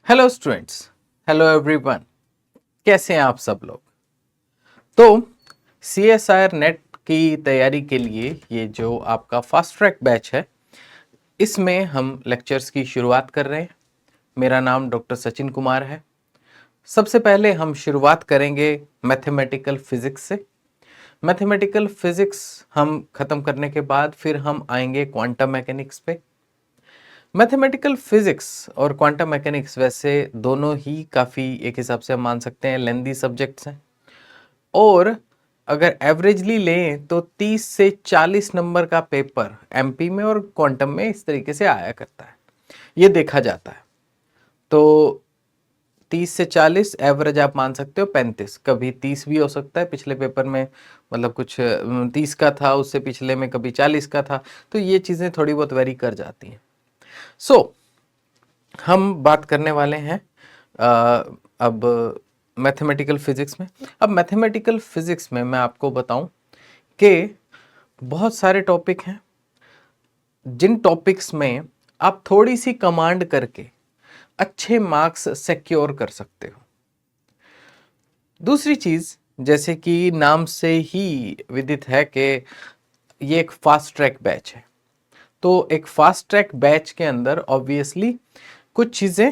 Hello students. Hello everyone. कैसे हैं आप सब लोग? तो CSIR नेट की तैयारी के लिए ये जो आपका फास्ट ट्रैक बैच है, इसमें हम लेक्चर्स की शुरुआत कर रहे हैं। मेरा नाम डॉक्टर सचिन कुमार है। सबसे पहले हम शुरुआत करेंगे मैथमेटिकल फिजिक्स से। मैथमेटिकल फिजिक्स हम खत्म करने के बाद फिर हम आएंगे क्वांटम मैकेनिक्स पे। मैथमेटिकल फिजिक्स और क्वांटम मैकेनिक्स वैसे दोनों ही काफ़ी एक हिसाब से हम मान सकते हैं लेंदी सब्जेक्ट्स हैं, और अगर एवरेजली लें तो 30 से 40 नंबर का पेपर एमपी में और क्वांटम में इस तरीके से आया करता है, ये देखा जाता है। तो 30 से 40 एवरेज आप मान सकते हो 35, कभी 30 भी हो सकता है। पिछले पेपर में मतलब कुछ 30 का था, उससे पिछले में कभी 40 का था, तो ये चीज़ें थोड़ी बहुत वेरी कर जाती हैं। सो हम बात करने वाले हैं अब मैथमेटिकल फिजिक्स में। अब मैथमेटिकल फिजिक्स में मैं आपको बताऊं कि बहुत सारे टॉपिक हैं, जिन टॉपिक्स में आप थोड़ी सी कमांड करके अच्छे मार्क्स सिक्योर कर सकते हो। दूसरी चीज, जैसे कि नाम से ही विदित है कि ये एक फास्ट ट्रैक बैच है, तो एक फास्ट ट्रैक बैच के अंदर ऑब्वियसली कुछ चीज़ें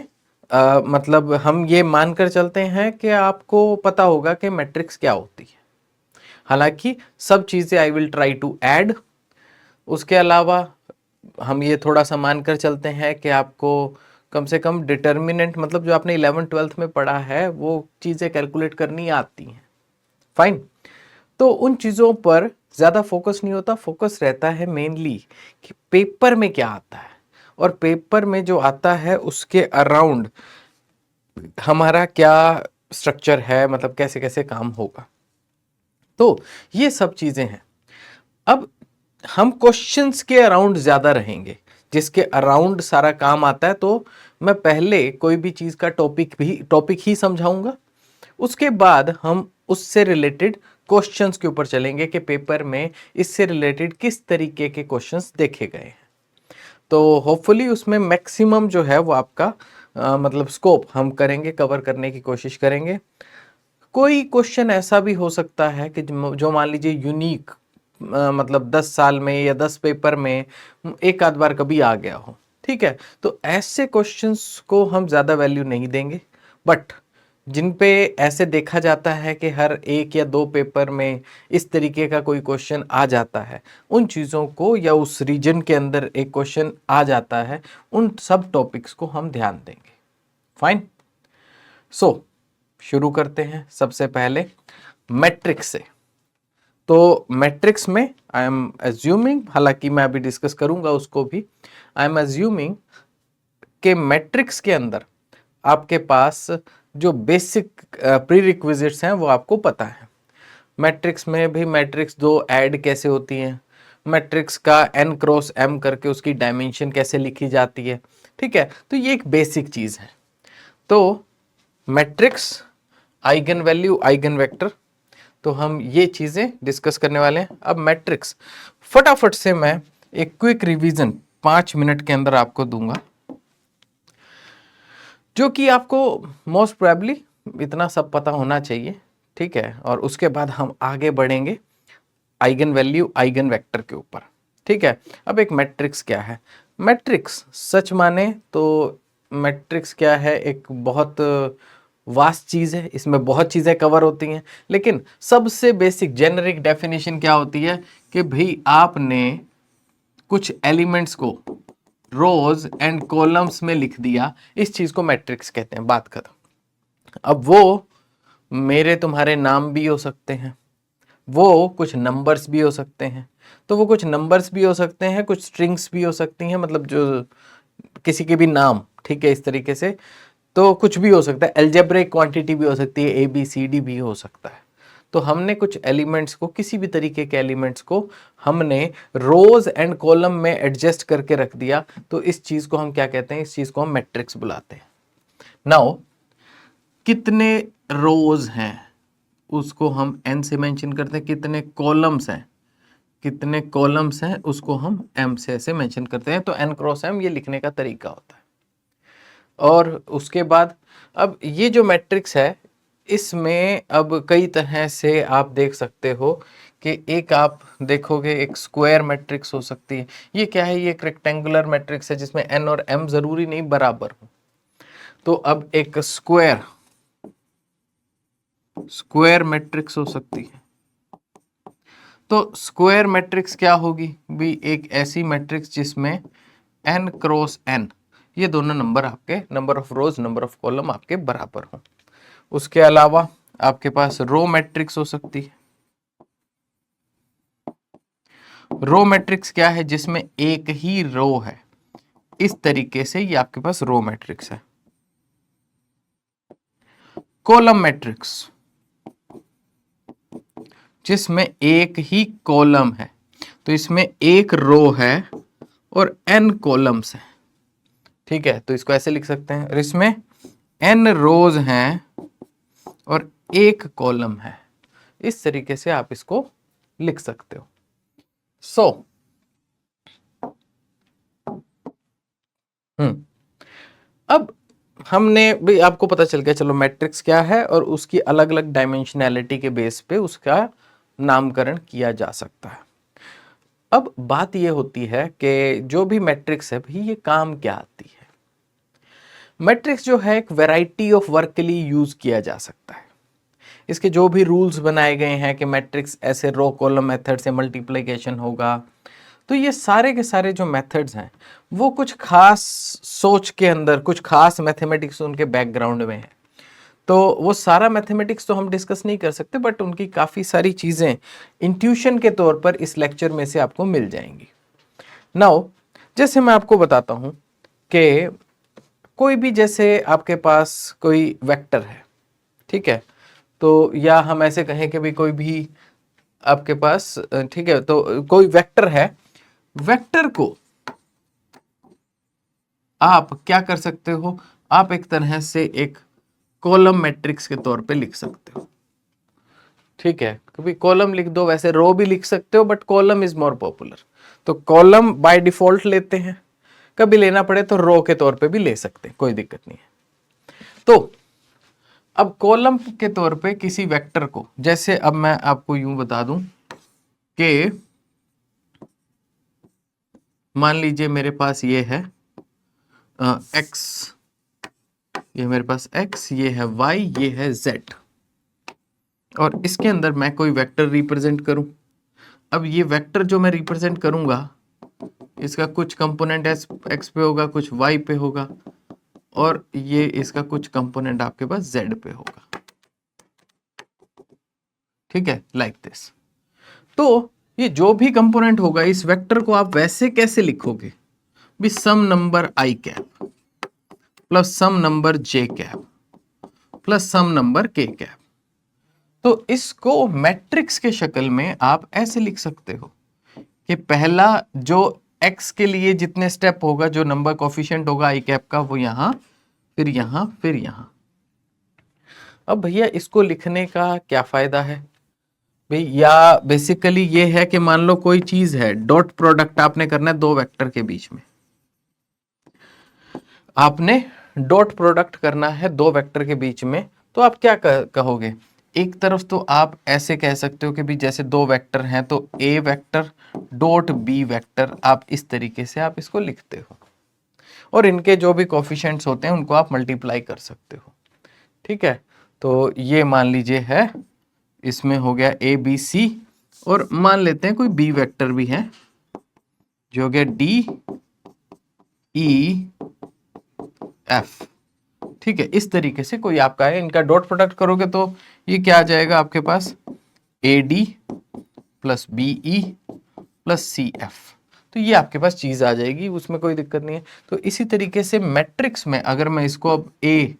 मतलब हम ये मानकर चलते हैं कि आपको पता होगा कि मैट्रिक्स क्या होती है। हालांकि सब चीज़ें I will try to add. उसके अलावा हम ये थोड़ा सा मानकर चलते हैं कि आपको कम से कम डिटर्मिनेंट, मतलब जो आपने 11th-12th में पढ़ा है, वो चीज़ें कैलकुलेट करनी आती हैं। फाइन। तो उन चीज़ों पर ज़्यादा फोकस नहीं होता, फोकस रहता है मेनली कि पेपर में क्या आता है, और पेपर में जो आता है उसके अराउंड हमारा क्या स्ट्रक्चर है, मतलब कैसे कैसे काम होगा। तो ये सब चीज़ें हैं। अब हम क्वेश्चंस के अराउंड ज़्यादा रहेंगे, जिसके अराउंड सारा काम आता है। तो मैं पहले कोई भी चीज़ का टॉपिक ही समझाऊंगा, उसके बाद हम उससे रिलेटेड क्वेश्चंस के ऊपर चलेंगे कि पेपर में इससे रिलेटेड किस तरीके के क्वेश्चंस देखे गए हैं। तो होपफुली उसमें मैक्सिमम जो है वो आपका मतलब स्कोप हम करेंगे, कवर करने की कोशिश करेंगे। कोई क्वेश्चन ऐसा भी हो सकता है कि जो मान लीजिए यूनिक, मतलब 10 साल में या 10 पेपर में एक आध बार कभी आ गया हो, ठीक है, तो ऐसे क्वेश्चंस को हम ज़्यादा वैल्यू नहीं देंगे। बट जिन पे ऐसे देखा जाता है कि हर एक या दो पेपर में इस तरीके का कोई क्वेश्चन आ जाता है, उन चीज़ों को, या उस रीजन के अंदर एक क्वेश्चन आ जाता है, उन सब टॉपिक्स को हम ध्यान देंगे। फाइन। सो शुरू करते हैं सबसे पहले मैट्रिक्स से। तो मैट्रिक्स में आई एम एज्यूमिंग, हालांकि मैं अभी डिस्कस करूंगा उसको भी, आई एम एज्यूमिंग कि मैट्रिक्स के अंदर आपके पास जो बेसिक प्री रिक्विजिट्स हैं वो आपको पता है। मैट्रिक्स में भी मैट्रिक्स दो ऐड कैसे होती हैं, मैट्रिक्स का n क्रॉस m करके उसकी डायमेंशन कैसे लिखी जाती है, ठीक है, तो ये एक बेसिक चीज़ है। तो matrix, eigen value, eigen vector, तो हम ये चीज़ें डिस्कस करने वाले हैं। अब मैट्रिक्स फटाफट से मैं एक क्विक रिवीजन 5 मिनट के अंदर आपको दूंगा, जो कि आपको मोस्ट प्रोबेबली इतना सब पता होना चाहिए, ठीक है। और उसके बाद हम आगे बढ़ेंगे आइगन वैल्यू, आइगन वेक्टर के ऊपर, ठीक है। अब एक मैट्रिक्स क्या है? मैट्रिक्स सच माने तो मैट्रिक्स क्या है, एक बहुत वास्ट चीज़ है, इसमें बहुत चीज़ें कवर होती हैं, लेकिन सबसे बेसिक जेनरिक डेफिनेशन क्या होती है कि भाई आपने कुछ एलिमेंट्स को रोज एंड कॉलम्स में लिख दिया, इस चीज़ को मैट्रिक्स कहते हैं, बात खत्म। अब वो मेरे तुम्हारे नाम भी हो सकते हैं, वो कुछ नंबर्स भी हो सकते हैं, तो वो कुछ नंबर्स भी हो सकते हैं, कुछ स्ट्रिंग्स भी हो सकती हैं, मतलब जो किसी के भी नाम, ठीक है, इस तरीके से। तो कुछ भी हो सकता है, अलजेब्रिक क्वांटिटी भी हो सकती है, ए बी सी डी भी हो सकता है। तो हमने कुछ एलिमेंट्स को, किसी भी तरीके के एलिमेंट्स को हमने रोज एंड कॉलम में एडजस्ट करके रख दिया, तो इस चीज को हम क्या कहते हैं? इस चीज को हम मैट्रिक्स बुलाते हैं। नाउ कितने रोज हैं उसको हम n से मेंशन करते हैं, कितने कॉलम्स हैं, कितने कॉलम्स हैं उसको हम m से ऐसे मेंशन करते हैं। तो n क्रॉस m ये लिखने का तरीका होता है। और उसके बाद अब ये जो मैट्रिक्स है इसमें अब कई तरह से आप देख सकते हो कि एक आप देखोगे एक स्क्वायर मैट्रिक्स हो सकती है। ये क्या है? ये एक रेक्टेंगुलर मैट्रिक्स है जिसमें n और m जरूरी नहीं बराबर हो। तो अब एक स्क्वायर मैट्रिक्स हो सकती है। तो स्क्वायर मैट्रिक्स क्या होगी भी? एक ऐसी मैट्रिक्स जिसमें n क्रॉस n ये दोनों नंबर आपके, number of rose number of column आपके बराबर हो। उसके अलावा आपके पास रो मैट्रिक्स हो सकती है। रो मैट्रिक्स क्या है? जिसमें एक ही रो है। इस तरीके से ये आपके पास रो मैट्रिक्स है। कॉलम मैट्रिक्स जिसमें एक ही कॉलम है। तो इसमें एक रो है और n कॉलम्स हैं। ठीक है, तो इसको ऐसे लिख सकते हैं, और इसमें n रोज हैं और एक कॉलम है। इस तरीके से आप इसको लिख सकते हो। अब हमने भी आपको पता चल गया, चलो मैट्रिक्स क्या है और उसकी अलग अलग डायमेंशनैलिटी के बेस पे उसका नामकरण किया जा सकता है। अब बात ये होती है कि जो भी मैट्रिक्स है भाई ये काम क्या आती है? मैट्रिक्स जो है एक वैरायटी ऑफ वर्क के लिए यूज किया जा सकता है। इसके जो भी रूल्स बनाए गए हैं कि मैट्रिक्स ऐसे रो कॉलम मेथड से मल्टीप्लिकेशन होगा, तो ये सारे के सारे जो मेथड्स हैं वो कुछ खास सोच के अंदर, कुछ खास मैथमेटिक्स उनके बैकग्राउंड में है। तो वो सारा मैथमेटिक्स तो हम डिस्कस नहीं कर सकते, बट उनकी काफ़ी सारी चीज़ें इंट्यूशन के तौर पर इस लेक्चर में से आपको मिल जाएंगी। नाउ जैसे मैं आपको बताता हूँ कि कोई भी, जैसे आपके पास कोई वेक्टर है, ठीक है, तो या हम ऐसे कहें कि भी कोई भी आपके पास, ठीक है, तो कोई वेक्टर है, वेक्टर को आप क्या कर सकते हो? आप एक तरह से एक कॉलम मैट्रिक्स के तौर पे लिख सकते हो। ठीक है, कभी कॉलम लिख दो, वैसे रो भी लिख सकते हो but column is more popular. तो कॉलम बाय डिफॉल्ट लेते हैं, कभी लेना पड़े तो रो के तौर पे भी ले सकते हैं, कोई दिक्कत नहीं है। तो अब कॉलम के तौर पे किसी वेक्टर को, जैसे अब मैं आपको यूं बता दूं कि मान लीजिए मेरे पास ये है x, ये मेरे पास x, ये है y, ये है z, और इसके अंदर मैं कोई वेक्टर रिप्रेजेंट करूं। अब ये वेक्टर जो मैं रिप्रेजेंट करूंगा इसका कुछ कंपोनेंट x पे होगा, कुछ y पे होगा, और ये इसका कुछ कंपोनेंट आपके पास z पे होगा। ठीक है, लाइक दिस। तो ये जो भी कंपोनेंट होगा इस वेक्टर को आप वैसे कैसे लिखोगे भी? Some number i cap plus some number j cap plus some number k cap. तो इसको मैट्रिक्स के शक्ल में आप ऐसे लिख सकते हो कि पहला जो x के लिए जितने स्टेप होगा, जो नंबर कोफिशिएंट होगा i कैप का, वो यहां, फिर यहां, फिर यहां। अब भैया इसको लिखने का क्या फायदा है भाई? या बेसिकली ये है कि मान लो कोई चीज है, डॉट प्रोडक्ट आपने करना है दो वेक्टर के बीच में, आपने डॉट प्रोडक्ट करना है दो वेक्टर के बीच में, तो आप क्या कहोगे? एक तरफ तो आप ऐसे कह सकते हो कि भी जैसे दो वेक्टर हैं तो a vector dot b vector, आप इस तरीके से आप इसको लिखते हो, और इनके जो भी कोफिशिएंट्स होते हैं उनको आप मल्टीप्लाई कर सकते हो। ठीक है, तो ये मान लीजिए है, इसमें हो गया a b c, और मान लेते हैं कोई b वेक्टर भी है जो हो गया d e f। ठीक है, इस तरीके से कोई आपका है, इनका डॉट प्रोडक्ट करोगे तो ये क्या आ जाएगा आपके पास? A D plus B E plus C F. तो ये आपके पास चीज आ जाएगी, उसमें कोई दिक्कत नहीं है। तो इसी तरीके से मैट्रिक्स में अगर मैं इसको अब ए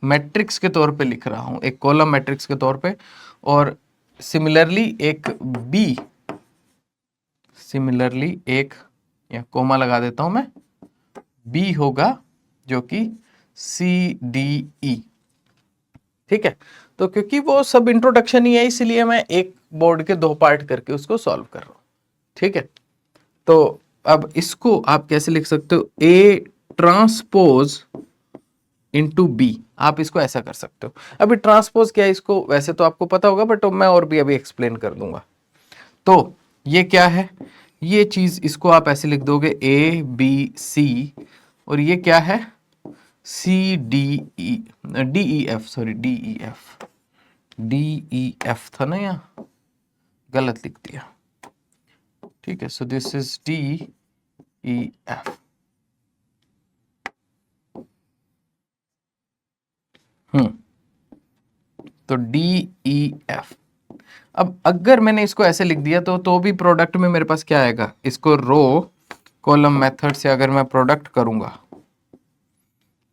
मैट्रिक्स के तौर पे लिख रहा हूं, एक कॉलम मैट्रिक्स के तौर पे, और सिमिलरली एक बी, सिमिलरली एक, या कोमा लगा देता हूं मैं, बी होगा जो कि सी डी ई। ठीक है, तो क्योंकि वो सब इंट्रोडक्शन ही है इसलिए मैं एक बोर्ड के दो पार्ट करके उसको सॉल्व कर रहा हूं। ठीक है, तो अब इसको आप कैसे लिख सकते हो? ए ट्रांसपोज इंटू बी, आप इसको ऐसा कर सकते हो। अभी ट्रांसपोज क्या है इसको वैसे तो आपको पता होगा, बट मैं और भी अभी एक्सप्लेन कर दूंगा। तो ये क्या है, ये चीज इसको आप ऐसे लिख दोगे ए बी सी, और ये क्या है सी डी ई, डी ई एफ, सॉरी डी ई एफ, डी ई एफ था ना, यहाँ गलत लिख दिया, ठीक है। So this is D E F. तो डी ई एफ। अब अगर मैंने इसको ऐसे लिख दिया तो भी प्रोडक्ट में मेरे पास क्या आएगा, इसको रो कॉलम मेथड से अगर मैं प्रोडक्ट करूंगा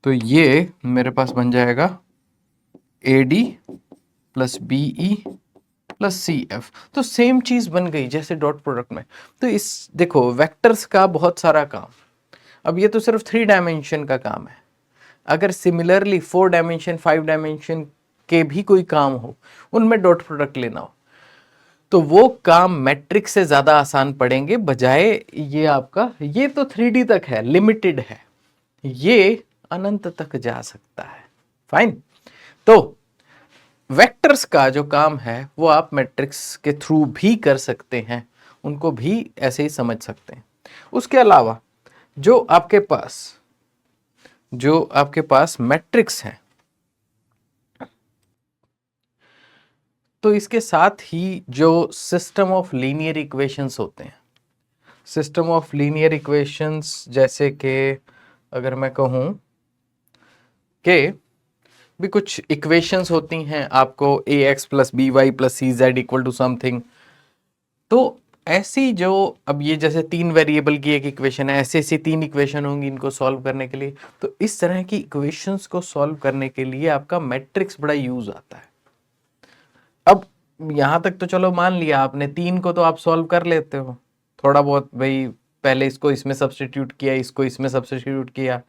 तो ये मेरे पास बन जाएगा A D plus B E plus C F. तो सेम चीज बन गई जैसे डॉट प्रोडक्ट में। तो इस देखो वेक्टर्स का बहुत सारा काम, अब ये तो सिर्फ 3 डायमेंशन का काम है। अगर सिमिलरली 4 डायमेंशन 5 डायमेंशन के भी कोई काम हो, उनमें डॉट प्रोडक्ट लेना हो, तो वो काम मैट्रिक्स से ज्यादा आसान पड़ेंगे बजाय ये आपका, ये तो 3D तक है, लिमिटेड है, ये अनंत तक जा सकता है। फाइन। तो वेक्टर्स का जो काम है वो आप मैट्रिक्स के थ्रू भी कर सकते हैं, उनको भी ऐसे ही समझ सकते हैं। उसके अलावा जो आपके पास मैट्रिक्स है, तो इसके साथ ही जो सिस्टम ऑफ लीनियर इक्वेशंस होते हैं, सिस्टम ऑफ लीनियर इक्वेशंस जैसे कि अगर मैं कहूं कि भी कुछ इक्वेशंस होती हैं आपको a x plus b y plus c z equal to something, तो ऐसी जो अब ये जैसे 3 वेरिएबल की एक इक्वेशन है, ऐसे ऐसी 3 इक्वेशन होंगी इनको सॉल्व करने के लिए। तो इस तरह की इक्वेशंस को सॉल्व करने के लिए आपका मैट्रिक्स बड़ा यूज आता है। अब यहां तक तो चलो मान लिया आपने, 3 को तो आप सॉल्व कर लेते हो थोड़ा बहुत, भाई पहले इसको इसमें सब्स्टिट्यूट किया, इसको इसमें सब्स्टिट्यूट किया,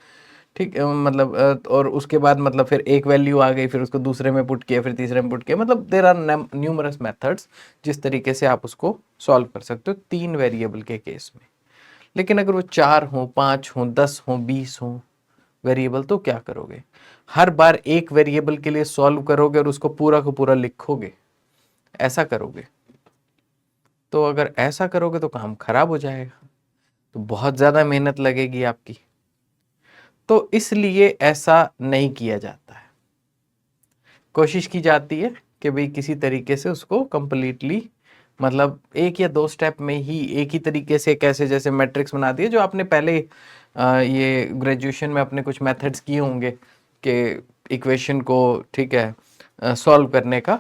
ठीक है, मतलब और उसके बाद मतलब फिर एक वैल्यू आ गई, फिर उसको दूसरे में पुट किया, फिर तीसरे में पुट किया, मतलब देयर आर न्यूमरस मेथड्स जिस तरीके से आप उसको सॉल्व कर सकते हो 3 वेरिएबल के केस में। लेकिन अगर वो 4 हो, 5 हो, 10 हो, 20 हो वेरिएबल, तो क्या करोगे? हर बार एक वेरिएबल के लिए सॉल्व करोगे और उसको पूरा को पूरा लिखोगे, ऐसा करोगे? तो अगर ऐसा करोगे तो काम खराब हो जाएगा, तो बहुत ज्यादा मेहनत लगेगी आपकी। तो इसलिए ऐसा नहीं किया जाता है। कोशिश की जाती है कि भाई किसी तरीके से उसको कंप्लीटली, मतलब 1 या 2 स्टेप में ही एक ही तरीके से, कैसे जैसे मैट्रिक्स बना दिए जो आपने पहले ये ग्रेजुएशन में अपने कुछ मेथड्स किए होंगे कि इक्वेशन को, ठीक है, सॉल्व करने का।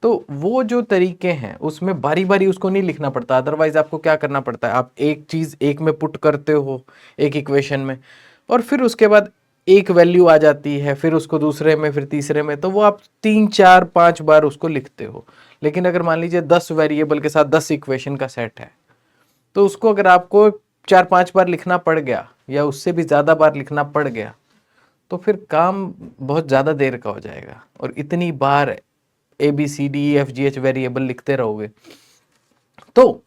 तो वो जो तरीके हैं उसमें बारी बारी उसको नहीं लिखना पड़ता। अदरवाइज आपको क्या करना पड़ता है, आप एक चीज एक में पुट करते हो एक इक्वेशन में, और फिर उसके बाद एक वैल्यू आ जाती है, फिर उसको दूसरे में, फिर तीसरे में, तो वो आप 3 4 5 बार उसको लिखते हो। लेकिन अगर मान लीजिए 10 वेरिएबल के साथ 10 इक्वेशन का सेट है, तो उसको अगर आपको 4 5 बार लिखना पड़ गया या उससे भी ज्यादा बार लिखना पड़ गया, तो फिर काम बहुत ज्यादा देर का हो जाएगा। और इतनी बार a b c D E f g h variable लिखते रहोगे, तो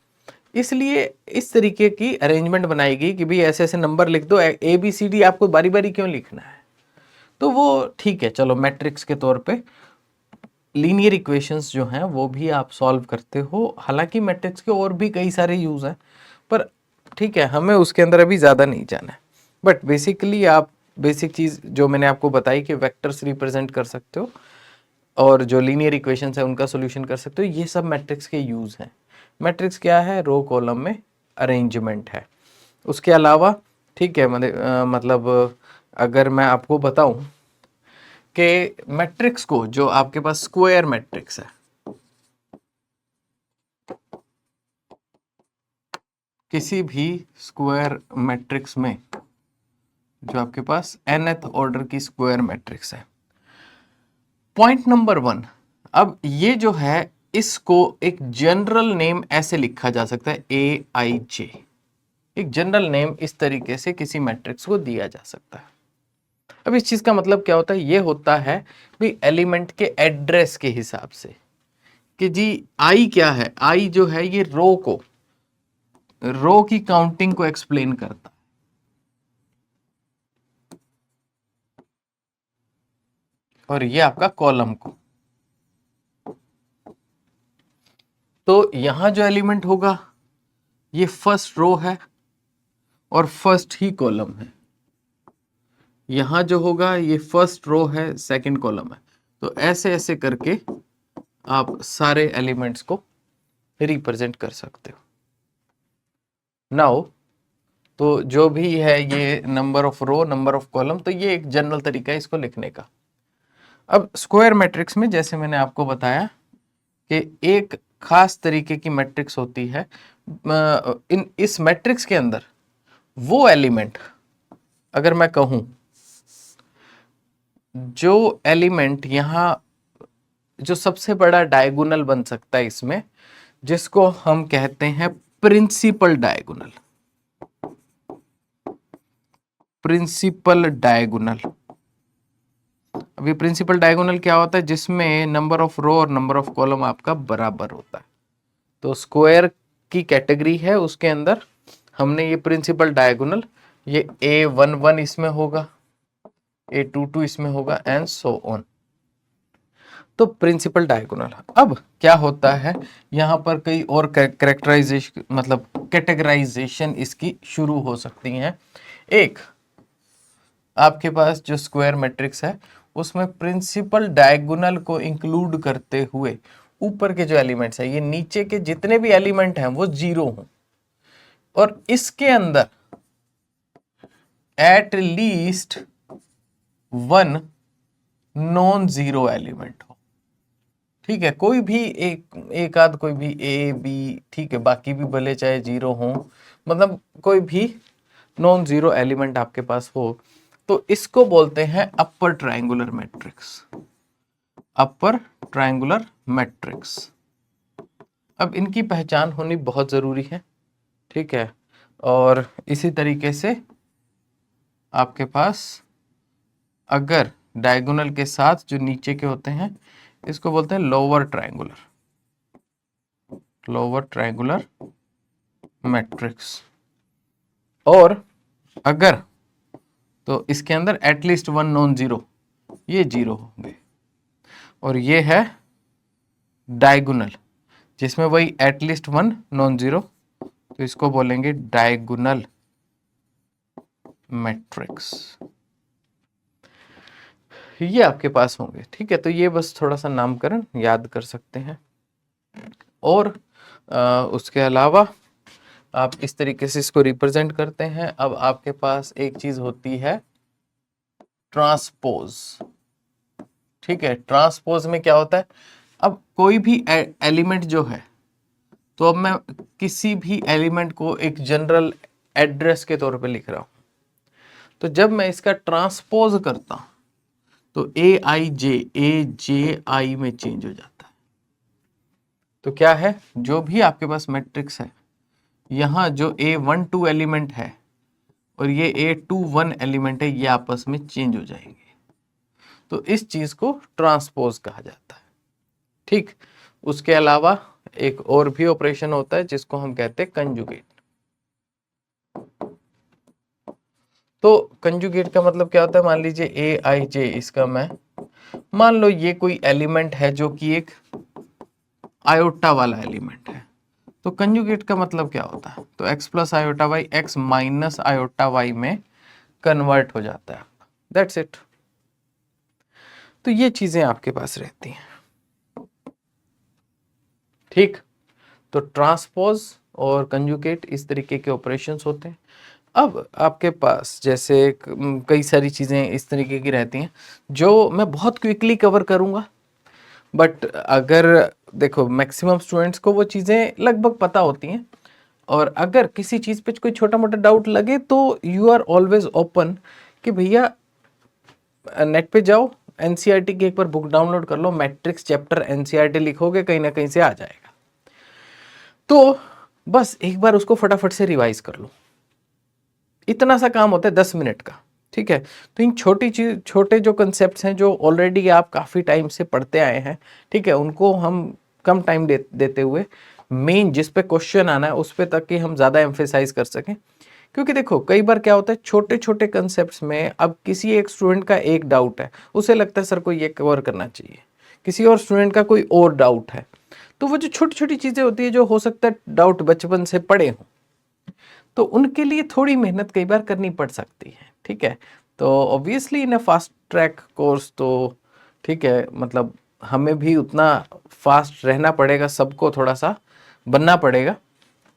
इसलिए इस तरीके की अरेंजमेंट बनाई गई कि भाई ऐसे ऐसे नंबर लिख दो, ए बी सी डी आपको बारी बारी क्यों लिखना है। तो वो ठीक है, चलो मैट्रिक्स के तौर पे लीनियर इक्वेशंस जो हैं वो भी आप सॉल्व करते हो। हालांकि मैट्रिक्स के और भी कई सारे यूज हैं, पर ठीक है, हमें उसके अंदर अभी ज़्यादा नहीं जाना है। बट बेसिकली आप बेसिक चीज़ जो मैंने आपको बताई कि वेक्टर्स रिप्रेजेंट कर सकते हो और जो लीनियर इक्वेशंस है उनका सॉल्यूशन कर सकते हो, ये सब मैट्रिक्स के यूज हैं। मैट्रिक्स क्या है? रो कॉलम में अरेंजमेंट है। उसके अलावा ठीक है, मतलब अगर मैं आपको बताऊं कि मैट्रिक्स को, जो आपके पास स्क्वायर मैट्रिक्स है, किसी भी स्क्वायर मैट्रिक्स में, जो आपके पास nth ऑर्डर की स्क्वायर मैट्रिक्स है, पॉइंट नंबर 1, अब ये जो है इसको एक जनरल नेम ऐसे लिखा जा सकता है ए आई जे। एक जनरल नेम इस तरीके से किसी मैट्रिक्स को दिया जा सकता है। अब इस चीज का मतलब क्या होता है? ये होता है भी एलिमेंट के एड्रेस के हिसाब से कि जी आई क्या है, आई जो है ये रो की काउंटिंग को एक्सप्लेन करता है। और ये आपका कॉलम को। तो यहां जो एलिमेंट होगा ये फर्स्ट रो है और फर्स्ट ही कॉलम है। यहां जो होगा ये फर्स्ट रो है, सेकंड कॉलम है। तो ऐसे ऐसे करके आप सारे एलिमेंट्स को रिप्रेजेंट कर सकते हो। नाउ तो जो भी है ये number of row, number of column, तो ये एक जनरल तरीका है इसको लिखने का। अब स्क्वायर मैट्रिक्स में जैसे मैंने आपको बताया कि एक खास तरीके की मैट्रिक्स होती है। इस मैट्रिक्स के अंदर वो एलिमेंट, अगर मैं कहूं जो एलिमेंट यहां जो सबसे बड़ा डायगोनल बन सकता है इसमें, जिसको हम कहते हैं प्रिंसिपल डायगोनल। Principal diagonal. अभी प्रिंसिपल डायगोनल क्या होता है? जिसमें नंबर ऑफ रो और नंबर ऑफ कॉलम आपका बराबर होता है। तो स्क्वायर की कैटेगरी है, उसके अंदर हमने ये प्रिंसिपल डायगोनल, ये A11 इसमें होगा, A22 इसमें होगा, एंड सो ऑन। तो प्रिंसिपल डायगोनल। अब क्या होता है यहां पर कई और कैरेक्टराइजेशन, मतलब कैटेगराइजेशन इसकी शुरू हो सकती हैं। एक, आपके पास जो स्क्वायर मैट्रिक्स है उसमें प्रिंसिपल डायगोनल को इंक्लूड करते हुए ऊपर के जो एलिमेंट्स है, ये नीचे के जितने भी एलिमेंट हैं वो जीरो हों, और इसके अंदर at least one non zero element हो। ठीक है, कोई भी एक आध कोई भी ए बी, ठीक है, बाकी भी भले चाहे जीरो हो, मतलब कोई भी नॉन जीरो एलिमेंट आपके पास हो, तो इसको बोलते हैं upper triangular matrix. Upper triangular matrix. अब इनकी पहचान होनी बहुत जरूरी है, ठीक है। और इसी तरीके से आपके पास अगर डायगोनल के साथ जो नीचे के होते हैं, इसको बोलते हैं lower triangular, lower triangular matrix. और अगर तो इसके अंदर एटलीस्ट वन नॉन जीरो, ये जीरो होंगे। और ये है डायगोनल जिसमें वही एटलीस्ट वन नॉन जीरो, तो इसको बोलेंगे डायगोनल मैट्रिक्स। ये आपके पास होंगे, ठीक है। तो ये बस थोड़ा सा नामकरण याद कर सकते हैं। और उसके अलावा आप इस तरीके से इसको रिप्रेजेंट करते हैं। अब आपके पास एक चीज होती है ट्रांसपोज, ठीक है। ट्रांसपोज में क्या होता है? अब कोई भी एलिमेंट जो है, तो अब मैं किसी भी एलिमेंट को एक जनरल एड्रेस के तौर पे लिख रहा हूं, तो जब मैं इसका ट्रांसपोज करता हूं तो AJ में चेंज हो जाता है। तो क्या है, जो भी आपके पास मैट्रिक्स है, यहां जो A12 एलिमेंट है और ये A21 एलिमेंट है, ये आपस में चेंज हो जाएंगे। तो इस चीज को ट्रांसपोज कहा जाता है, ठीक। उसके अलावा एक और भी ऑपरेशन होता है जिसको हम कहते हैं कंजुगेट। तो कंजुगेट का मतलब क्या होता है? मान लीजिए AIJ, इसका मैं मान लो ये कोई एलिमेंट है जो कि एक आयोटा वाला एलिमेंट है, तो कंजुगेट का मतलब क्या होता है? तो x plus iota y x minus iota y में कन्वर्ट हो जाता है। That's it. तो ये चीजें आपके पास रहती हैं, ठीक। तो ट्रांसपोज और कंजुगेट इस तरीके के ऑपरेशंस होते हैं। अब आपके पास जैसे कई सारी चीजें इस तरीके की रहती हैं जो मैं बहुत क्विकली कवर करूंगा, बट अगर देखो मैक्सिमम स्टूडेंट्स को वो चीजें लगभग पता होती हैं, और अगर किसी चीज पे कोई छोटा मोटा डाउट लगे तो यू आर ऑलवेज ओपन कि भैया नेट पे जाओ, एनसीईआरटी की एक बार बुक डाउनलोड कर लो, मैट्रिक्स चैप्टर एनसीईआरटी लिखोगे कहीं ना कहीं से आ जाएगा। तो बस एक बार उसको फटाफट से रिवाइज कर लो, इतना सा काम होता है 10 मिनट का, ठीक है। तो इन छोटी चीज, छोटे जो कंसेप्ट्स हैं जो ऑलरेडी आप काफी टाइम से पढ़ते आए हैं, ठीक है, उनको हम कम टाइम देते हुए मेन जिस पे क्वेश्चन आना है उस पे तक कि हम ज्यादा एम्फेसाइज कर सकें, क्योंकि देखो कई बार क्या होता है छोटे छोटे कंसेप्ट्स में, अब किसी एक स्टूडेंट का एक डाउट है, उसे लगता है सर को ये कवर करना चाहिए, किसी और स्टूडेंट का कोई और डाउट है, तो वो जो छोटी छोटी चीजें होती है जो हो सकता है डाउट बचपन से पड़े हों, तो उनके लिए थोड़ी मेहनत कई बार करनी पड़ सकती है। ठीक है, तो obviously in a fast track course तो ठीक है, मतलब हमें भी उतना फास्ट रहना पड़ेगा, सबको थोड़ा सा बनना पड़ेगा।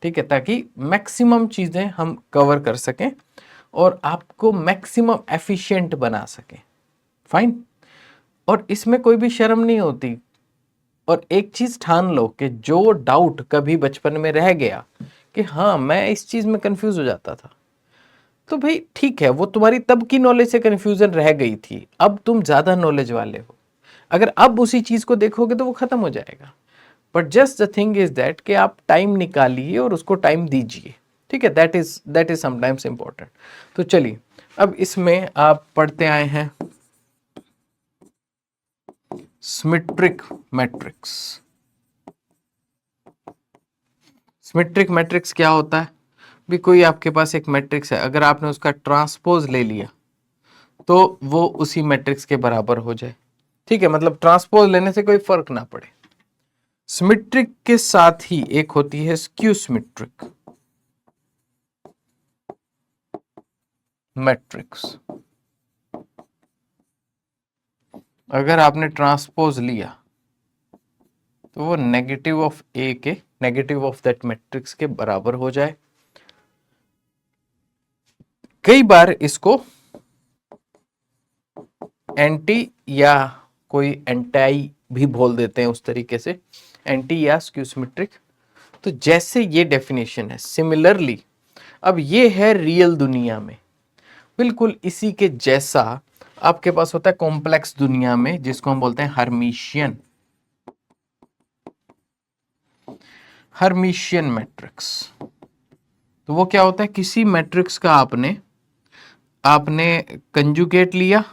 ठीक है, ताकि मैक्सिमम चीज़ें हम कवर कर सकें और आपको मैक्सिमम एफिशिएंट बना सकें। फाइन, और इसमें कोई भी शर्म नहीं होती। और एक चीज ठान लो कि जो डाउट कभी बचपन में रह गया कि हाँ मैं इस चीज में कंफ्यूज हो जाता था, तो भाई ठीक है, वो तुम्हारी तब की नॉलेज से कंफ्यूजन रह गई थी, अब तुम ज्यादा नॉलेज वाले हो, अगर अब उसी चीज को देखोगे तो वो खत्म हो जाएगा। But just the thing is that कि आप टाइम निकालिए और उसको टाइम दीजिए। ठीक है, दैट इज समटाइम्स इंपॉर्टेंट। तो चलिए, अब इसमें आप पढ़ते आए हैं सिमेट्रिक मैट्रिक्स। सिमेट्रिक मैट्रिक्स क्या होता है? भी कोई आपके पास एक मैट्रिक्स है, अगर आपने उसका ट्रांसपोज ले लिया तो वो उसी मैट्रिक्स के बराबर हो जाए। ठीक है, मतलब ट्रांसपोज लेने से कोई फर्क ना पड़े। सिमेट्रिक के साथ ही एक होती है स्क्यू सिमेट्रिक मैट्रिक्स। अगर आपने ट्रांसपोज लिया तो वो नेगेटिव ऑफ ए के, नेगेटिव ऑफ दैट मैट्रिक्स के बराबर हो जाए। कई बार इसको एंटी या कोई एंटाई भी बोल देते हैं, उस तरीके से एंटी या स्क्यू सिमेट्रिक। तो जैसे ये डेफिनेशन है, सिमिलरली अब ये है रियल दुनिया में, बिल्कुल इसी के जैसा आपके पास होता है कॉम्प्लेक्स दुनिया में, जिसको हम बोलते हैं हर्मिशियन, हर्मिशियन मैट्रिक्स। तो वो क्या होता है, किसी मैट्रिक्स का आपने कंजुगेट लिया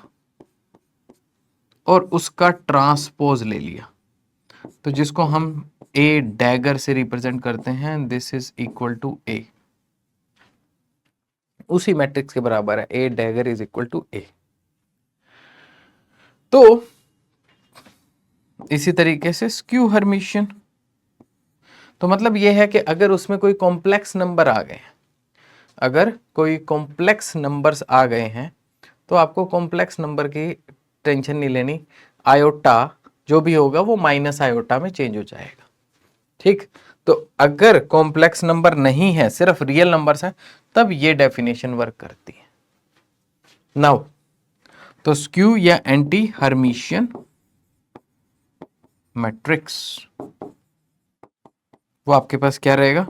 और उसका ट्रांसपोज ले लिया, तो जिसको हम ए डैगर से रिप्रेजेंट करते हैं, दिस इज इक्वल टू ए, उसी मैट्रिक्स के बराबर है, ए डैगर इज इक्वल टू ए। तो इसी तरीके से स्क्यू हर्मिशियन, तो मतलब यह है कि अगर उसमें कोई कॉम्प्लेक्स नंबर आ गए, अगर कोई कॉम्प्लेक्स नंबर्स आ गए हैं, तो आपको कॉम्प्लेक्स नंबर की टेंशन नहीं लेनी, आयोटा जो भी होगा वो माइनस आयोटा में चेंज हो जाएगा। ठीक, तो अगर कॉम्प्लेक्स नंबर नहीं है, सिर्फ रियल नंबर्स हैं, तब ये डेफिनेशन वर्क करती है। नाउ तो स्क्यू या एंटी हर्मिशियन मैट्रिक्स, वो आपके पास क्या रहेगा,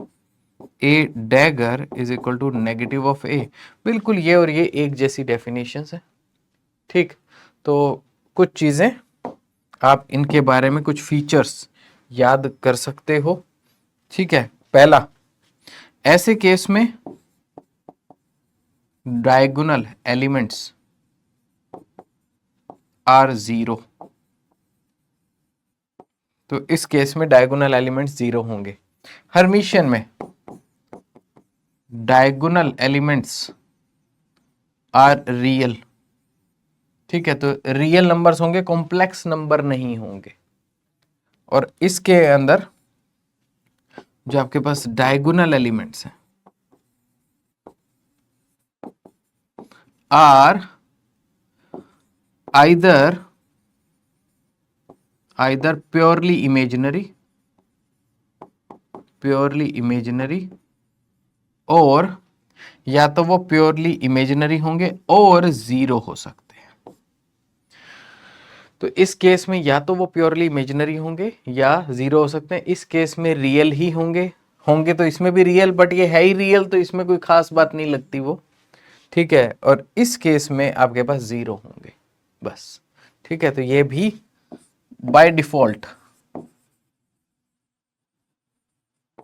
a dagger is equal to negative of a. बिल्कुल ये और ये एक जैसी डेफिनेशन है। ठीक, तो कुछ चीजें आप इनके बारे में, कुछ फीचर्स याद कर सकते हो। ठीक है, पहला, ऐसे केस में डायगोनल एलिमेंट्स आर जीरो, तो इस केस में डायगोनल एलिमेंट्स जीरो होंगे। हर्मिशियन में डायगोनल एलिमेंट्स आर रियल। ठीक है, तो रियल नंबर्स होंगे, कॉम्प्लेक्स नंबर नहीं होंगे। और इसके अंदर जो आपके पास डायगोनल एलिमेंट्स हैं आर आइदर प्योरली इमेजिनरी और या तो वो प्योरली इमेजिनरी होंगे और जीरो हो सकते हैं। तो इस केस में या तो वो प्योरली इमेजिनरी होंगे या जीरो हो सकते हैं। इस केस में रियल ही होंगे तो इसमें भी रियल, बट ये है ही रियल, तो इसमें कोई खास बात नहीं लगती वो। ठीक है, और इस केस में आपके पास जीरो होंगे बस। ठीक है, तो ये भी बाय डिफॉल्ट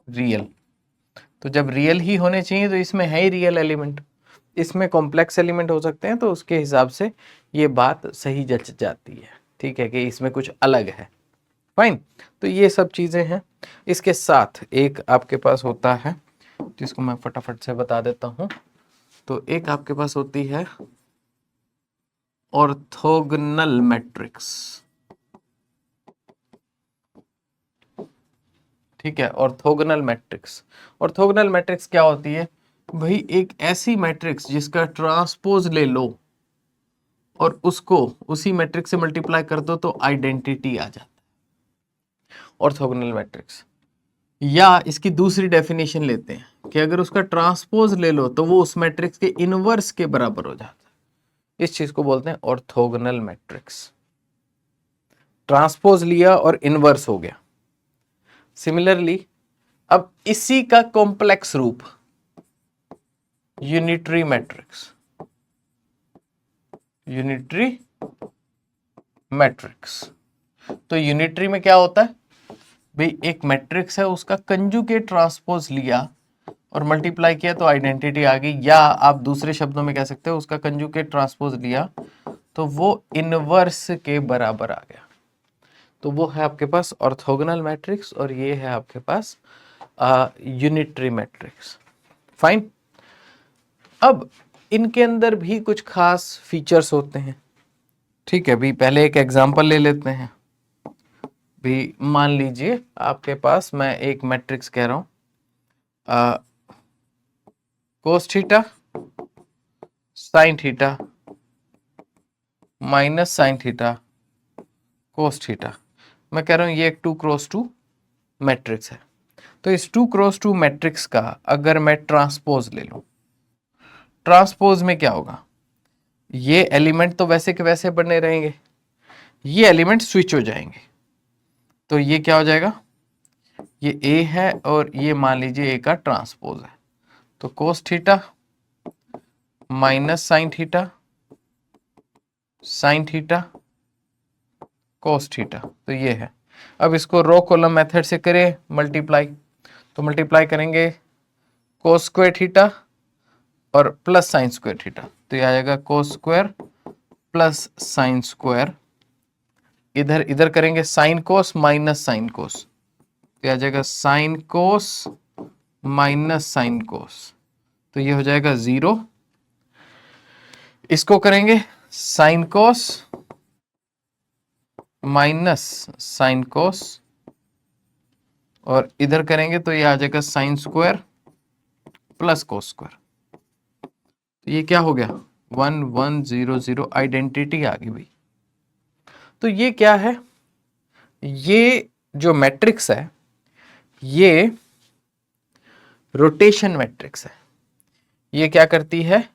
रियल। तो जब रियल ही होने चाहिए तो इसमें है ही रियल एलिमेंट, इसमें कॉम्प्लेक्स एलिमेंट हो सकते हैं, तो उसके हिसाब से ये बात सही जच जाती है। ठीक है, कि इसमें कुछ अलग है। फाइन, तो ये सब चीजें हैं। इसके साथ एक आपके पास होता है जिसको मैं फटाफट से बता देता हूं, तो एक आपके पास होती है ऑर्थोगोनल मैट्रिक्स। ठीक है, ऑर्थोगोनल मैट्रिक्स। ऑर्थोगोनल मैट्रिक्स क्या होती है भाई? एक ऐसी मैट्रिक्स जिसका ट्रांसपोज ले लो और उसको उसी मैट्रिक्स से मल्टीप्लाई कर दो तो आइडेंटिटी आ जाता है, ऑर्थोगोनल मैट्रिक्स। या इसकी दूसरी डेफिनेशन लेते हैं कि अगर उसका ट्रांसपोज ले लो तो वो उस मैट्रिक्स के इनवर्स के बराबर हो जाता है। इस चीज को बोलते हैं ऑर्थोगोनल मैट्रिक्स। ट्रांसपोज लिया और इनवर्स हो गया। सिमिलरली अब इसी का कॉम्प्लेक्स रूप यूनिटरी मैट्रिक्स, यूनिटरी मैट्रिक्स। तो यूनिटरी में क्या होता है भाई? एक मैट्रिक्स है, उसका कंजुगेट ट्रांसपोज लिया और मल्टीप्लाई किया तो आइडेंटिटी आ गई। या आप दूसरे शब्दों में कह सकते हो उसका कंजुगेट ट्रांसपोज लिया तो वो इनवर्स के बराबर आ गया। तो वो है आपके पास ऑर्थोगोनल मैट्रिक्स और ये है आपके पास यूनिटरी मैट्रिक्स। फाइन। अब इनके अंदर भी कुछ खास फीचर्स होते हैं। ठीक है भी, पहले एक एग्जांपल ले लेते हैं। भी मान लीजिए आपके पास मैं एक मैट्रिक्स कह रहा हूं, cos theta sine theta minus sine theta cos theta. मैं कह रहा हूं ये एक 2x2 मैट्रिक्स है। तो इस 2x2 मैट्रिक्स का अगर मैं ट्रांसपोज ले लूं, ट्रांसपोज में क्या होगा? ये एलिमेंट तो वैसे के वैसे बने रहेंगे, ये एलिमेंट स्विच हो जाएंगे। तो ये क्या हो जाएगा? ये a है और ये मान लीजिए a का ट्रांसपोज है। तो cos theta minus sine theta sine theta cos theta, तो ये है। अब इसको रो कॉलम मेथड से करें मल्टीप्लाई, तो मल्टीप्लाई करेंगे कोस स्क्वायर थीटा और प्लस साइन स्क्वायर थीटा, तो ये आ जाएगा cos square plus sine square. इधर इधर करेंगे sine cos minus sine cos, तो आ जाएगा sine cos minus sine cos, तो ये हो जाएगा 0। इसको करेंगे sine cos minus sine cos और इधर करेंगे तो ये आ जाएगा sine square plus cos square. तो ये क्या हो गया? 1 1 0 0, आइडेंटिटी आ गई भाई। तो ये क्या है? ये जो मैट्रिक्स है ये रोटेशन मैट्रिक्स है। ये क्या करती है?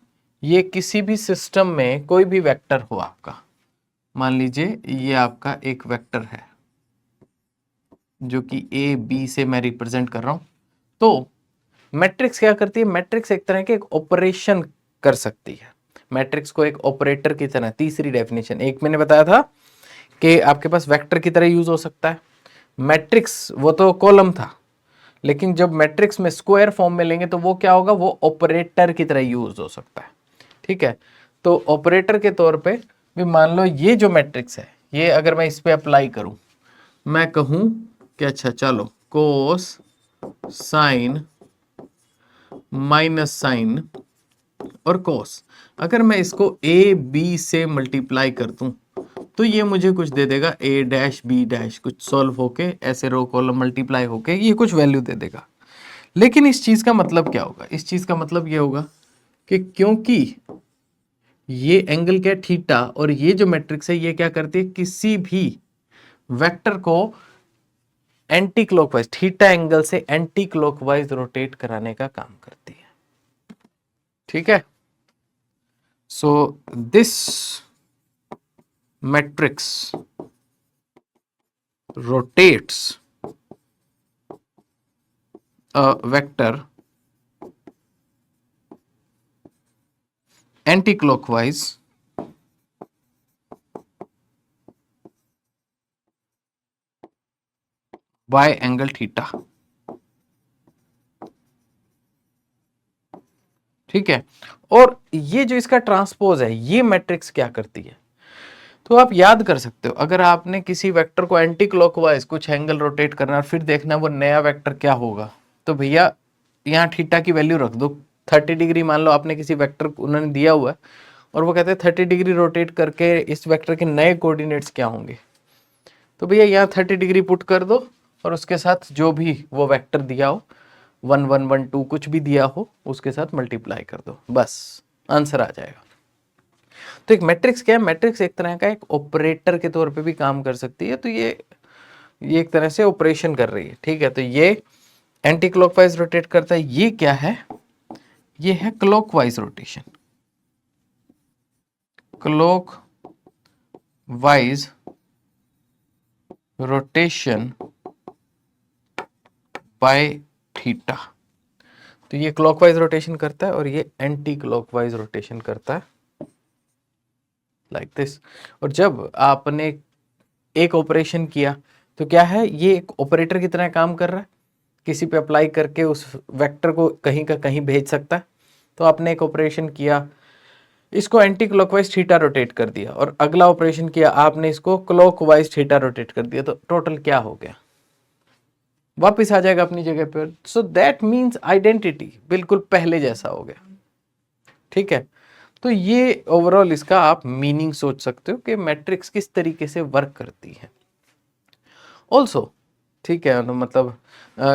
ये किसी भी सिस्टम में कोई भी वेक्टर हो आपका, मान लीजिए ये आपका एक वेक्टर है जो कि ए बी से मैं रिप्रेजेंट कर रहा हूं, तो मैट्रिक्स क्या करती है? मैट्रिक्स एक तरह के एक ऑपरेशन कर सकती है। मैट्रिक्स को एक ऑपरेटर की तरह, तीसरी डेफिनेशन, एक मैंने बताया था कि आपके पास वेक्टर की तरह यूज हो सकता है। मैट्रिक्स वो तो कॉलम था, लेकिन जब मैट्रिक्स में स्क्वायर फॉर्म में लेंगे तो वो क्या होगा? वो ऑपरेटर की तरह यूज हो सकता है। ठीक है, तो ऑपरेटर के तौर पे भी मान लो ये जो मैट्रिक्स है, ये अगर मैं इस पे अप्लाई करूं, मैं कहूं कि अच्छा चलो कोस साइन माइनस साइन और कोस, अगर मैं इसको ए बी से मल्टीप्लाई कर दूं तो ये मुझे कुछ दे देगा a डैश b डैश, कुछ सॉल्व होके ऐसे रो कॉलम मल्टीप्लाई होके ये कुछ वैल्यू दे देगा। लेकिन इस चीज का मतलब क्या होगा? इस चीज का मतलब ये होगा कि क्योंकि ये एंगल क्या थीटा और ये जो मैट्रिक्स है ये क्या करती है? किसी भी वेक्टर को एंटी क्लॉकवाइज, थीटा एंगल से एंटी क्लॉकवाइज रोटेट कराने का काम करती है। ठीक है, so this matrix rotates a vector anti-clockwise by angle theta। ठीक है, और ये जो इसका ट्रांसपोज है ये मैट्रिक्स क्या करती है? तो आप याद कर सकते हो, अगर आपने किसी वेक्टर को एंटी क्लॉकवाइज कुछ एंगल रोटेट करना और फिर देखना वो नया वेक्टर क्या होगा, तो भैया यहाँ थीटा की वैल्यू रख दो 30 डिग्री मान लो आपने किसी वेक्टर को उन्होंने दिया हुआ है और वो कहते हैं 30 डिग्री रोटेट करके इस वेक्टर के नए कोऑर्डिनेट्स क्या होंगे, तो भैया यहाँ 30 डिग्री पुट कर दो और उसके साथ जो भी वो वेक्टर दिया हो 1 1 1 2 कुछ भी दिया हो उसके साथ मल्टीप्लाई कर दो, बस आंसर आ जाएगा। तो एक मैट्रिक्स क्या है, मैट्रिक्स एक तरह का एक ऑपरेटर के तौर पे भी काम कर सकती है। तो ये एक तरह से ऑपरेशन कर रही है, ठीक है। तो ये एंटी क्लॉकवाइज रोटेट करता है, ये क्या है, ये है clockwise rotation, clockwise rotation by theta. तो ये क्लॉकवाइज रोटेशन करता है और ये एंटी क्लॉकवाइज रोटेशन करता है, लाइक दिस। और जब आपने एक ऑपरेशन किया तो क्या है, ये एक ऑपरेटर की तरह काम कर रहा है, किसी पे अप्लाई करके उस वेक्टर को कहीं का कहीं भेज सकता है। तो आपने एक ऑपरेशन किया, इसको एंटी क्लॉकवाइज थीटा रोटेट कर दिया, और अगला ऑपरेशन किया आपने इसको क्लॉकवाइज थीटा रोटेट कर दिया, तो टोटल क्या हो गया, वापस आ जाएगा अपनी जगह पर। सो दैट मीन्स आइडेंटिटी बिल्कुल पहले जैसा हो गया, ठीक है। तो ये ओवरऑल इसका आप मीनिंग सोच सकते हो कि मैट्रिक्स किस तरीके से वर्क करती है। ऑल्सो ठीक है, तो मतलब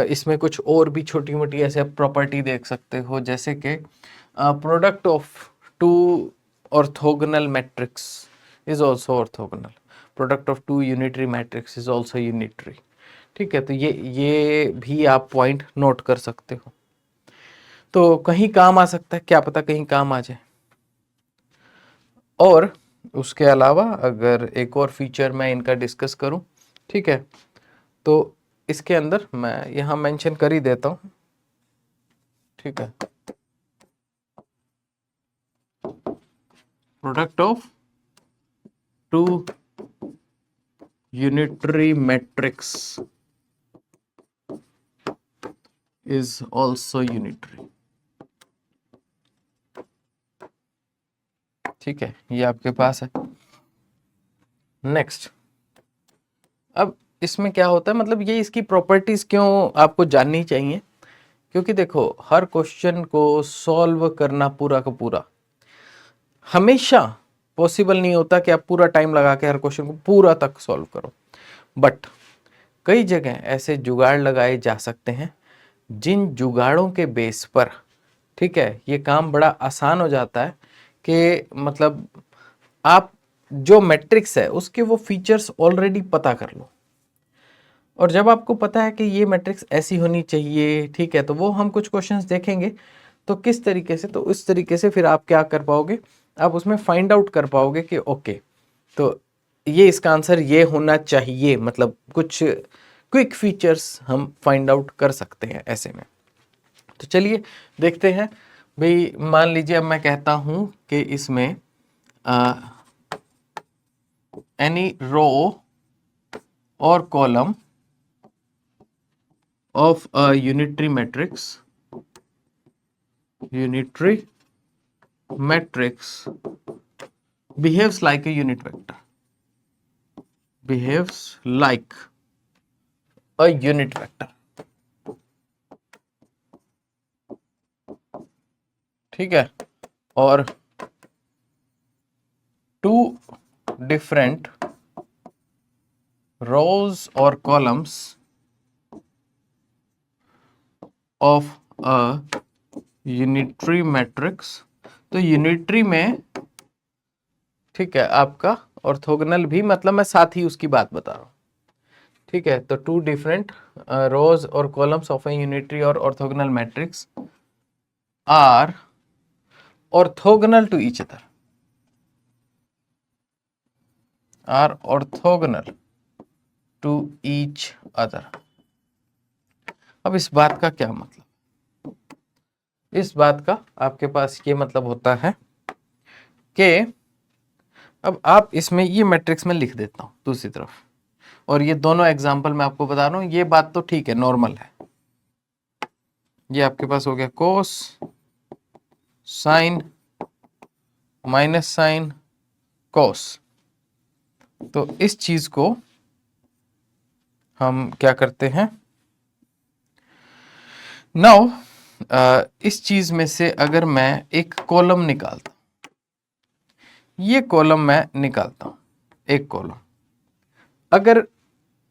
इसमें कुछ और भी छोटी मोटी ऐसे प्रॉपर्टी देख सकते हो, जैसे कि product of two orthogonal matrix is also orthogonal, product of two unitary matrix is also unitary, ठीक है। तो ये भी आप पॉइंट नोट कर सकते हो, तो कहीं काम आ सकता है, क्या पता कहीं काम आ जाए। और उसके अलावा अगर एक और फीचर मैं इनका डिस्कस करूं, ठीक है, तो इसके अंदर मैं यहां मेंशन कर ही देता हूं, ठीक है। Product of two unitary matrix is also unitary, ठीक है, ये आपके पास है। नेक्स्ट, अब इसमें क्या होता है, मतलब ये इसकी प्रॉपर्टीज क्यों आपको जाननी चाहिए, क्योंकि देखो हर क्वेश्चन को सॉल्व करना पूरा का पूरा हमेशा पॉसिबल नहीं होता कि आप पूरा टाइम लगा के हर क्वेश्चन को पूरा तक सॉल्व करो, बट कई जगह ऐसे जुगाड़ लगाए जा सकते हैं जिन जुगाड़ों के बेस पर, ठीक है, ये काम बड़ा आसान हो जाता है कि मतलब आप जो मैट्रिक्स है उसके वो फीचर्स ऑलरेडी पता कर लो, और जब आपको पता है कि ये मैट्रिक्स ऐसी होनी चाहिए, ठीक है, तो वो हम कुछ क्वेश्चंस देखेंगे तो किस तरीके से, तो इस तरीके से फिर आप क्या कर पाओगे, आप उसमें फाइंड आउट कर पाओगे कि ओके, तो ये इसका आंसर ये होना चाहिए, मतलब कुछ क्विक फीचर्स हम फाइंड आउट कर सकते हैं ऐसे में। तो चलिए देखते हैं भाई, मान लीजिए अब मैं कहता हूं कि इसमें एनी रो और column of a unitary matrix behaves like a unit vector, behaves like a unit vector, ठीक है, और two different rows or columns of a unitary matrix, तो यूनिटरी में, ठीक है, आपका ऑर्थोगोनल भी, मतलब मैं साथ ही उसकी बात बता रहा हूं, ठीक है। तो टू डिफरेंट रोज और कॉलम्स ऑफ ए यूनिटरी और orthogonal matrix are orthogonal to each other, are orthogonal to each other. अब इस बात का क्या मतलब, इस बात का आपके पास ये मतलब होता है कि अब आप इसमें ये मैट्रिक्स में लिख देता हूं दूसरी तरफ, और ये दोनों एग्जांपल मैं आपको बता रहा हूं, ये बात तो ठीक है, नॉर्मल है। ये आपके पास हो गया कोस साइन माइनस साइन कोस, तो इस चीज को हम क्या करते हैं, नाउ इस चीज में से अगर मैं एक कॉलम निकालता हूं, ये कॉलम मैं निकालता हूं, एक कॉलम, अगर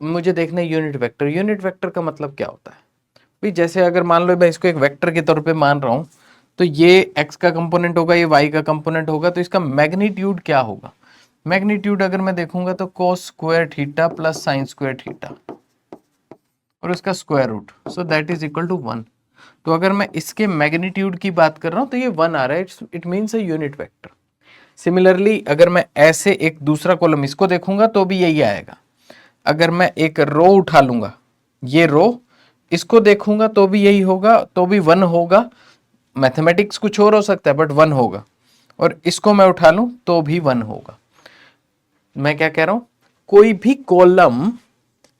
मुझे देखना है यूनिट वेक्टर, यूनिट वेक्टर का मतलब क्या होता है भाई, जैसे अगर मान लो मैं इसको एक वेक्टर के तौर पे मान रहा हूं, तो ये x का कंपोनेंट होगा, ये y का कंपोनेंट होगा, तो इसका मैग्नीट्यूड क्या होगा, मैग्नीट्यूड अगर मैं देखूंगा तो cos square theta plus sine square theta और उसका square root, so that is equal to 1। तो अगर मैं इसके मैग्नीट्यूड की बात कर रहा हूं तो ये 1 आ रहा है, it means a unit vector. Similarly अगर मैं ऐसे एक दूसरा कॉलम इसको देखूंगा तो भी यही आएगा, अगर मैं एक रो उठा लूंगा, ये रो, इसको देखूंगा तो भी यही होगा, तो भी 1 होगा, मैथमेटिक्स कुछ और हो सकता है बट 1 होगा, और इसको मैं उठा लूं तो भी 1 होगा। मैं क्या कह रहा हूं, कोई भी कॉलम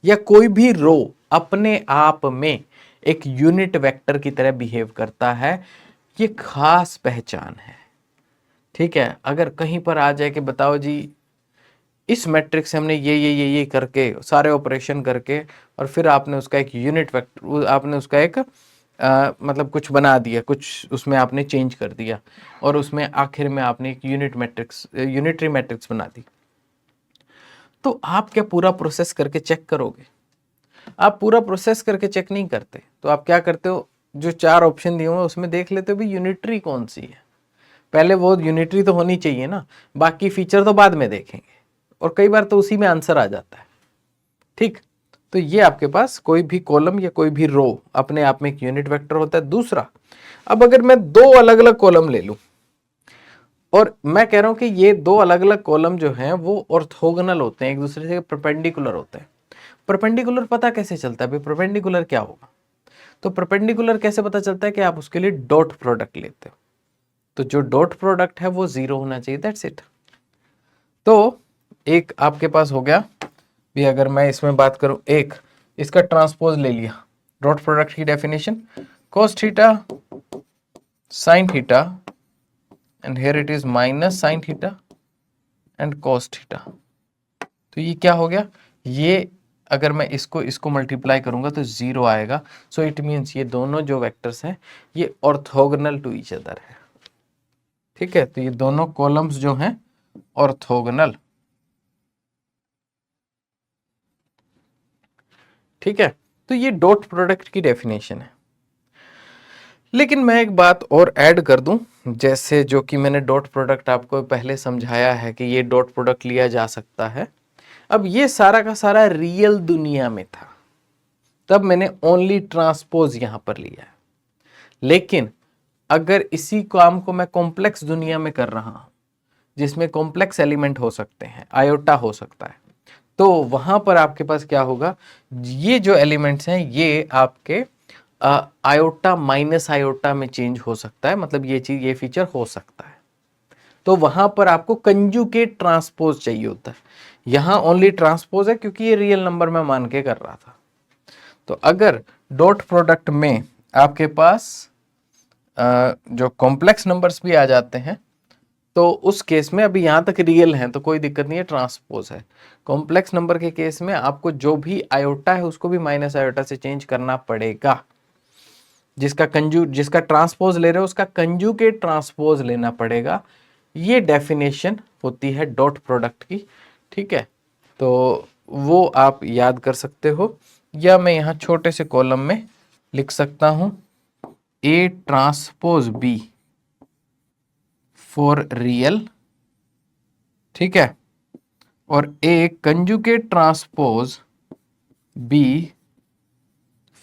या कोई भी रो अपने आप में एक यूनिट वेक्टर की तरह बिहेव करता है, ये खास पहचान है। ठीक है, अगर कहीं पर आ जाए कि बताओ जी इस मैट्रिक्स से हमने ये करके सारे ऑपरेशन करके और फिर आपने उसका एक यूनिट वेक्टर, आपने उसका एक मतलब कुछ बना दिया, कुछ उसमें आपने चेंज कर दिया और उसमें आखिर में आपने एक यूनिट मैट्रिक्स, यूनिटरी मैट्रिक्स बना दी, तो आप क्या पूरा प्रोसेस करके चेक करोगे? आप पूरा प्रोसेस करके चेक नहीं करते, तो आप क्या करते हो, जो 4 ऑप्शन दिए हुए उसमें देख लेते हो भी यूनिटरी कौन सी है, पहले वो यूनिटरी तो होनी चाहिए ना, बाकी फीचर तो बाद में देखेंगे, और कई बार तो उसी में आंसर आ जाता है। ठीक, तो ये आपके पास कोई भी कॉलम या कोई भी रो अपने आप में एक यूनिट वेक्टर होता है। दूसरा, अब अगर मैं 2 अलग अलग कॉलम ले लूं और मैं कह रहा हूं कि ये 2 अलग अलग कॉलम जो हैं वो ऑर्थोगोनल होते हैं, एक दूसरे से परपेंडिकुलर होते हैं। परपेंडिकुलर पता कैसे चलता है भाई, परपेंडिकुलर क्या होगा, तो परपेंडिकुलर कैसे पता चलता है कि आप उसके लिए डॉट प्रोडक्ट लेते हो, तो जो डॉट प्रोडक्ट है वो 0 होना चाहिए, दैट्स इट। तो एक आपके पास हो गया भी, अगर मैं इसमें बात करूं, एक इसका ट्रांसपोज ले लिया, डॉट प्रोडक्ट की definition cos theta sin theta and here it is minus sin theta and cos theta, तो ये क्या हो गया, ये अगर मैं इसको मल्टीप्लाई करूंगा तो 0 आएगा, सो इट मीन्स ये दोनों जो वेक्टर्स हैं ये ऑर्थोगोनल टू ईच अदर है। ठीक है, तो ये दोनों कॉलम्स जो हैं ऑर्थोगोनल। ठीक है, तो ये डॉट प्रोडक्ट की डेफिनेशन है। लेकिन मैं एक बात और ऐड कर दूं, जैसे जो कि मैंने डॉट प्रोडक्ट आपको पहले समझाया है कि ये डॉट प्रोडक्ट लिया जा सकता है, अब ये सारा का सारा रियल दुनिया में था, तब मैंने ओनली ट्रांसपोज यहां पर लिया है। लेकिन अगर इसी काम को मैं कॉम्प्लेक्स दुनिया में कर रहा हूं, जिसमें कॉम्प्लेक्स एलिमेंट हो सकते हैं, आयोटा हो सकता है, तो वहां पर आपके पास क्या होगा, ये जो एलिमेंट्स हैं ये आपके आयोटा माइनस आयोटा में चेंज हो सकता है, मतलब ये चीज, ये फीचर हो सकता है, तो वहां पर आपको कंजुगेट ट्रांसपोज चाहिए होता है। यहां ओनली ट्रांसपोज है क्योंकि ये रियल नंबर में मान के कर रहा था। तो अगर डॉट प्रोडक्ट में आपके पास जो कॉम्प्लेक्स नंबर्स भी आ जाते हैं, तो उस केस में अभी यहां तक रियल है तो कोई दिक्कत नहीं है, ट्रांसपोज है। कॉम्प्लेक्स नंबर के केस में आपको जो भी आयोटा है उसको भी माइनस आयोटा से चेंज करना पड़ेगा, जिसका ट्रांसपोज ले रहे हो उसका कंजुगेट ट्रांसपोज लेना पड़ेगा। ये डेफिनेशन होती है डॉट प्रोडक्ट की। ठीक है, तो वो आप याद कर सकते हो, या मैं यहां छोटे से कॉलम में लिख सकता हूं a transpose b for real, ठीक है, और a conjugate transpose b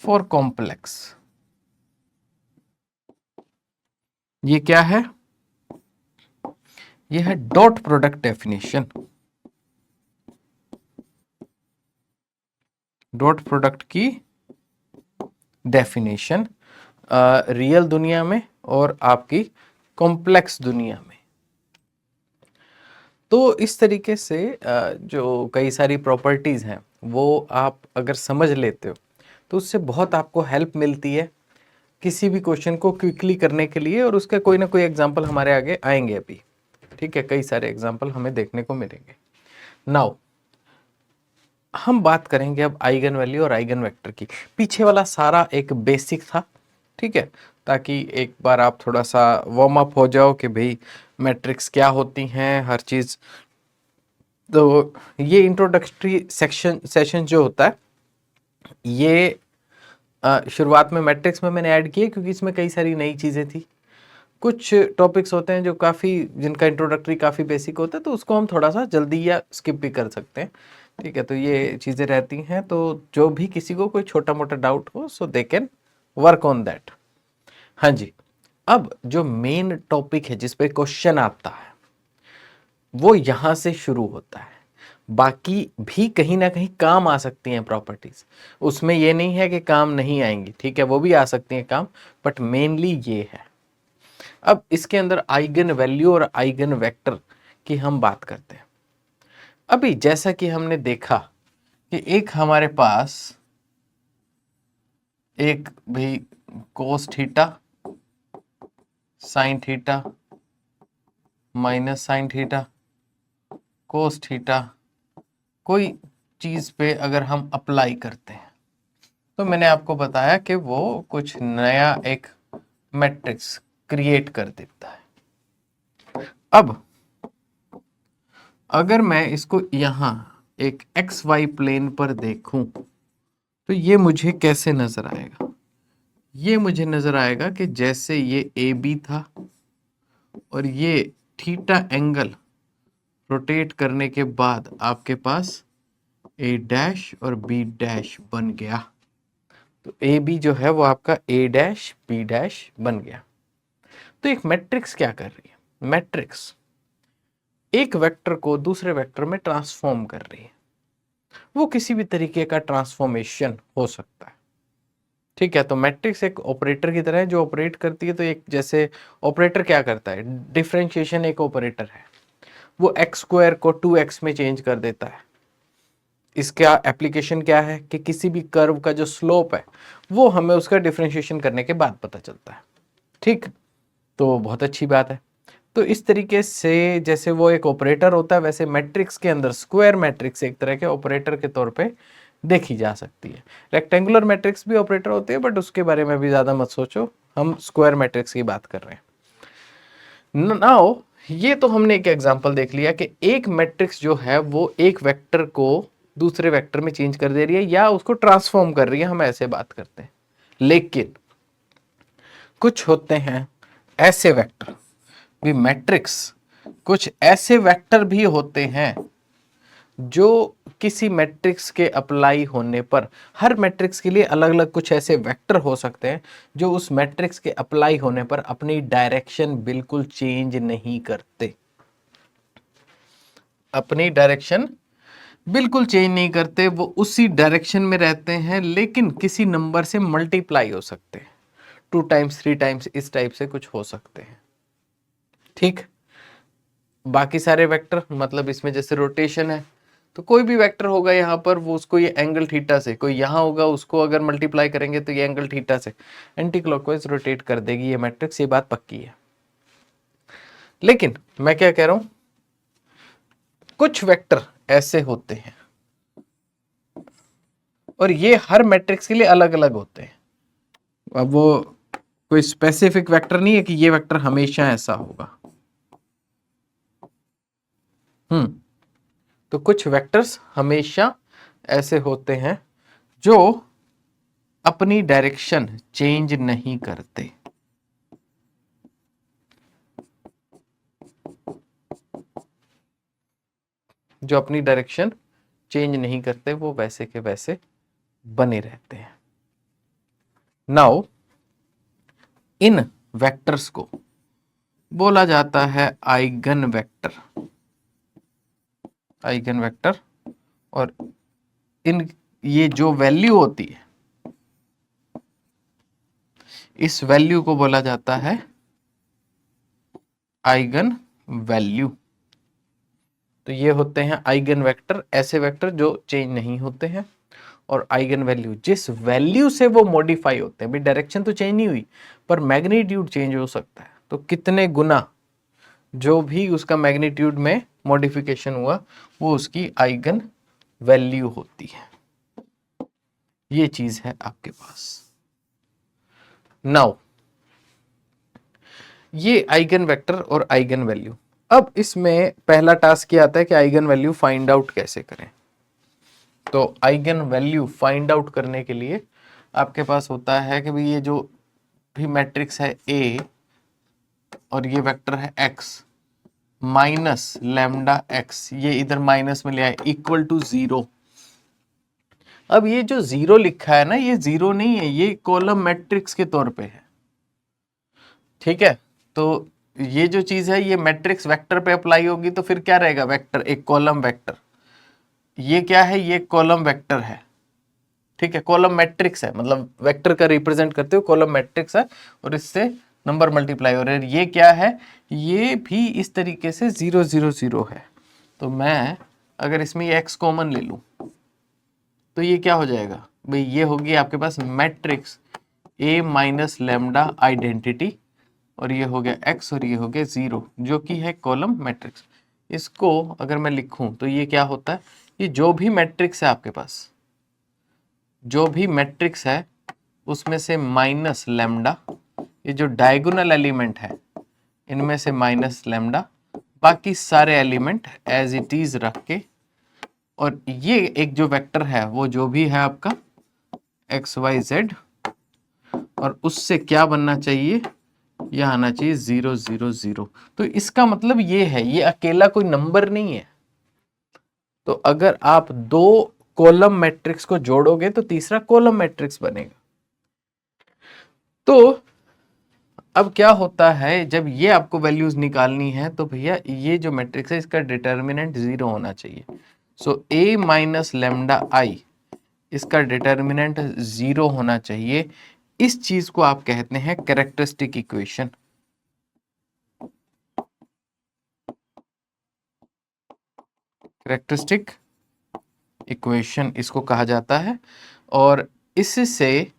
for complex. ये क्या है, ये है dot product definition. Dot product की डेफिनेशन रियल दुनिया में और आपकी कॉम्प्लेक्स दुनिया में। तो इस तरीके से जो कई सारी प्रॉपर्टीज हैं वो आप अगर समझ लेते हो तो उससे बहुत आपको हेल्प मिलती है किसी भी क्वेश्चन को क्विकली करने के लिए, और उसका कोई ना कोई एग्जाम्पल हमारे आगे आएंगे अभी। ठीक है, कई सारे एग्जाम्पल हमें देखने को मिलेंगे। नाउ हम बात करेंगे अब आइगन वैल्यू और आइगन वेक्टर की। पीछे वाला सारा एक बेसिक था, ठीक है, ताकि एक बार आप थोड़ा सा वार्म अप हो जाओ कि भाई मैट्रिक्स क्या होती हैं, हर चीज़। तो ये इंट्रोडक्टरी सेशन जो होता है, ये शुरुआत में मैट्रिक्स में मैंने ऐड किए क्योंकि इसमें कई सारी नई चीज़ें थी। कुछ टॉपिक्स होते हैं जो काफ़ी, जिनका इंट्रोडक्टरी काफ़ी बेसिक होता है, तो उसको हम थोड़ा सा जल्दी या स्किप भी कर सकते हैं। ठीक है, तो ये चीज़ें रहती हैं। तो जो भी किसी को कोई छोटा मोटा डाउट हो, so they can work on that. हाँ जी, अब जो मेन टॉपिक है जिस पे क्वेश्चन आता है, वो यहां से शुरू होता है। बाकी भी कहीं ना कहीं काम आ सकती हैं प्रॉपर्टीज, उसमें ये नहीं है कि काम नहीं आएंगी, ठीक है, वो भी आ सकती हैं काम, बट मेनली ये है। अब इसके अंदर आइगन वैल्यू और आइगन वेक्टर की हम बात करते हैं। अभी जैसा कि हमने देखा कि एक हमारे पास एक भी cos theta, sine theta, minus sine theta, cos theta, कोई चीज पे अगर हम अप्लाई करते हैं तो मैंने आपको बताया कि वो कुछ नया एक मैट्रिक्स क्रिएट कर देता है। अब अगर मैं इसको यहां एक एक्स वाई प्लेन पर देखूं तो ये मुझे कैसे नजर आएगा? ये मुझे नजर आएगा कि जैसे ये ए बी था और ये थीटा एंगल रोटेट करने के बाद आपके पास ए डैश और बी डैश बन गया। तो ए बी जो है वो आपका ए डैश बी डैश बन गया। तो एक मैट्रिक्स क्या कर रही है? मैट्रिक्स एक वेक्टर को दूसरे वेक्टर में ट्रांसफॉर्म कर रही है। वो किसी भी तरीके का ट्रांसफॉर्मेशन हो सकता है। ठीक है, तो मैट्रिक्स एक ऑपरेटर की तरह है जो ऑपरेट करती है। तो एक जैसे ऑपरेटर क्या करता है, डिफरेंशिएशन एक ऑपरेटर है, वो एक्स स्क्वायर को 2x में चेंज कर देता है। इसका एप्लीकेशन क्या है कि किसी भी कर्व का जो स्लोप है वो हमें उसका डिफरेंशिएशन करने के बाद पता चलता है। ठीक, तो बहुत अच्छी बात है। तो इस तरीके से जैसे वो एक ऑपरेटर होता है, वैसे मैट्रिक्स के अंदर स्क्वायर मैट्रिक्स एक तरह के ऑपरेटर के तौर पे देखी जा सकती है। रेक्टेंगुलर मैट्रिक्स भी ऑपरेटर होते हैं, बट उसके बारे में भी ज़्यादा मत सोचो, हम स्क्वायर मैट्रिक्स की बात कर रहे हैं। नाउ ये तो हमने एक एग्जांपल देख लिया कि एक मैट्रिक्स जो है वो एक वेक्टर को दूसरे वेक्टर में चेंज कर दे रही है या उसको ट्रांसफॉर्म कर रही है, हम ऐसे बात करते हैं। लेकिन कुछ होते हैं ऐसे वेक्टर भी, मैट्रिक्स कुछ ऐसे वेक्टर भी होते हैं जो किसी मैट्रिक्स के अप्लाई होने पर, हर मैट्रिक्स के लिए अलग अलग कुछ ऐसे वेक्टर हो सकते हैं जो उस मैट्रिक्स के अप्लाई होने पर अपनी डायरेक्शन बिल्कुल चेंज नहीं करते। अपनी डायरेक्शन बिल्कुल चेंज नहीं करते, वो उसी डायरेक्शन में रहते हैं, लेकिन किसी नंबर से मल्टीप्लाई हो सकते हैं, 2 टाइम्स 3 टाइम्स, इस टाइप से कुछ हो सकते हैं। ठीक, बाकी सारे वेक्टर मतलब इसमें जैसे रोटेशन है, तो कोई भी वेक्टर होगा यहाँ पर, वो उसको ये एंगल थीटा से, कोई यहाँ होगा उसको अगर मल्टीप्लाई करेंगे तो ये एंगल थीटा से एंटी क्लॉकवाइज रोटेट कर देगी ये मैट्रिक्स, ये बात पक्की है। लेकिन मैं क्या कह रहा हूं, कुछ वेक्टर ऐसे होते हैं और ये हर मैट्रिक्स के लिए अलग अलग होते हैं। अब वो कोई स्पेसिफिक वेक्टर नहीं है कि ये वेक्टर हमेशा ऐसा होगा। तो कुछ वेक्टर्स हमेशा ऐसे होते हैं जो अपनी डायरेक्शन चेंज नहीं करते। जो अपनी डायरेक्शन चेंज नहीं करते, वो वैसे के वैसे बने रहते हैं। नाउ इन वेक्टर्स को बोला जाता है आइगन वेक्टर। आइगन वेक्टर, और इन ये जो वैल्यू होती है, इस वैल्यू को बोला जाता है आइगन वैल्यू। तो ये होते हैं आइगन वेक्टर, ऐसे वेक्टर जो चेंज नहीं होते हैं। और आइगन वैल्यू जिस वैल्यू से वो मॉडिफाई होते हैं, भाई डायरेक्शन तो चेंज नहीं हुई पर मैग्नीट्यूड चेंज हो सकता है, तो कितने गुना जो भी उसका मैग्नीट्यूड में मॉडिफिकेशन हुआ वो उसकी आइगन वैल्यू होती है। ये चीज है आपके पास। नाउ ये आइगन वेक्टर और आइगन वैल्यू। अब इसमें पहला टास्क ये आता है कि आइगन वैल्यू फाइंड आउट कैसे करें। तो आइगन वैल्यू फाइंड आउट करने के लिए आपके पास होता है कि भाई ये जो भी मैट्रिक्स है ए और ये वेक्टर है एक्स माइनस लैम्डा एक्स, ये इधर माइनस में ले आए इक्वल टू 0। अब ये जो 0 लिखा है ना, ये 0 नहीं है, ये कॉलम मैट्रिक्स के तौर पे है। ठीक है, तो ये जो चीज है ये मैट्रिक्स वेक्टर पे अप्लाई होगी, तो फिर क्या रहेगा, वेक्टर, एक कॉलम वेक्टर। ये क्या है, ये कॉलम वेक्टर है। ठीक है, कॉलम मैट्रिक्स है, मतलब वेक्टर का रिप्रेजेंट करते हो कॉलम मैट्रिक्स है, और इससे नंबर मल्टीप्लाई हो रहे हैं। ये क्या है, ये भी इस तरीके से 0 0 0 है। तो मैं अगर इसमें ये x कॉमन ले लूं तो ये क्या हो जाएगा भाई, ये होगी आपके पास matrix a minus lambda identity, और ये हो गया x और ये हो गया 0, जो कि है कॉलम मैट्रिक्स। इसको अगर मैं लिखूं तो ये क्या होता है, ये जो भी मैट्रिक्स है आपके पास, जो भी मैट्रिक्स है उसमें से माइनस लैम्डा, ये जो डायगोनल एलिमेंट है इनमें से माइनस लैम्डा, बाकी सारे एलिमेंट एज इट इज रख के, और ये एक जो वेक्टर है वो जो भी है आपका एक्स वाई जेड, और उससे क्या बनना चाहिए, यह आना चाहिए 0 0 0। तो इसका मतलब ये है, ये अकेला कोई नंबर नहीं है। तो अगर आप दो कॉलम मैट्रिक्स को जोड़ोगे तो तीसरा कॉलम मैट्रिक्स बनेगा। तो अब क्या होता है, जब ये आपको वैल्यूज निकालनी है तो भैया ये जो मैट्रिक्स है इसका डिटर्मिनेंट 0 होना चाहिए। सो a माइनस लैम्डा आई, इसका डिटर्मिनेंट 0 होना चाहिए। इस चीज को आप कहते हैं कैरेक्टरिस्टिक इक्वेशन। कैरेक्टरिस्टिक इक्वेशन इसको कहा जाता है। और इससे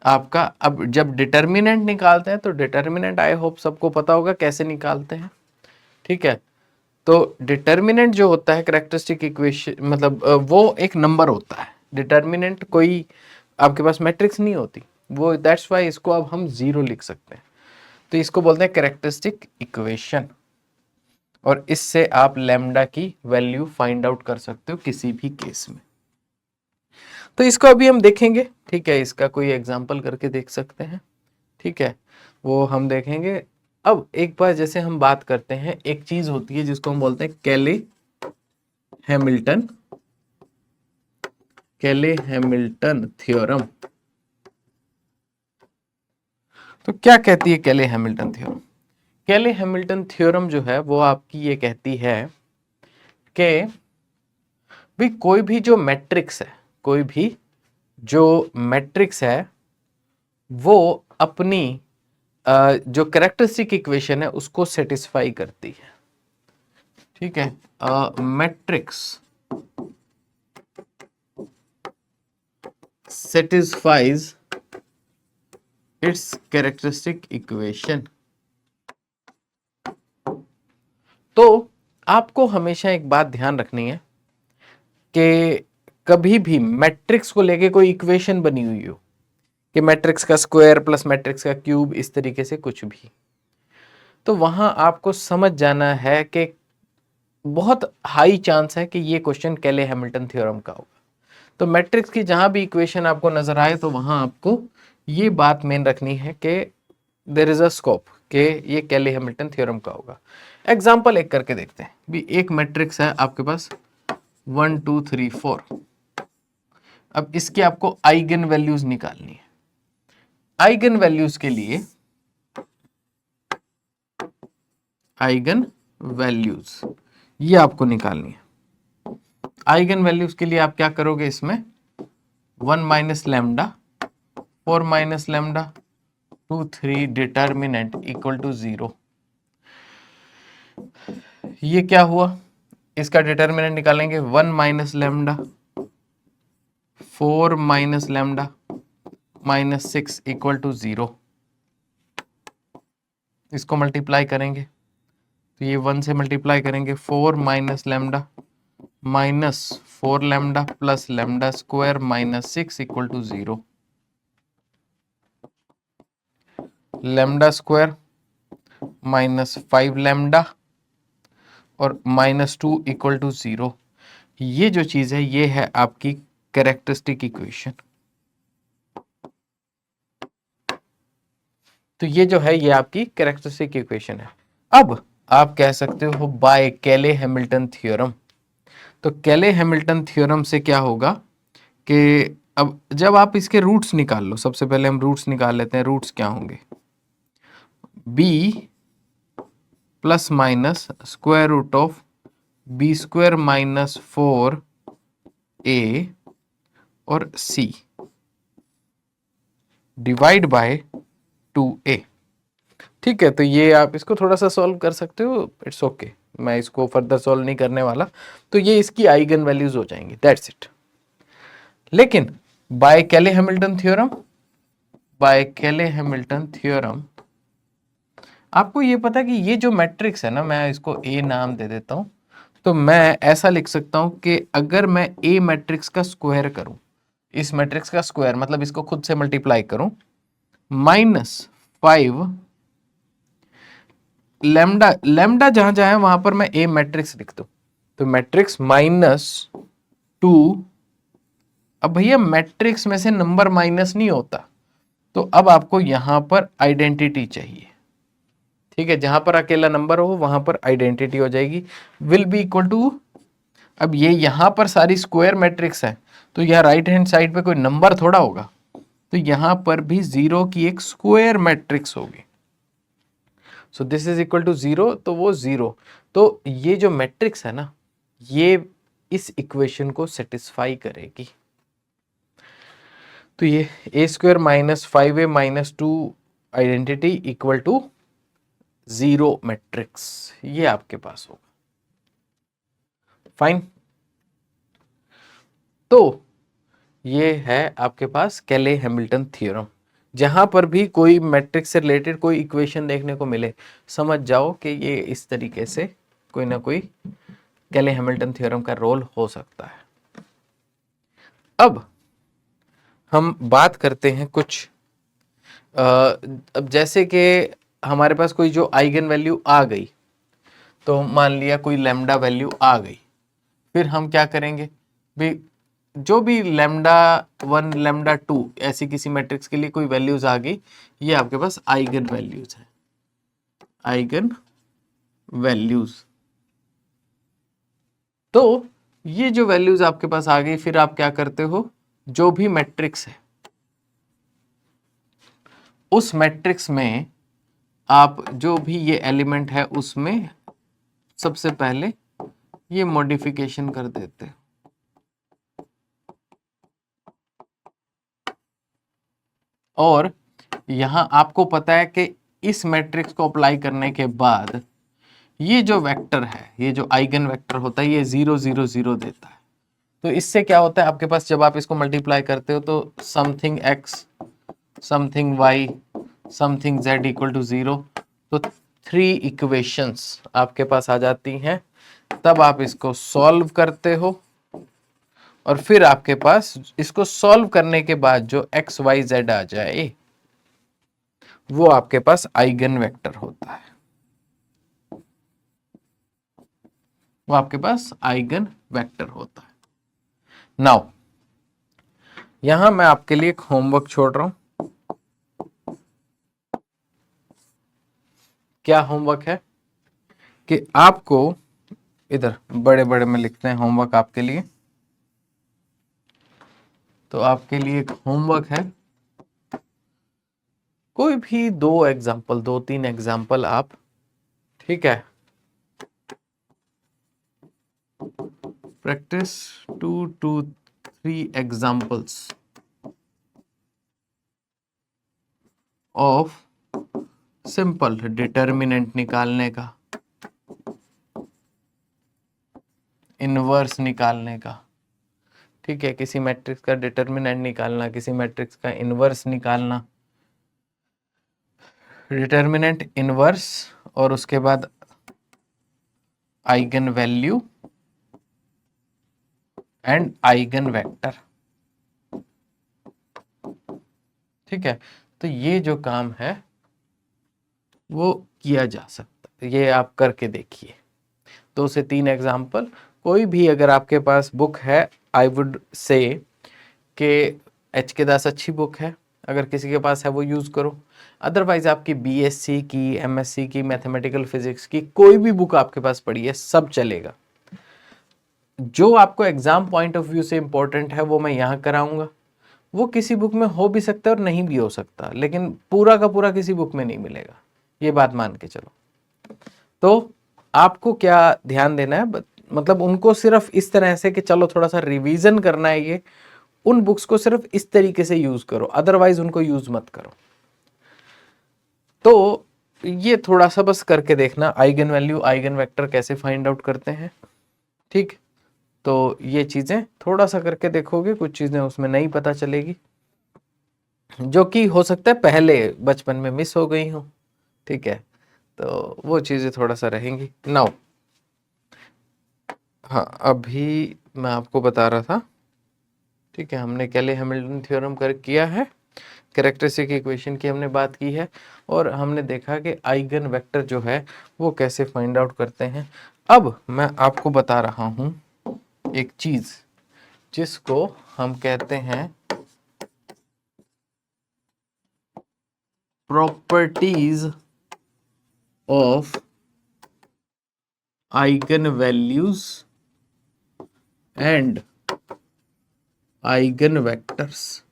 आपका अब जब डिटर्मिनेंट निकालते हैं तो डिटर्मिनेंट आई होप सबको पता होगा कैसे निकालते हैं। ठीक है, तो डिटर्मिनेंट जो होता है कैरेक्टरिस्टिक इक्वेशन, मतलब वो एक नंबर होता है। डिटर्मिनेंट कोई आपके पास मैट्रिक्स नहीं होती वो, दैट्स वाई इसको अब हम 0 लिख सकते हैं। तो इसको बोलते हैं कैरेक्टरिस्टिक इक्वेशन, और इससे आप लैम्डा की वैल्यू फाइंड आउट कर सकते हो किसी भी केस में। तो इसको अभी हम देखेंगे। ठीक है, इसका कोई एग्जांपल करके देख सकते हैं। ठीक है, वो हम देखेंगे। अब एक बार जैसे हम बात करते हैं, एक चीज होती है जिसको हम बोलते हैं कैले हैमिल्टन, कैले हैमिल्टन थ्योरम। तो क्या कहती है कैले हैमिल्टन थ्योरम? कैले हैमिल्टन थ्योरम जो है वो आपकी ये कहती है कि भी कोई भी जो मैट्रिक्स है, कोई भी जो मैट्रिक्स है वो अपनी जो कैरेक्टरिस्टिक इक्वेशन है उसको सेटिस्फाई करती है। ठीक है, matrix satisfies it's characteristic equation. तो आपको हमेशा एक बात ध्यान रखनी है कि कभी भी मैट्रिक्स को लेके कोई इक्वेशन बनी हुई हो कि मैट्रिक्स का स्क्वायर प्लस मैट्रिक्स का क्यूब, इस तरीके से कुछ भी, तो वहां आपको समझ जाना है कि बहुत हाई चांस है कि ये क्वेश्चन कैले हैमिल्टन थ्योरम का होगा। तो मैट्रिक्स की जहां भी इक्वेशन आपको नजर आए तो वहां आपको ये बात मेन रखनी है कि देयर इज अ स्कोप कि ये कैले हैमिल्टन थ्योरम का होगा। एग्जांपल एक करके देखते हैं। भी एक मैट्रिक्स है आपके पास 1 2 3 4। अब इसके आपको आइगन वैल्यूज निकालनी है। आइगन वैल्यूज के लिए, आइगन वैल्यूज ये आपको निकालनी है। आइगन वैल्यूज के लिए आप क्या करोगे, इसमें 1 minus lambda, 4 minus lambda, 2 3 determinant equal to 0। ये क्या हुआ, इसका डिटर्मिनेंट निकालेंगे 1 minus lambda, 4 minus lambda minus 6 equal to 0। इसको मल्टीप्लाई करेंगे तो ये 1 से मल्टीप्लाई करेंगे, 4 minus lambda minus 4 lambda plus lambda square minus 6 equal to 0। Lambda square minus 5 lambda और -2 इक्वल टू 0। ये जो चीज है ये है आपकी कैरेक्टरिस्टिक इक्वेशन। तो ये जो है ये आपकी कैरेक्टरिस्टिक इक्वेशन है। अब आप कह सकते हो बाय केले हैमिल्टन थ्योरम। तो केले हैमिल्टन थ्योरम से क्या होगा कि अब जब आप इसके रूट्स निकाल लो, सबसे पहले हम रूट्स निकाल लेते हैं। रूट्स क्या होंगे? b plus minus square root of b square minus 4a और c डिवाइड बाय 2a। ठीक है, तो ये आप इसको थोड़ा सा सॉल्व कर सकते हो, इट्स ओके। मैं इसको फर्दर सॉल्व नहीं करने वाला। तो ये इसकी आइगन वैल्यूज हो जाएंगी, दैट्स इट। लेकिन बाय केले हैमिल्टन थ्योरम, बाय केले हैमिल्टन थ्योरम आपको ये पता कि ये जो मैट्रिक्स है ना, मैं इसको ए नाम दे देता हूं। तो मैं ऐसा लिख सकता हूं कि अगर मैं ए मैट्रिक्स का स्क्वायर करूं, इस मैट्रिक्स का स्क्वायर मतलब इसको खुद से मल्टीप्लाई करूं, -5 लैम्डा, लैम्डा जहां जहां है वहां पर मैं ए मैट्रिक्स लिख दूं। तो मैट्रिक्स -2। अब भैया मैट्रिक्स में से नंबर माइनस नहीं होता, तो अब आपको यहां पर आइडेंटिटी चाहिए। ठीक है, जहां पर अकेला नंबर हो वहां पर आइडेंटिटी हो जाएगी, विल बी इक्वल टू। अब ये यहां पर सारी स्क्वायर मैट्रिक्स है, तो यह राइट हैंड साइड पे कोई नंबर थोड़ा होगा, तो यहां पर भी 0 की एक स्क्वायर मैट्रिक्स होगी। So this is equal to 0, तो वो 0। तो ये जो मैट्रिक्स है ना, ये इस इक्वेशन को सेटिस्फाई करेगी। तो ये a square minus 5a minus 2 identity equal to 0 matrix, ये आपके पास होगा। फाइन। तो ये है आपके पास केले हैमिल्टन थ्योरम। जहां पर भी कोई मैट्रिक्स से रिलेटेड कोई इक्वेशन देखने को मिले, समझ जाओ कि ये इस तरीके से कोई ना कोई केले हैमिल्टन थ्योरम का रोल हो सकता है। अब हम बात करते हैं कुछ अब जैसे कि हमारे पास कोई जो आइगन वैल्यू आ गई, तो मान लिया कोई लैम्डा वैल्यू आ गई, फिर हम क्या करेंगे भी, जो भी लैम्डा 1 लैम्डा 2 ऐसी किसी मैट्रिक्स के लिए कोई वैल्यूज आ गई, ये आपके पास आइगन वैल्यूज है, आइगन वैल्यूज। तो ये जो वैल्यूज आपके पास आ गई, फिर आप क्या करते हो, जो भी मैट्रिक्स है उस मैट्रिक्स में आप जो भी ये एलिमेंट है उसमें सबसे पहले ये मॉडिफिकेशन कर देते हैं। और यहां आपको पता है कि इस मैट्रिक्स को अप्लाई करने के बाद ये जो वेक्टर है, ये जो आइगन वेक्टर होता है, ये 0 0 0 देता है। तो इससे क्या होता है आपके पास, जब आप इसको मल्टीप्लाई करते हो तो something x something y something z equal to 0, तो 3 इक्वेशंस आपके पास आ जाती हैं। तब आप इसको सॉल्व करते हो और फिर आपके पास इसको सॉल्व करने के बाद जो x y z आ जाए वो आपके पास आइगन वेक्टर होता है, वो आपके पास आइगन वेक्टर होता है। नाउ यहां मैं आपके लिए एक होमवर्क छोड़ रहा हूं। क्या होमवर्क है कि आपको इधर बड़े बड़े में लिखते हैं होमवर्क आपके लिए। तो आपके लिए एक होमवर्क है, कोई भी 2 3 एग्जाम्पल आप, ठीक है, practice 2 to 3 examples of simple determinant निकालने का, इनवर्स निकालने का। ठीक है, किसी मैट्रिक्स का डिटर्मिनेंट निकालना, किसी मैट्रिक्स का इनवर्स निकालना, डिटर्मिनेंट, इनवर्स और उसके बाद eigen value and eigen vector. ठीक है, तो ये जो काम है वो किया जा सकता है। ये आप करके देखिए, 2 से 3 एग्जाम्पल। कोई भी अगर आपके पास बुक है, आई वुड से कि एच के दास अच्छी बुक है, अगर किसी के पास है वो यूज़ करो। अदरवाइज आपकी बीएससी की, एमएससी की, मैथमेटिकल फिजिक्स की कोई भी बुक आपके पास पड़ी है, सब चलेगा। जो आपको एग्जाम पॉइंट ऑफ व्यू से इंपॉर्टेंट है वो मैं यहाँ कराऊंगा। वो किसी बुक में हो भी सकता है और नहीं भी हो सकता, लेकिन पूरा का पूरा किसी बुक में नहीं मिलेगा, ये बात मान के चलो। तो आपको क्या ध्यान देना है, मतलब उनको सिर्फ इस तरह से कि चलो थोड़ा सा रिवीजन करना है, ये उन बुक्स को सिर्फ इस तरीके से यूज करो, अदरवाइज उनको यूज मत करो। तो ये थोड़ा सा बस करके देखना, आइगन वैल्यू, आइगन वेक्टर कैसे फाइंड आउट करते हैं, ठीक। तो ये चीजें थोड़ा सा करके देखोगे, कुछ चीजें उसमें नहीं पता चलेगी, जो कि हो सकता है पहले बचपन में मिस हो गई हो, ठीक है। तो वो चीजें थोड़ा सा रहेंगी। नाउ हाँ, अभी मैं आपको बता रहा था, ठीक है, हमने कैले हैमिल्टन थ्योरम कर किया है, कैरेक्टरिस्टिक इक्वेशन की हमने बात की है, और हमने देखा कि आइगन वेक्टर जो है वो कैसे फाइंड आउट करते हैं। अब मैं आपको बता रहा हूं एक चीज जिसको हम कहते हैं properties of eigen values and eigen vectors.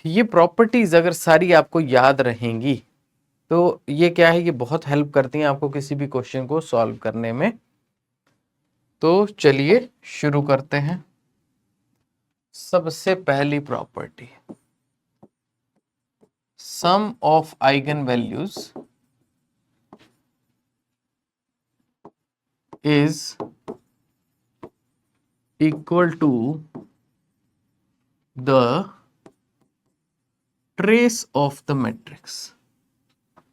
ये प्रॉपर्टीज अगर सारी आपको याद रहेंगी तो ये क्या है, ये बहुत हेल्प करती हैं आपको किसी भी क्वेश्चन को सॉल्व करने में। तो चलिए शुरू करते हैं। सबसे पहली property, sum of eigen values is equal to the trace of the matrix,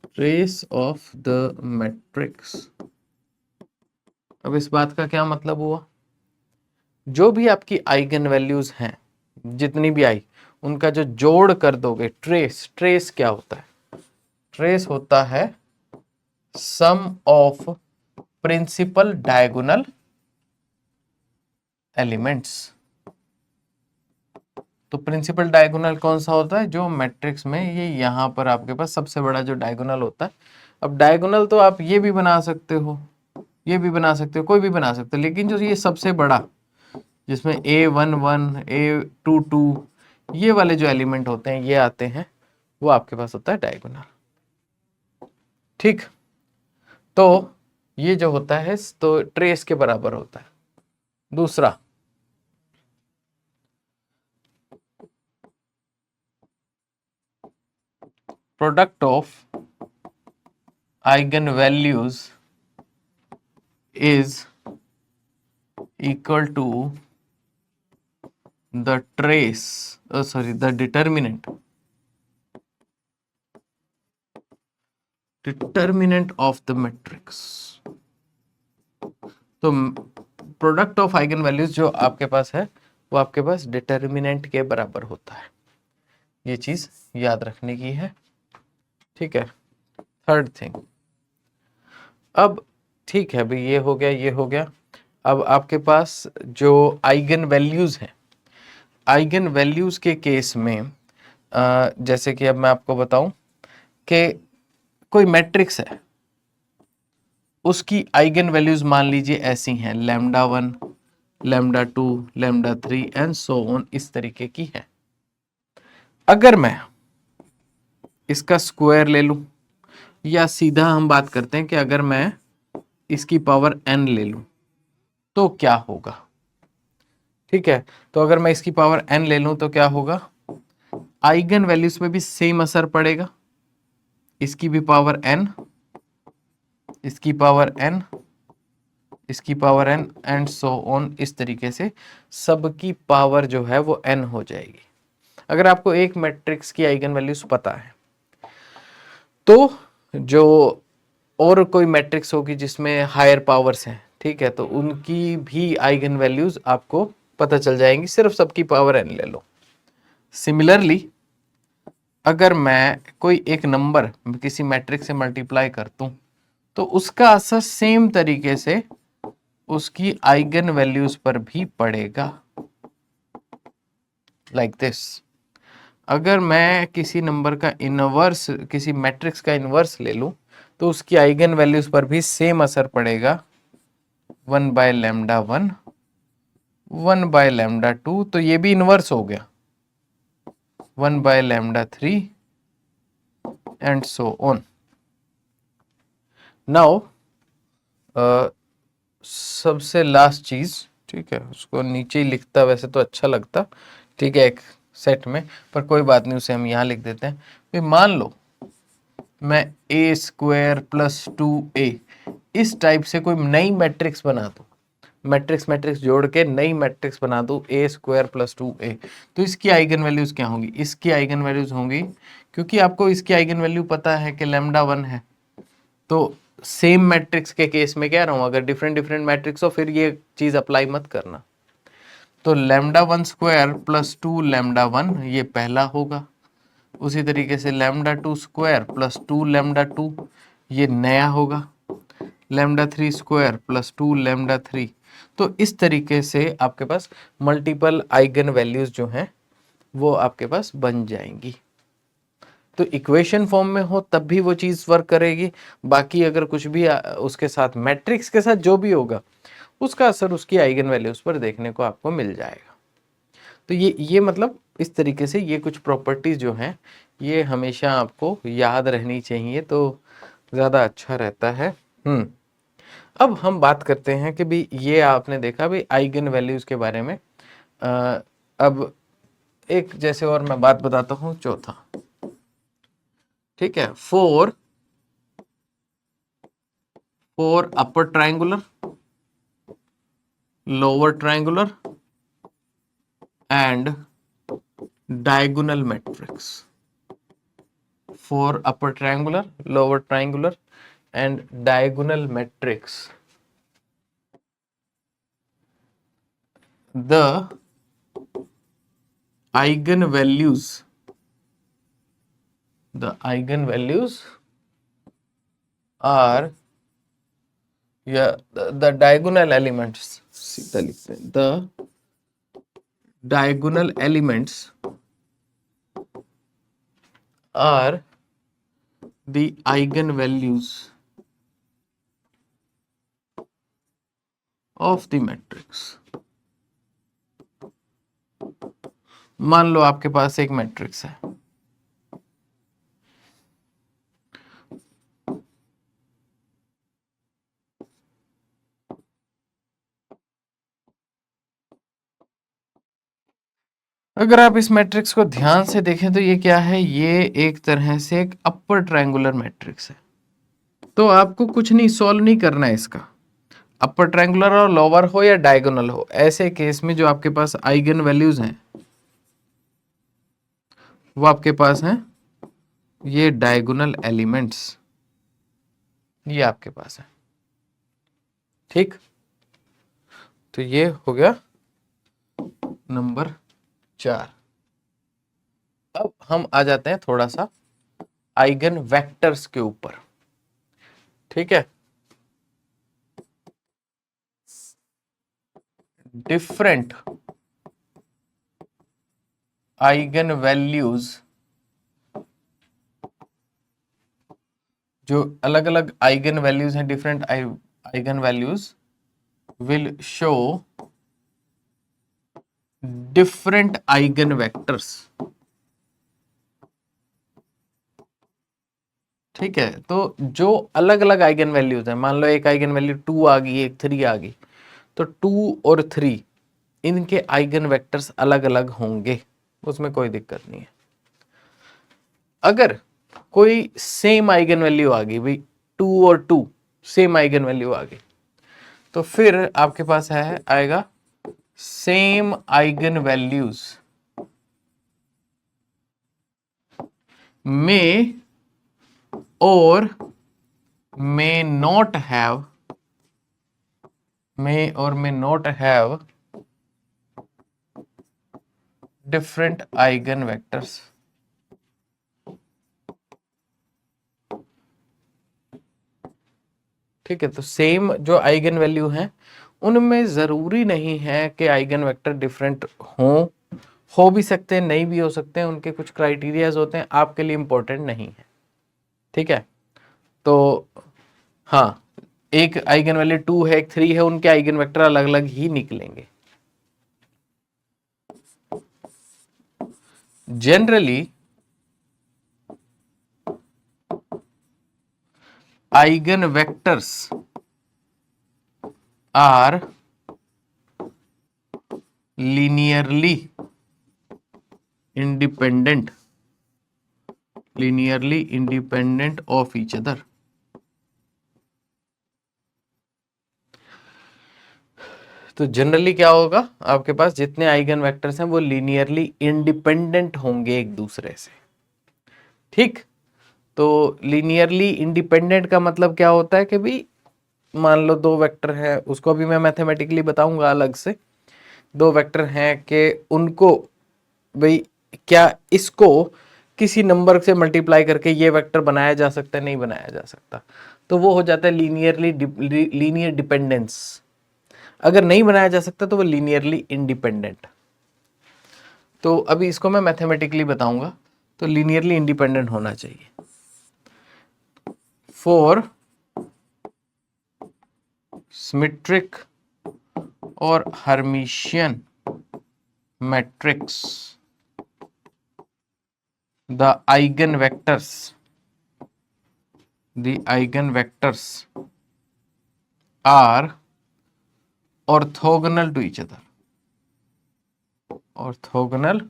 trace of the matrix. अब इस बात का क्या मतलब हुआ, जो भी आपकी आइगन वैल्यूज हैं, जितनी भी आई, उनका जो जोड़ कर दोगे, ट्रेस, ट्रेस क्या होता है, ट्रेस होता है सम ऑफ प्रिंसिपल डायगोनल एलिमेंट्स। तो प्रिंसिपल डायगोनल कौन सा होता है, जो मैट्रिक्स में ये यहां पर आपके पास सबसे बड़ा जो डायगोनल होता है। अब डायगोनल तो आप ये भी बना सकते हो, ये भी बना सकते हो, कोई भी बना सकते हो, लेकिन जो ये सबसे बड़ा, जिसमें A11, A22, ये वाले जो एलिमेंट होते हैं, ये आते हैं, वो आपके पास होता है डायगोनल, ठीक। तो ये जो होता है तो ट्रेस के बराबर होता है। दूसरा, product of eigen values is equal to the trace, sorry, the determinant of the matrix. तो प्रोडक्ट ऑफ आइगन वैल्यूज जो आपके पास है वो आपके पास डिटर्मिनेंट के बराबर होता है, ये चीज याद रखने की है, ठीक है। थर्ड थिंग, अब ठीक है भाई, ये हो गया, ये हो गया। अब आपके पास जो आइगन वैल्यूज हैं, आइगन वैल्यूज के केस में जैसे कि अब मैं आपको बताऊं कि कोई मैट्रिक्स है, उसकी आइगन वैल्यूज मान लीजिए ऐसी हैं, λ1, λ2, λ3 एंड सो ऑन, इस तरीके की है। अगर मैं इसका स्क्वायर ले लूं, या सीधा हम बात करते हैं कि अगर मैं इसकी पावर n ले लूं तो क्या होगा, ठीक है। तो अगर मैं इसकी पावर n ले लूं तो क्या होगा, आइगन वैल्यूज में भी सेम असर पड़ेगा, इसकी भी पावर n, इसकी पावर n, इसकी power n and so on, इस तरीके से सबकी पावर जो है वो n हो जाएगी। अगर आपको एक मैट्रिक्स की आइगन वैल्यूज पता है, तो जो और कोई मैट्रिक्स होगी जिसमें हायर पावर्स हैं, ठीक है, तो उनकी भी आइगन वैल्यूज आपको पता चल जाएंगी, सिर्फ सबकी पावर n ले लो। सिमिलरली अगर मैं कोई एक नंबर किसी मैट्रिक्स से मल्टीप्लाई करता हूं तो उसका असर सेम तरीके से उसकी आइगन वैल्यूज पर भी पड़ेगा, लाइक दिस। अगर मैं किसी नंबर का इनवर्स, किसी मैट्रिक्स का इनवर्स ले लूं तो उसकी आइगन वैल्यूज पर भी सेम असर पड़ेगा, 1/λ1, 1/λ2, तो ये भी इनवर्स हो गया, 1/λ3 एंड सो ऑन। नाउ सबसे लास्ट चीज, ठीक है, उसको नीचे ही लिखता वैसे तो अच्छा लगता, ठीक है, एक सेट में, पर कोई बात नहीं, उसे हम यहां लिख देते हैं। फिर मान लो मैं a² + 2a इस टाइप से कोई नई मैट्रिक्स बना दूं, मैट्रिक्स जोड़ के नई मैट्रिक्स बना दूं a² + 2a, तो इसकी आइगन वैल्यूज क्या होंगी? इसकी आइगन वैल्यूज होंगी, क्योंकि आपको इसकी आइगन वैल्यू पता है कि λ1 है, तो सेम मैट्रिक्स के केस में कह रहा हूं, अगर डिफरेंट डिफरेंट मैट्रिक्स हो फिर ये चीज अप्लाई मत करना। तो λ1² + 2λ1 ये पहला होगा, उसी तरीके से λ2² + 2λ2 ये नया होगा, λ3² + 2λ3। तो इस तरीके से आपके पास मल्टीपल आइगन वैल्यूज जो हैं वो आपके पास बन जाएंगी। तो इक्वेशन फॉर्म में हो तब भी वो चीज वर्क करेगी, बाकी अगर कुछ भी उसके साथ मैट्रिक्स के साथ जो भी होगा उसका असर उसकी आइगन वैल्यूज पर देखने को आपको मिल जाएगा। तो ये मतलब इस तरीके से ये कुछ प्रॉपर्टीज जो हैं ये हमेशा आपको याद रहनी चाहिए, तो ज़्यादा अच्छा रहता है। अब हम बात करते हैं कि भी ये आपने देखा भी आइगन वैल्यूज के बारे में। अब एक जैसे और मैं बात बताता हूँ, चौथा, ठीक है, four upper triangular, lower triangular and diagonal matrix, for upper triangular, lower triangular and diagonal matrix, the eigenvalues are, yeah, the diagonal elements, the diagonal elements are the eigenvalues of the matrix। मान लो आपके पास एक matrix है, अगर आप इस matrix को ध्यान से देखें तो ये क्या है, ये एक तरह से एक अपर ट्रायंगुलर मैट्रिक्स है। तो आपको कुछ नहीं, सॉल्व नहीं करना है इसका, अपर ट्रायंगुलर और लोअर हो या डायगोनल हो, ऐसे केस में जो आपके पास आइगन वैल्यूज हैं वो आपके पास हैं ये डायगोनल एलिमेंट्स, ये आपके पास है, ठीक। तो ये हो गया नंबर 4। अब हम आ जाते हैं थोड़ा सा आइगन वेक्टर्स के ऊपर, ठीक है। डिफरेंट आइगन वैल्यूज, जो अलग अलग आइगन वैल्यूज हैं, different eigen values will show different eigen vectors, ठीक है। तो जो अलग अलग आइगन वैल्यूज हैं, मान लो एक आइगन वैल्यू 2 आ गई, एक 3 आ गई, तो 2 और 3 इनके आइगन वेक्टर्स अलग अलग होंगे, उसमें कोई दिक्कत नहीं है। अगर कोई सेम आइगन वैल्यू आ गई भाई, 2 और 2 सेम आइगन वैल्यू आ गई, तो फिर आपके पास है आएगा सेम आइगन वैल्यूज में और may not have different eigenvectors, ठीक है, तो सेम जो आइगन वैल्यू हैं उनमें ज़रूरी नहीं है कि आइगन वेक्टर डिफरेंट हो भी सकते हैं, नहीं भी हो सकते हैं, उनके कुछ क्राइटेरियाज होते हैं, आपके लिए इंपॉर्टेंट नहीं है। ठीक है, तो हाँ, एक आइगन वैल्यू 2 है, एक 3 है, उनके आइगन वेक्टर अलग अलग ही निकलेंगे। Generally eigen vectors are linearly independent of each other। तो जनरली क्या होगा, आपके पास जितने आइगन वेक्टर्स हैं वो लीनियरली इंडिपेंडेंट होंगे एक दूसरे से। ठीक, तो लीनियरली इंडिपेंडेंट का मतलब क्या होता है कि भी मान लो दो वेक्टर है, उसको भी मैं मैथमेटिकली बताऊंगा अलग से। दो वेक्टर हैं कि उनको भाई क्या इसको किसी नंबर से मल्टीप्लाई करके ये वेक्टर बनाया जा सकता है, नहीं बनाया जा सकता, तो वो हो जाता है लीनियर डिपेंडेंस। अगर नहीं बनाया जा सकता तो वो लीनियरली इंडिपेंडेंट। तो अभी इसको मैं मैथमेटिकली बताऊंगा, तो लीनियरली इंडिपेंडेंट होना चाहिए फॉर सिमेट्रिक और Hermitian matrix the eigenvectors are orthogonal to each other। orthogonal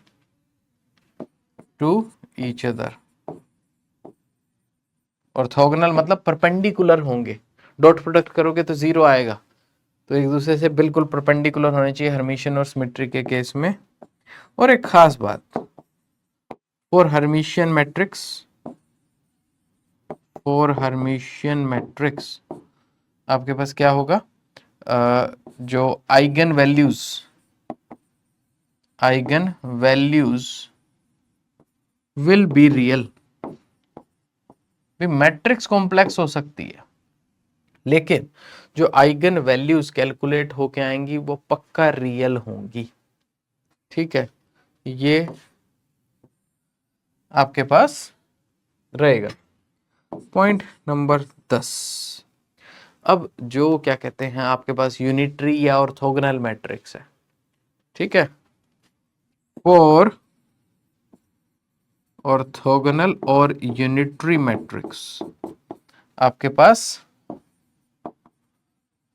to each other, orthogonal मतलब परपेंडिकुलर होंगे, डॉट प्रोडक्ट करोगे तो जीरो आएगा, तो एक दूसरे से बिल्कुल परपेंडिकुलर होने चाहिए हर्मिशियन और सिमेट्री के केस में। और एक खास बात, फॉर हर्मिशियन मैट्रिक्स आपके पास क्या होगा, जो eigen values will be real. Matrix complex हो सकती है, लेकिन जो आइगन वैल्यूज कैलकुलेट होके आएंगी वो पक्का रियल होंगी। ठीक है, ये आपके पास रहेगा। पॉइंट नंबर 10, अब जो क्या कहते हैं आपके पास यूनिटरी या ऑर्थोगोनल मैट्रिक्स है। ठीक है, और ऑर्थोगोनल और यूनिटरी मैट्रिक्स आपके पास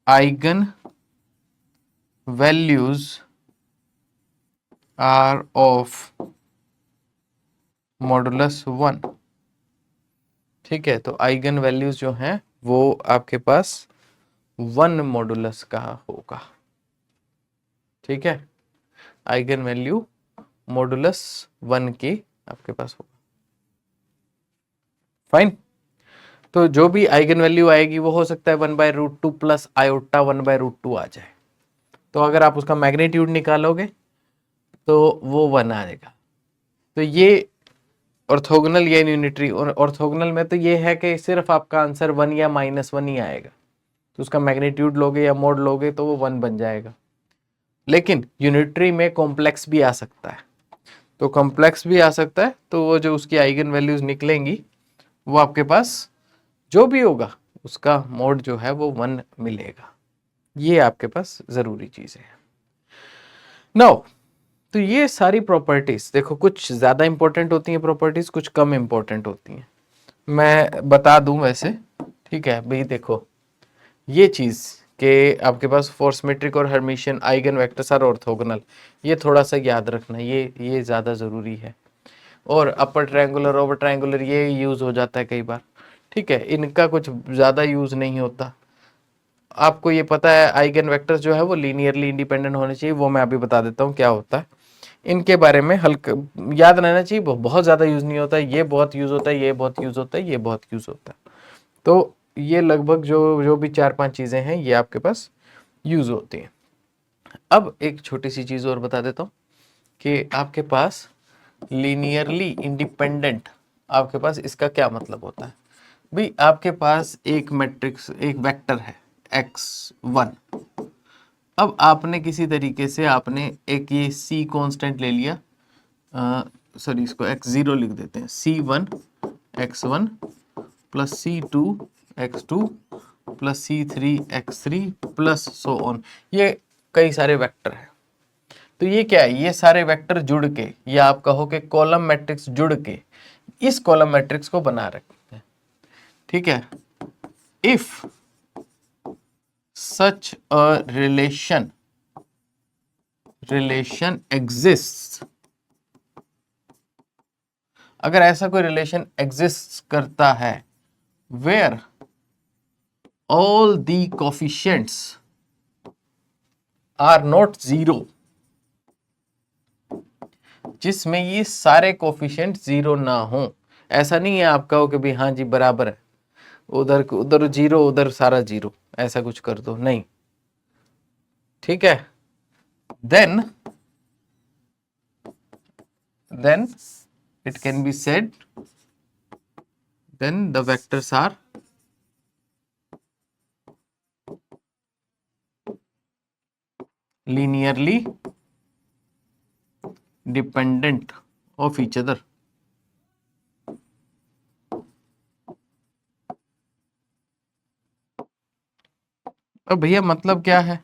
eigen values are of modulus 1। ठीक है, तो आइगन वैल्यूज जो हैं वो आपके पास 1 मॉडुलस का होगा। ठीक है, आइगन वैल्यू मॉडुलस 1 की आपके पास होगा। फाइन, तो जो भी आइगन वैल्यू आएगी वो हो सकता है 1/√2 प्लस आयोटा 1/√2 आ जाए। तो अगर आप उसका मैग्नीट्यूड निकालोगे तो वो 1 आएगा। तो ये ऑर्थोगोनल या यूनिटरी, और ऑर्थोगोनल में तो ये है कि सिर्फ आपका आंसर 1 या -1 ही आएगा, तो उसका मैग्नीट्यूड लोगे या मोड लोगे तो वो 1 बन जाएगा। लेकिन यूनिटरी में कॉम्प्लेक्स भी आ सकता है, तो कॉम्प्लेक्स भी आ सकता है, तो वो जो उसकी आइगन वैल्यूज निकलेंगी वो आपके पास जो भी होगा उसका मोड जो है वो 1 मिलेगा। ये आपके पास जरूरी चीजें हैं। नाउ, तो ये सारी प्रॉपर्टीज देखो, कुछ ज्यादा इंपॉर्टेंट होती हैं प्रॉपर्टीज, कुछ कम इंपॉर्टेंट होती हैं, मैं बता दूं वैसे। ठीक है भाई, देखो ये चीज के आपके पास फॉर सिमेट्रिक और Hermitian eigen vectors are orthogonal, ये थोड़ा सा याद रखना, ये ज्यादा जरूरी है। और अपर ट्रायंगुलर ओवर ट्रायंगुलर ये यूज हो जाता है कई बार। ठीक है, इनका कुछ ज्यादा यूज नहीं होता। आपको ये पता है आइगन वेक्टर्स जो है वो लीनियरली इंडिपेंडेंट होने चाहिए, वो मैं अभी बता देता हूँ क्या होता है। इनके बारे में हल्का याद रहना चाहिए, बहुत ज्यादा यूज नहीं होता है, ये बहुत यूज होता है, ये बहुत यूज होता है, ये बहुत यूज होता है। तो ये लगभग जो भी 4-5 चीजें हैं ये आपके पास यूज होती हैं। अब एक छोटी सी चीज और बता देता हूँ कि आपके पास लीनियरली इंडिपेंडेंट, आपके पास इसका क्या मतलब होता है। भी आपके पास एक मैट्रिक्स, एक वेक्टर है x1। अब आपने किसी तरीके से आपने एक ये c कांस्टेंट ले लिया, सॉरी इसको x0 लिख देते हैं, c1 x1 plus c2 x2 plus c3 x3 plus so on. ये कई सारे वेक्टर हैं। तो ये क्या है, ये सारे वेक्टर जुड़ के, या आप कहो कि कॉलम मैट्रिक्स जुड़ के इस कॉलम मैट्रिक्स को बना रखते हैं। ठीक है, if such a relation exist, अगर ऐसा कोई रिलेशन एग्जिस्ट करता है, where all the coefficients are not zero, जिसमें ये सारे कोफिशिएंट जीरो ना हो। ऐसा नहीं है आप कहो कि भाई हाँ जी बराबर है, उधर उधर जीरो उधर सारा जीरो, ऐसा कुछ कर दो, नहीं। ठीक है, then it can be said, then the vectors are linearly dependent of each other। अब भैया मतलब क्या है,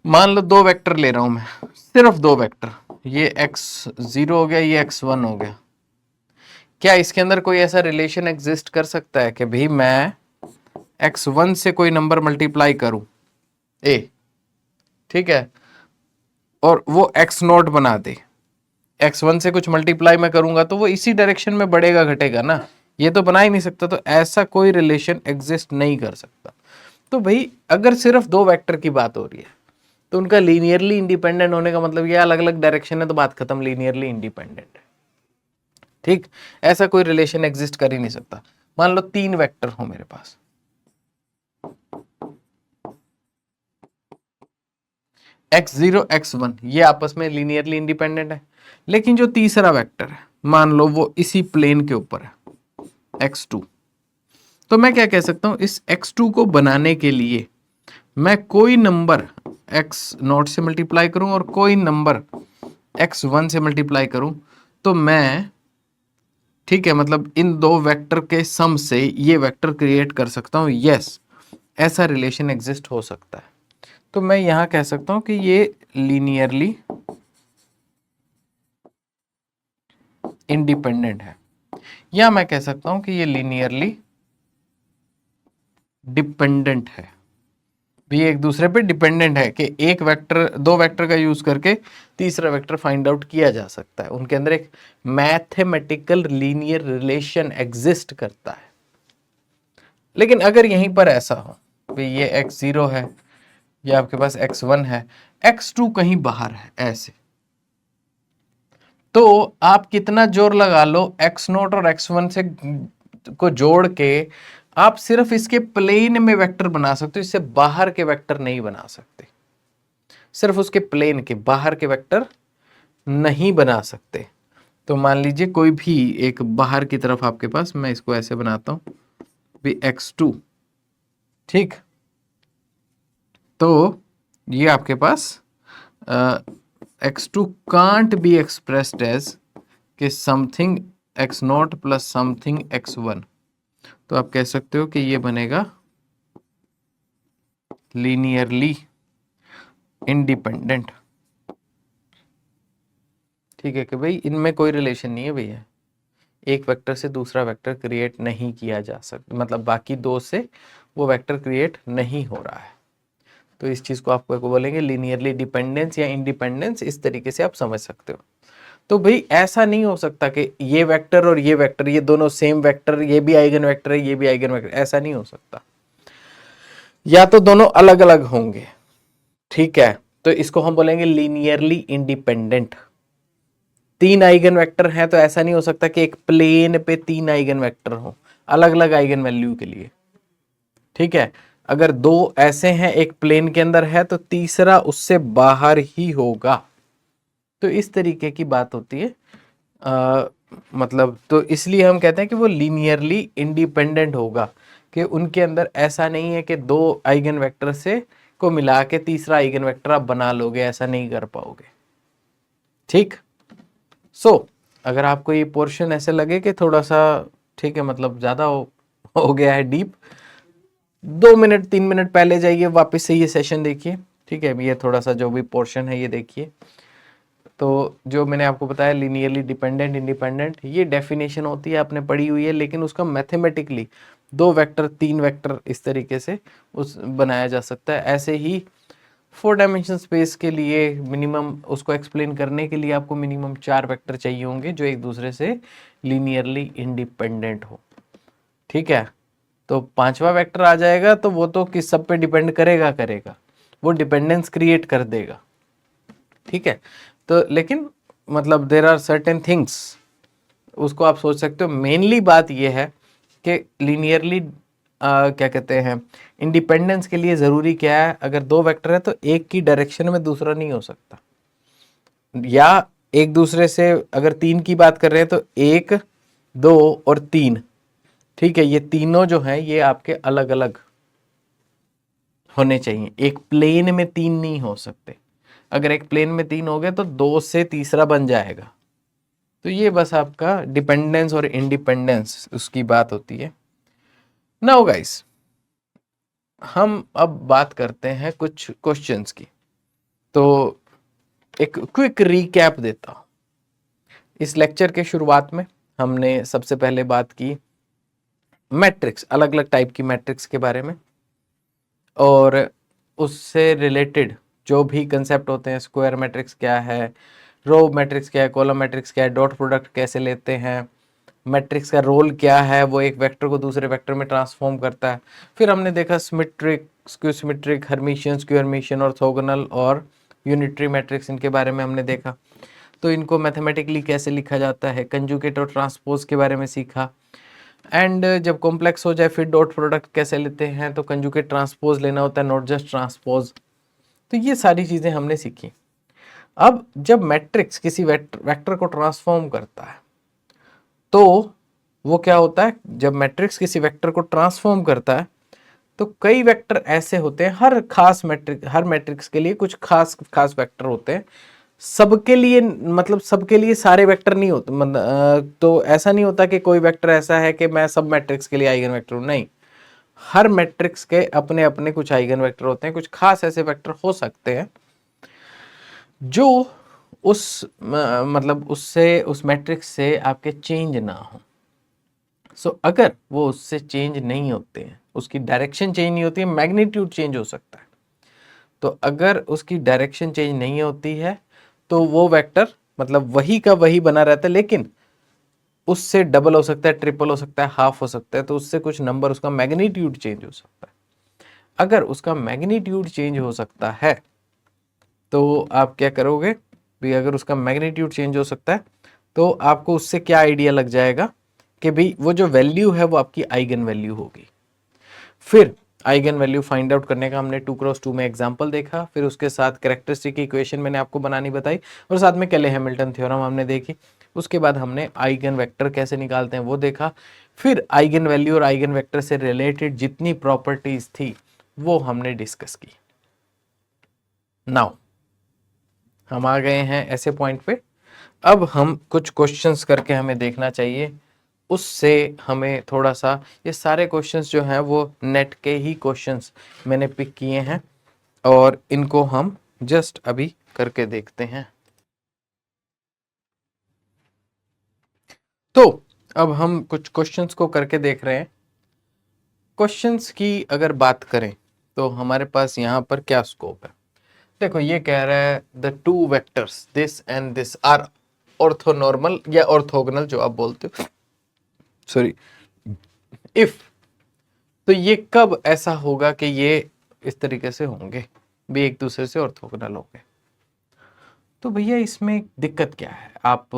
मान लो दो वेक्टर ले रहा हूं मैं, सिर्फ दो वेक्टर, ये x0 हो गया, ये x1 हो गया। क्या इसके अंदर कोई ऐसा रिलेशन एग्जिस्ट कर सकता है कि भाई मैं x1 से कोई नंबर मल्टीप्लाई करूं a, ठीक है, और वो x0 बना दे, x1 से कुछ मल्टीप्लाई मैं करूंगा तो वो इसी डायरेक्शन में बढ़ेगा घटेगा ना, ये तो बना ही नहीं सकता। तो ऐसा कोई रिलेशन एग्जिस्ट नहीं कर सकता। तो भाई अगर सिर्फ दो वेक्टर की बात हो रही है तो उनका लीनियरली इंडिपेंडेंट होने का मतलब ये अलग अलग डायरेक्शन है, तो बात खत्म, लीनियरली इंडिपेंडेंट है। ठीक, ऐसा कोई रिलेशन एग्जिस्ट कर ही नहीं सकता। मान लो तीन वेक्टर हो मेरे पास, x0 x1, ये आपस में लीनियरली इंडिपेंडेंट है, लेकिन जो तीसरा वेक्टर है मान लो वो इसी प्लेन के ऊपर है x2, तो मैं क्या कह सकता हूं, इस x2 को बनाने के लिए मैं कोई नंबर x0 से मल्टीप्लाई करूं और कोई नंबर x1 से मल्टीप्लाई करूं, तो मैं, ठीक है, मतलब इन दो वेक्टर के सम से ये वेक्टर क्रिएट कर सकता हूं। यस, ऐसा रिलेशन एग्जिस्ट हो सकता है। तो मैं यहां कह सकता हूं कि ये लीनियरली इंडिपेंडेंट है, या मैं कह सकता हूं कि ये लीनियरली डिपेंडेंट है। भी एक दूसरे पे डिपेंडेंट है कि एक वेक्टर, दो वेक्टर का यूज करके तीसरा वेक्टर फाइंड आउट किया जा सकता है, उनके अंदर एक मैथमेटिकल लीनियर रिलेशन एग्जिस्ट करता है। लेकिन अगर यहीं पर ऐसा हो भाई ये x0 है, ये आपके पास x1 है, x2 कहीं बाहर है ऐसे, तो आप कितना जोर लगा लो x0 और x1 से को जोड़ के आप सिर्फ इसके प्लेन में वेक्टर बना सकते हो, इससे बाहर के वेक्टर नहीं बना सकते। सिर्फ उसके प्लेन के बाहर के वेक्टर नहीं बना सकते। तो मान लीजिए कोई भी एक बाहर की तरफ आपके पास, मैं इसको ऐसे बनाता हूं भी x2, ठीक, तो ये आपके पास x2 can't be expressed as कि something x0 plus something x1, तो आप कह सकते हो कि ये बनेगा लीनियरली इंडिपेंडेंट। ठीक है कि भाई इनमें कोई रिलेशन नहीं है भैया, एक वेक्टर से दूसरा वेक्टर क्रिएट नहीं किया जा सकता, मतलब बाकी दो से वो वेक्टर क्रिएट नहीं हो रहा है। तो इस चीज को आपको बोलेंगे लीनियरली डिपेंडेंस या इंडिपेंडेंस, इस तरीके से आप समझ सकते हो। तो भाई ऐसा नहीं हो सकता कि ये वेक्टर और ये वेक्टर, ये दोनों सेम वेक्टर, ये भी आइगन वेक्टर है, ये भी आइगन वेक्टर, ऐसा नहीं हो सकता। या तो दोनों अलग अलग होंगे, ठीक है, तो इसको हम बोलेंगे लीनियरली इंडिपेंडेंट। तीन आइगन वेक्टर हैं तो ऐसा नहीं हो सकता कि एक प्लेन पे तीन आइगन वेक्टर हो अलग अलग आइगन वैल्यू के लिए। ठीक है, अगर दो ऐसे हैं एक प्लेन के अंदर है तो तीसरा उससे बाहर ही होगा। तो इस तरीके की बात होती है मतलब तो इसलिए हम कहते हैं कि वो लीनियरली इंडिपेंडेंट होगा, कि उनके अंदर ऐसा नहीं है कि दो आइगन वेक्टर से को मिला के तीसरा आइगन वेक्टर आप बना लोगे, ऐसा नहीं कर पाओगे। ठीक। अगर आपको ये पोर्शन ऐसे लगे कि थोड़ा सा ठीक है, मतलब ज्यादा हो गया है डीप, 2 मिनट 3 मिनट पहले जाइए, वापस से ये सेशन देखिए। ठीक है, ये थोड़ा सा जो भी पोर्शन है ये देखिए। तो जो मैंने आपको बताया लीनियरली डिपेंडेंट इंडिपेंडेंट, ये डेफिनेशन होती है, आपने पढ़ी हुई है, लेकिन उसका मैथमेटिकली 2 वेक्टर 3 वेक्टर इस तरीके से उस बनाया जा सकता है। ऐसे ही 4 डायमेंशन स्पेस के लिए मिनिमम उसको एक्सप्लेन करने के लिए आपको मिनिमम 4 वेक्टर चाहिए होंगे जो एक दूसरे से लीनियरली इंडिपेंडेंट हो। ठीक है, तो 5वां वेक्टर आ जाएगा तो वो तो किस सब पे डिपेंड करेगा, वो डिपेंडेंस क्रिएट कर देगा। ठीक है, तो लेकिन मतलब देर आर सर्टेन थिंग्स, उसको आप सोच सकते हो। मेनली बात ये है कि लीनियरली क्या कहते हैं, इंडिपेंडेंस के लिए जरूरी क्या है, अगर 2 वेक्टर है तो एक की डायरेक्शन में दूसरा नहीं हो सकता, या एक दूसरे से अगर 3 की बात कर रहे हैं तो 1 2 और 3। ठीक है, ये तीनों जो हैं ये आपके अलग अलग होने चाहिए, एक प्लेन में 3 नहीं हो सकते। अगर एक प्लेन में 3 हो गए तो 2 से तीसरा बन जाएगा। तो ये बस आपका डिपेंडेंस और इंडिपेंडेंस उसकी बात होती है। नाउ गाइस, हम अब बात करते हैं कुछ क्वेश्चंस की। तो एक क्विक रीकैप देता हूं। इस लेक्चर के शुरुआत में हमने सबसे पहले बात की मैट्रिक्स, अलग अलग टाइप की मैट्रिक्स के बारे में, और उससे रिलेटेड जो भी कंसेप्ट होते हैं, स्क्वायर मैट्रिक्स क्या है, रो मैट्रिक्स क्या है, कॉलम मैट्रिक्स क्या है, डॉट प्रोडक्ट कैसे लेते हैं, मैट्रिक्स का रोल क्या है, वो एक वेक्टर को दूसरे वेक्टर में ट्रांसफॉर्म करता है। फिर हमने देखा symmetric, skew symmetric, Hermitian, skew Hermitian, orthogonal और यूनिटरी मैट्रिक्स, इनके बारे में हमने देखा। तो इनको मैथमेटिकली कैसे लिखा जाता है, कंजुगेट और ट्रांसपोज के बारे में सीखा। एंड जब कॉम्प्लेक्स हो जाए फिर डॉट प्रोडक्ट कैसे लेते हैं, तो कंजुगेट ट्रांसपोज लेना होता है, नॉट जस्ट ट्रांसपोज। तो ये सारी चीजें हमने सीखी। अब जब मैट्रिक्स किसी वेक्टर को ट्रांसफॉर्म करता है तो वो क्या होता है, जब मैट्रिक्स किसी वेक्टर को ट्रांसफॉर्म करता है तो कई वेक्टर ऐसे होते हैं, हर मैट्रिक्स के लिए कुछ खास खास वेक्टर होते हैं। सबके लिए मतलब सबके लिए सारे वेक्टर नहीं होते, तो ऐसा नहीं होता कि कोई वेक्टर ऐसा है कि मैं सब मैट्रिक्स के लिए आइगन वेक्टर हूं, नहीं। हर मैट्रिक्स के अपने अपने कुछ आइगन वेक्टर होते हैं, कुछ खास ऐसे वेक्टर हो सकते हैं जो मतलब उससे उस मैट्रिक्स से आपके चेंज ना हो। अगर वो उससे चेंज नहीं होते हैं, उसकी डायरेक्शन चेंज नहीं होती है, मैग्नीट्यूड चेंज हो सकता है। तो अगर उसकी डायरेक्शन चेंज नहीं होती है तो वो वेक्टर मतलब वही का वही बना रहता है, लेकिन उससे डबल हो सकता है, ट्रिपल हो सकता है, हाफ हो सकता है, तो उससे कुछ नंबर उसका मैग्नीट्यूड चेंज हो सकता है। अगर उसका मैग्नीट्यूड चेंज हो सकता है तो आप क्या करोगे भी, अगर उसका मैग्नीट्यूड चेंज हो सकता है तो आपको उससे क्या आइडिया लग जाएगा कि भाई वो जो वैल्यू है वो आपकी आइगन वैल्यू होगी। फिर आइगन वैल्यू फाइंड आउट करने का हमने 2x2 में एग्जांपल देखा, फिर उसके साथ कैरेक्टरिस्टिक इक्वेशन मैंने आपको बनानी बताई, और साथ में केले हैमिल्टन थ्योरम हमने देखी। उसके बाद हमने आइगन वेक्टर कैसे निकालते हैं वो देखा। फिर आइगन वैल्यू और आइगन वेक्टर से रिलेटेड जितनी प्रॉपर्टीज थी वो हमने डिस्कस की। नाउ हम आ गए हैं ऐसे पॉइंट पे, अब हम कुछ क्वेश्चंस करके हमें देखना चाहिए, उससे हमें थोड़ा सा, ये सारे क्वेश्चंस जो हैं वो नेट के ही क्वेश्चंस मैंने पिक किए हैं और इनको हम जस्ट अभी करके देखते हैं। तो अब हम कुछ क्वेश्चंस को करके देख रहे हैं। क्वेश्चंस की अगर बात करें तो हमारे पास यहाँ पर क्या स्कोप है। देखो ये कह रहा है the two vectors this and this are orthonormal या ऑर्थोगोनल जो आप बोलते हो, सॉरी, इफ, तो ये कब ऐसा होगा कि ये इस तरीके से होंगे भी, एक दूसरे से ऑर्थोगोनल होंगे। तो भैया इसमें दिक्कत क्या है, आप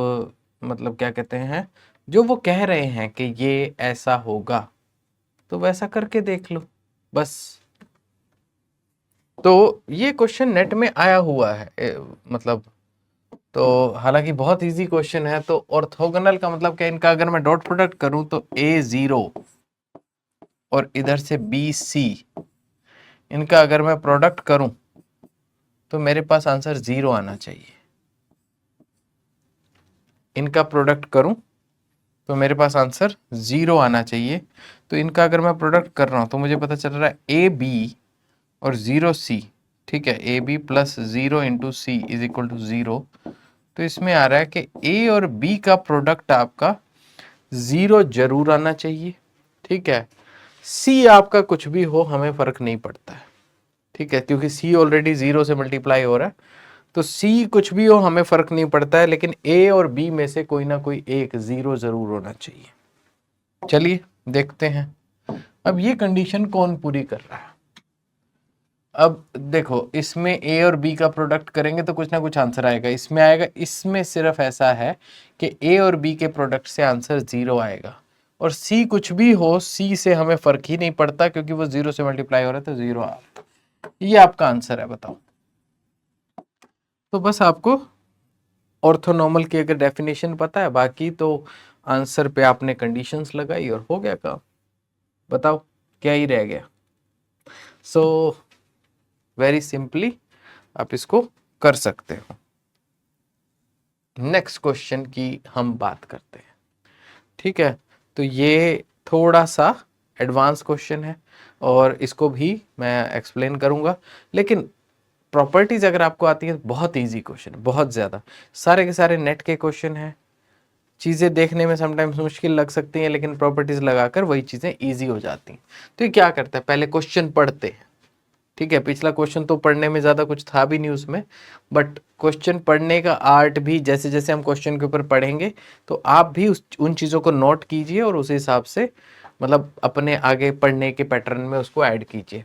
मतलब क्या कहते हैं, जो वो कह रहे हैं कि ये ऐसा होगा तो वैसा करके देख लो बस। तो ये क्वेश्चन नेट में आया हुआ है, मतलब तो हालांकि बहुत इजी क्वेश्चन है। तो ऑर्थोगोनल का मतलब क्या, इनका अगर मैं डॉट प्रोडक्ट करूं तो A0 और इधर से BC, इनका अगर मैं प्रोडक्ट करूं तो मेरे पास आंसर 0 आना चाहिए। इनका प्रोडक्ट करूं तो मेरे पास आंसर 0 आना चाहिए। तो इनका अगर मैं प्रोडक्ट कर रहा हूं तो मुझे पता चल रहा है AB और 0C, ठीक है, AB plus 0 into C is equal to 0। तो इसमें आ रहा है कि A और B का प्रोडक्ट आपका 0 जरूर आना चाहिए, ठीक है। C आपका कुछ भी हो हमें फर्क नहीं पड़ता है, ठीक है, क्योंकि C ऑलरेडी 0 से मल्टीप्लाई हो रहा है। तो C कुछ भी हो हमें फर्क नहीं पड़ता है, लेकिन A और B में से कोई ना कोई एक 0 जरूर होना चाहिए। चलिए देखते हैं अब ये कंडीशन कौन पूरी कर रहा है। अब देखो, इसमें A और B का प्रोडक्ट करेंगे तो कुछ ना कुछ आंसर आएगा, इसमें आएगा। इसमें सिर्फ ऐसा है कि A और B के प्रोडक्ट से आंसर 0 आएगा, और C कुछ भी हो, C से हमें फर्क ही नहीं पड़ता क्योंकि वो 0 से मल्टीप्लाई हो रहा है, तो 0 आ रहा है। ये आपका आंसर है, बताओ। तो बस आपको ऑर्थोनॉर्मल की अगर डेफिनेशन पता है, बाकी तो आंसर पे आपने कंडीशंस लगाई और हो गया काम। बताओ क्या ही रह गया। सो वेरी सिंपली आप इसको कर सकते हो। नेक्स्ट क्वेश्चन की हम बात करते हैं, ठीक है। तो ये थोड़ा सा एडवांस क्वेश्चन है और इसको भी मैं एक्सप्लेन करूंगा, लेकिन प्रॉपर्टीज अगर आपको आती है, बहुत इजी क्वेश्चन है, बहुत ज़्यादा। सारे के सारे नेट के क्वेश्चन हैं। चीज़ें देखने में समटाइम्स मुश्किल लग सकती हैं, लेकिन प्रॉपर्टीज लगाकर वही चीज़ें इजी हो जाती हैं। तो ये क्या करता है, पहले क्वेश्चन पढ़ते हैं, ठीक है। पिछला क्वेश्चन तो पढ़ने में ज़्यादा कुछ था भी नहीं उसमें, बट क्वेश्चन पढ़ने का आर्ट भी, जैसे जैसे हम क्वेश्चन के ऊपर पढ़ेंगे तो आप भी उन चीज़ों को नोट कीजिए और उस हिसाब से मतलब अपने आगे पढ़ने के पैटर्न में उसको ऐड कीजिए।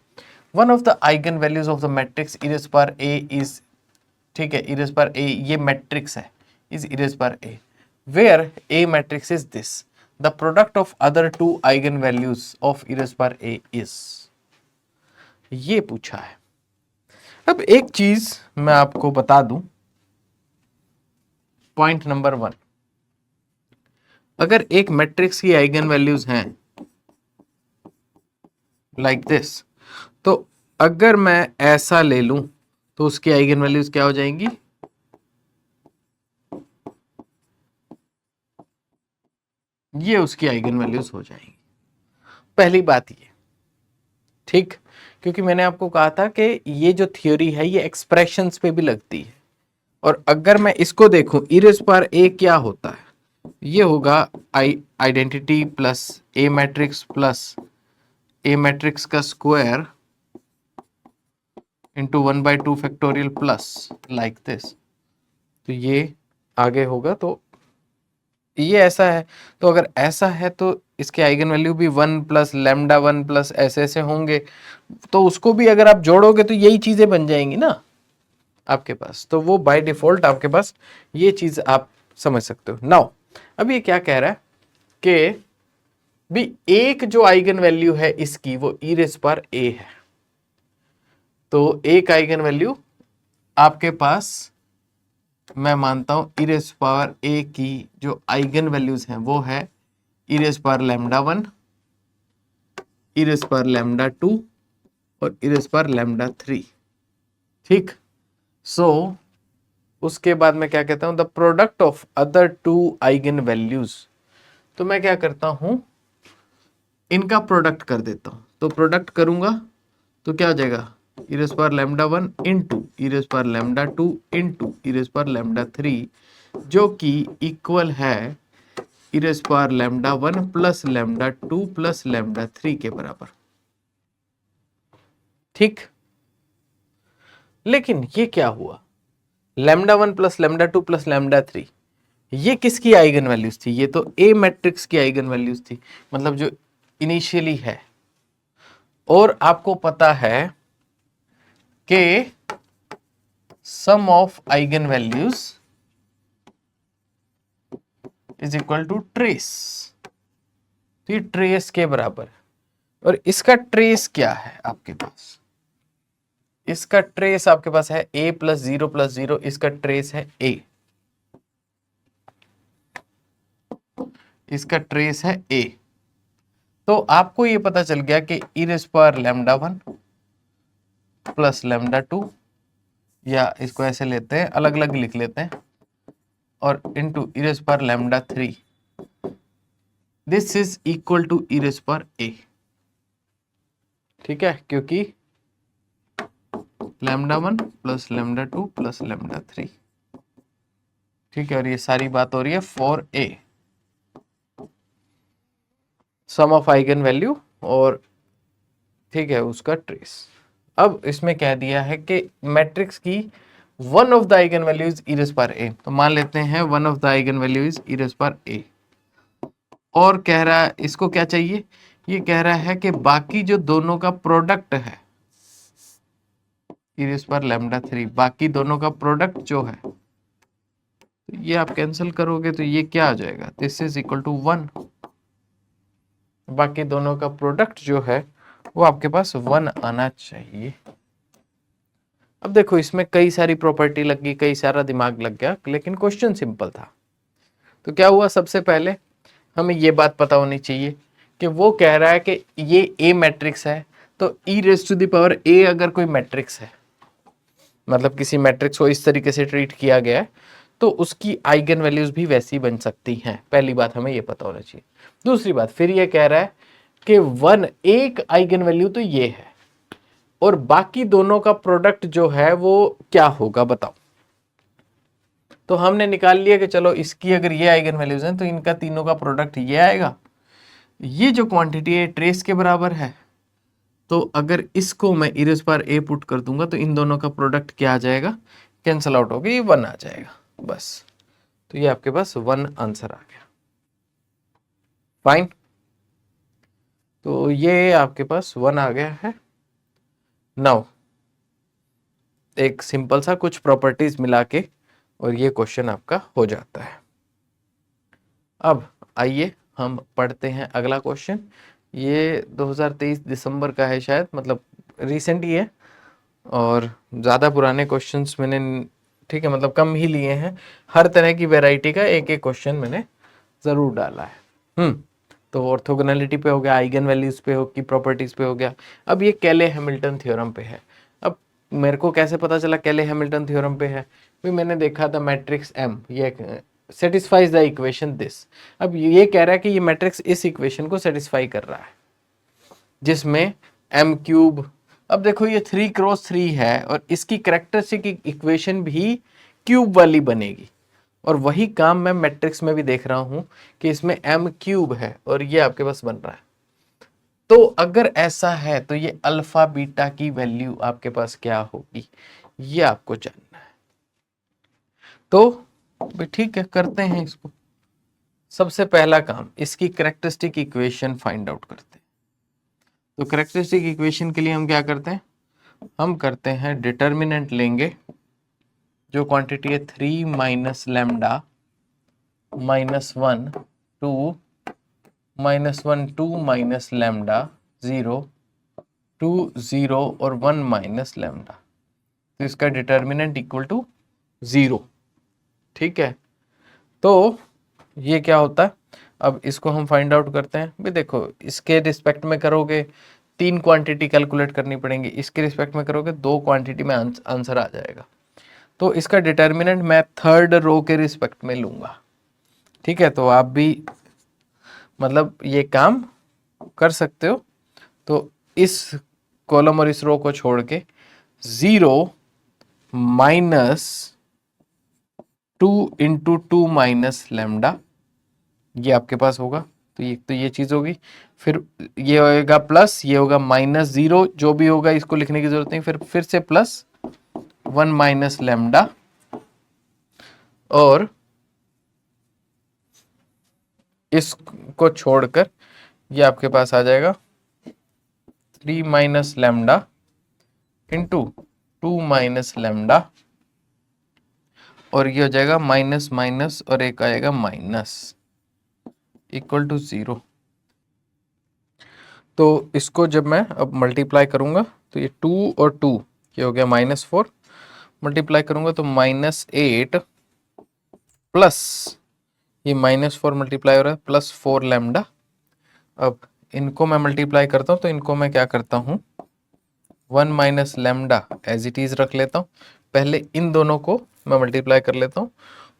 One of the eigen values of the matrix erase power a is, ठीक है, इरेज पर ए ये मैट्रिक्स है, is e raise power a where a matrix is this, the product of other two eigen values of e raise power a is, ये पूछा है। अब एक चीज मैं आपको बता दूं, पॉइंट नंबर 1, अगर एक मैट्रिक्स की आइगन वैल्यूज हैं लाइक दिस, तो अगर मैं ऐसा ले लूं तो उसकी आइगन वैल्यूज क्या हो जाएंगी, ये उसकी आइगन वैल्यूज हो जाएंगी। पहली बात ये, ठीक, क्योंकि मैंने आपको कहा था कि ये जो थ्योरी है ये एक्सप्रेशंस पे भी लगती है। और अगर मैं इसको देखूं, इरेज पर ए क्या होता है, ये होगा आइडेंटिटी प्लस ए मैट्रिक्स प्लस ए मैट्रिक्स का square into 1/2 factorial plus like this. तो ये आगे होगा, तो ये ऐसा है। तो अगर ऐसा है तो इसके आइगन वैल्यू भी 1 प्लस लैम्डा 1 प्लस ऐसे ऐसे होंगे, तो उसको भी अगर आप जोड़ोगे तो यही चीजें बन जाएंगी ना आपके पास। तो वो बाय डिफॉल्ट आपके पास ये चीज आप समझ सकते हो। नाउ अब ये क्या कह रहा है कि भी एक जो आइगन वैल्यू है इसकी, वो ई रेज पर ए है। तो एक आइगन वैल्यू आपके पास, मैं मानता हूं ई रेज पावर ए की जो आइगन वैल्यूज हैं वो है ई रेज पावर लैम्डा 1, ई रेज पावर लैम्डा 2 और ई रेज पावर लैम्डा 3, ठीक। सो उसके बाद मैं क्या कहता हूं, the product of other two eigen values. तो मैं क्या करता हूं, इनका प्रोडक्ट कर देता हूं। तो प्रोडक्ट करूंगा तो क्या हो जाएगा, e raise power lambda 1 into e raise power lambda 2 into e raise power lambda 3, जो कि इक्वल है e raise power lambda 1 plus lambda 2 plus lambda 3 के बराबर, ठीक। लेकिन ये क्या हुआ, lambda 1 plus lambda 2 plus lambda 3, ये किसकी आइगन वैल्यूज थी, ये तो ए मैट्रिक्स की आइगन वैल्यूज थी, मतलब जो इनिशियली है। और आपको पता है कि sum of eigen values is equal to trace, तो ये ट्रेस के बराबर है। और इसका ट्रेस क्या है आपके पास, इसका ट्रेस आपके पास है a प्लस 0 प्लस 0, इसका ट्रेस है a। इसका ट्रेस है a। तो आपको ये पता चल गया कि e raise power lambda 1 plus lambda 2, या इसको ऐसे लेते हैं, अलग अलग लिख लेते हैं, और into e raise power lambda 3, this is equal to e raise power a। ठीक है, क्योंकि lambda 1 plus lambda 2 plus lambda 3। ठीक है, और ये सारी बात हो रही है for a, sum of eigen value और ठीक है उसका ट्रेस। अब इसमें कह दिया है कि मैट्रिक्स की one of the eigen value is e raise power a, तो मान लेते हैं one of the eigen value is e raise power a। और कह रहा है इसको क्या चाहिए, ये कह रहा है कि बाकी जो दोनों का प्रोडक्ट है e रेज़ पावर लैम्डा 3, बाकी दोनों का प्रोडक्ट जो है, तो ये आप कैंसिल करोगे तो ये क्या आ जाएगा, दिस इज इक्वल टू 1। बाकी दोनों का प्रोडक्ट जो है वो आपके पास 1 आना चाहिए। अब देखो इसमें कई सारी प्रॉपर्टी लग गई, कई सारा दिमाग लग गया, लेकिन क्वेश्चन सिंपल था। तो क्या हुआ, सबसे पहले हमें ये बात पता होनी चाहिए कि वो कह रहा है कि ये ए मैट्रिक्स है, तो e raise to the power a अगर कोई मैट्रिक्स है, मतलब किसी मैट्रिक्स को इस तरीके से ट्रीट किया गया है, तो उसकी आइगन वैल्यूज भी वैसी बन सकती हैं। पहली बात हमें ये पता होना चाहिए। दूसरी बात, फिर ये कह रहा है कि 1 एक आइगन वैल्यू तो ये है, और बाकी दोनों का प्रोडक्ट जो है वो क्या होगा बताओ। तो हमने निकाल लिया कि चलो इसकी अगर ये आइगन वैल्यूज हैं तो इनका तीनों का प्रोडक्ट ये आएगा। ये जो क्वांटिटी है ट्रेस के बराबर है, तो अगर इसको मैं e raise power a put कर दूंगा तो इन दोनों का प्रोडक्ट क्या आ जाएगा, कैंसल आउट होगा, ये 1 आ जाएगा बस। तो ये आपके पास 1 आंसर आ गया। फाइन, तो ये आपके पास 1 आ गया है। नाउ एक सिंपल सा कुछ प्रॉपर्टीज मिला के और ये क्वेश्चन आपका हो जाता है। अब आइए हम पढ़ते हैं अगला क्वेश्चन। ये 2023 दिसंबर का है शायद, मतलब रिसेंट ही है, और ज़्यादा पुराने क्वेश्चंस मैंने ठीक है मतलब कम ही लिए हैं। हर तरह की वैरायटी का एक एक क्वेश्चन मैंने ज़रूर डाला है। तो ऑर्थोगोनैलिटी पे हो गया, आइगन वैल्यूज पे हो, की प्रॉपर्टीज पे हो गया। अब ये कैले हैमिल्टन थ्योरम पे है। अब मेरे को कैसे पता चला कैले हैमिल्टन थ्योरम पे है, भाई मैंने देखा था मैट्रिक्स M ये सेटिस्फाइज द इक्वेशन दिस। अब ये कह रहा है कि ये मैट्रिक्स इस इक्वेशन को सेटिस्फाई कर रहा है जिसमें m क्यूब, अब देखो ये 3 क्रॉस 3 है और इसकी कैरेक्टरिस्टिक इक्वेशन भी क्यूब वाली बनेगी, और वही काम मैं मैट्रिक्स में भी देख रहा हूं कि इसमें m क्यूब है और ये आपके पास बन रहा है। तो अगर ऐसा है तो ये अल्फा बीटा की वैल्यू आपके पास क्या होगी, ये आपको जानना है। तो भी ठीक है, करते हैं इसको। सबसे पहला काम, इसकी कैरेक्टरिस्टिक इक्वेशन फाइंड आउट करते हैं। तो कैरेक्टरिस्टिक इक्वेशन के लिए हम क्या करते हैं, हम करते हैं डिटर्मिनेंट लेंगे, जो क्वांटिटी है 3 माइनस लैम्डा -1 2 -1 2 माइनस लैम्डा 0 2 0 और 1 माइनस लैम्डा। तो इसका डिटर्मिनेंट इक्वल टू 0। ठीक है, तो ये क्या होता है, अब इसको हम फाइंड आउट करते हैं। भाई देखो इसके रिस्पेक्ट में करोगे 3 क्वांटिटी कैलकुलेट करनी पड़ेंगी, इसके रिस्पेक्ट में करोगे 2 क्वांटिटी में आंसर आ जाएगा। तो इसका डिटर्मिनेंट मैं थर्ड रो के रिस्पेक्ट में लूंगा। ठीक है, तो आप भी मतलब ये काम कर सकते हो। तो इस कॉलम और इस रो को छोड़ के 0 माइनस 2 इंटू 2 माइनस लैम्डा, ये आपके पास होगा। तो ये चीज होगी, फिर ये होगा प्लस, ये होगा -0, जो भी होगा इसको लिखने की जरूरत नहीं, फिर से प्लस 1 माइनस लैम्डा, और इसको छोड़कर ये आपके पास आ जाएगा 3 minus lambda into 2 minus lambda, और ये हो जाएगा माइनस माइनस और एक आएगा माइनस इक्वल टू 0। तो इसको जब मैं अब मल्टीप्लाई करूंगा तो ये 2 और 2 ये हो गया -4, मल्टीप्लाई करूंगा तो -8 प्लस ये -4 मल्टीप्लाई हो रहा है प्लस 4 लैम्डा। अब इनको मैं मल्टीप्लाई करता हूँ तो इनको मैं क्या करता हूँ 1 minus lambda as it is रख लेता हूँ। पहले इन दोनों को मैं मल्टीप्लाई कर लेता हूँ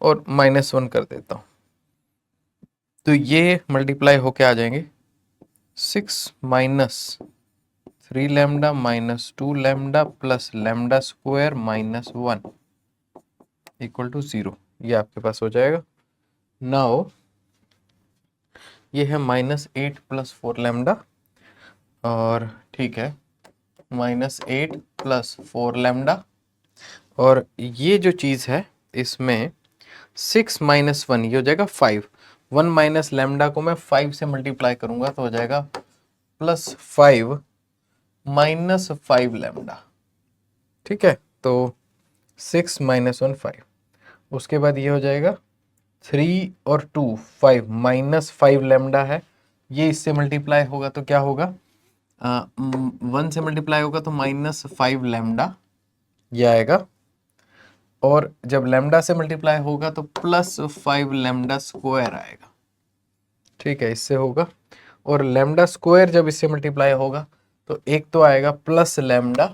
और -1 कर देता हूँ, तो ये मल्टीप्लाई होके आ जाएंगे 6 minus 3 lambda minus 2 lambda plus lambda square minus 1 equal to 0। ये आपके पास हो जाएगा। नाउ ये है -8 प्लस 4 लैम्डा, और ठीक है -8 प्लस 4 लैम्डा, और ये जो चीज़ है इसमें 6 माइनस 1 ये हो जाएगा 5। 1 माइनस लैम्डा को मैं 5 से मल्टीप्लाई करूंगा तो हो जाएगा +5 माइनस 5 लैम्डा। ठीक है, तो 6 माइनस 1 5। उसके बाद ये हो जाएगा 3 और 2 5 माइनस 5 लैम्डा है, ये इससे मल्टीप्लाई होगा तो क्या होगा 1 से मल्टीप्लाई होगा तो -5 लैम्डा ये आएगा, और जब लैम्डा से मल्टीप्लाई होगा तो +5 लैम्डा स्क्वायर आएगा। ठीक है, इससे होगा, और लैम्डा स्क्वायर जब इससे मल्टीप्लाई होगा तो एक तो आएगा प्लस लैम्डा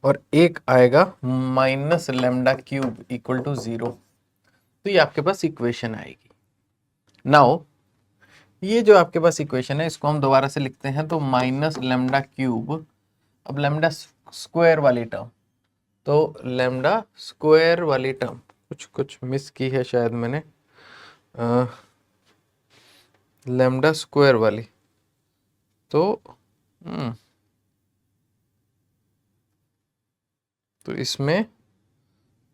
और एक आएगा minus lambda cube equal to 0। तो ये आपके पास इक्वेशन आएगी। नाउ ये जो आपके पास इक्वेशन है इसको हम दोबारा से लिखते हैं तो माइनस लैम्डा क्यूब, अब लैम्डा स्क्वायर वाली टर्म, तो लैम्डा स्क्वायर वाली टर्म कुछ मिस की है शायद मैंने, लैम्डा स्क्वायर वाली, तो तो इसमें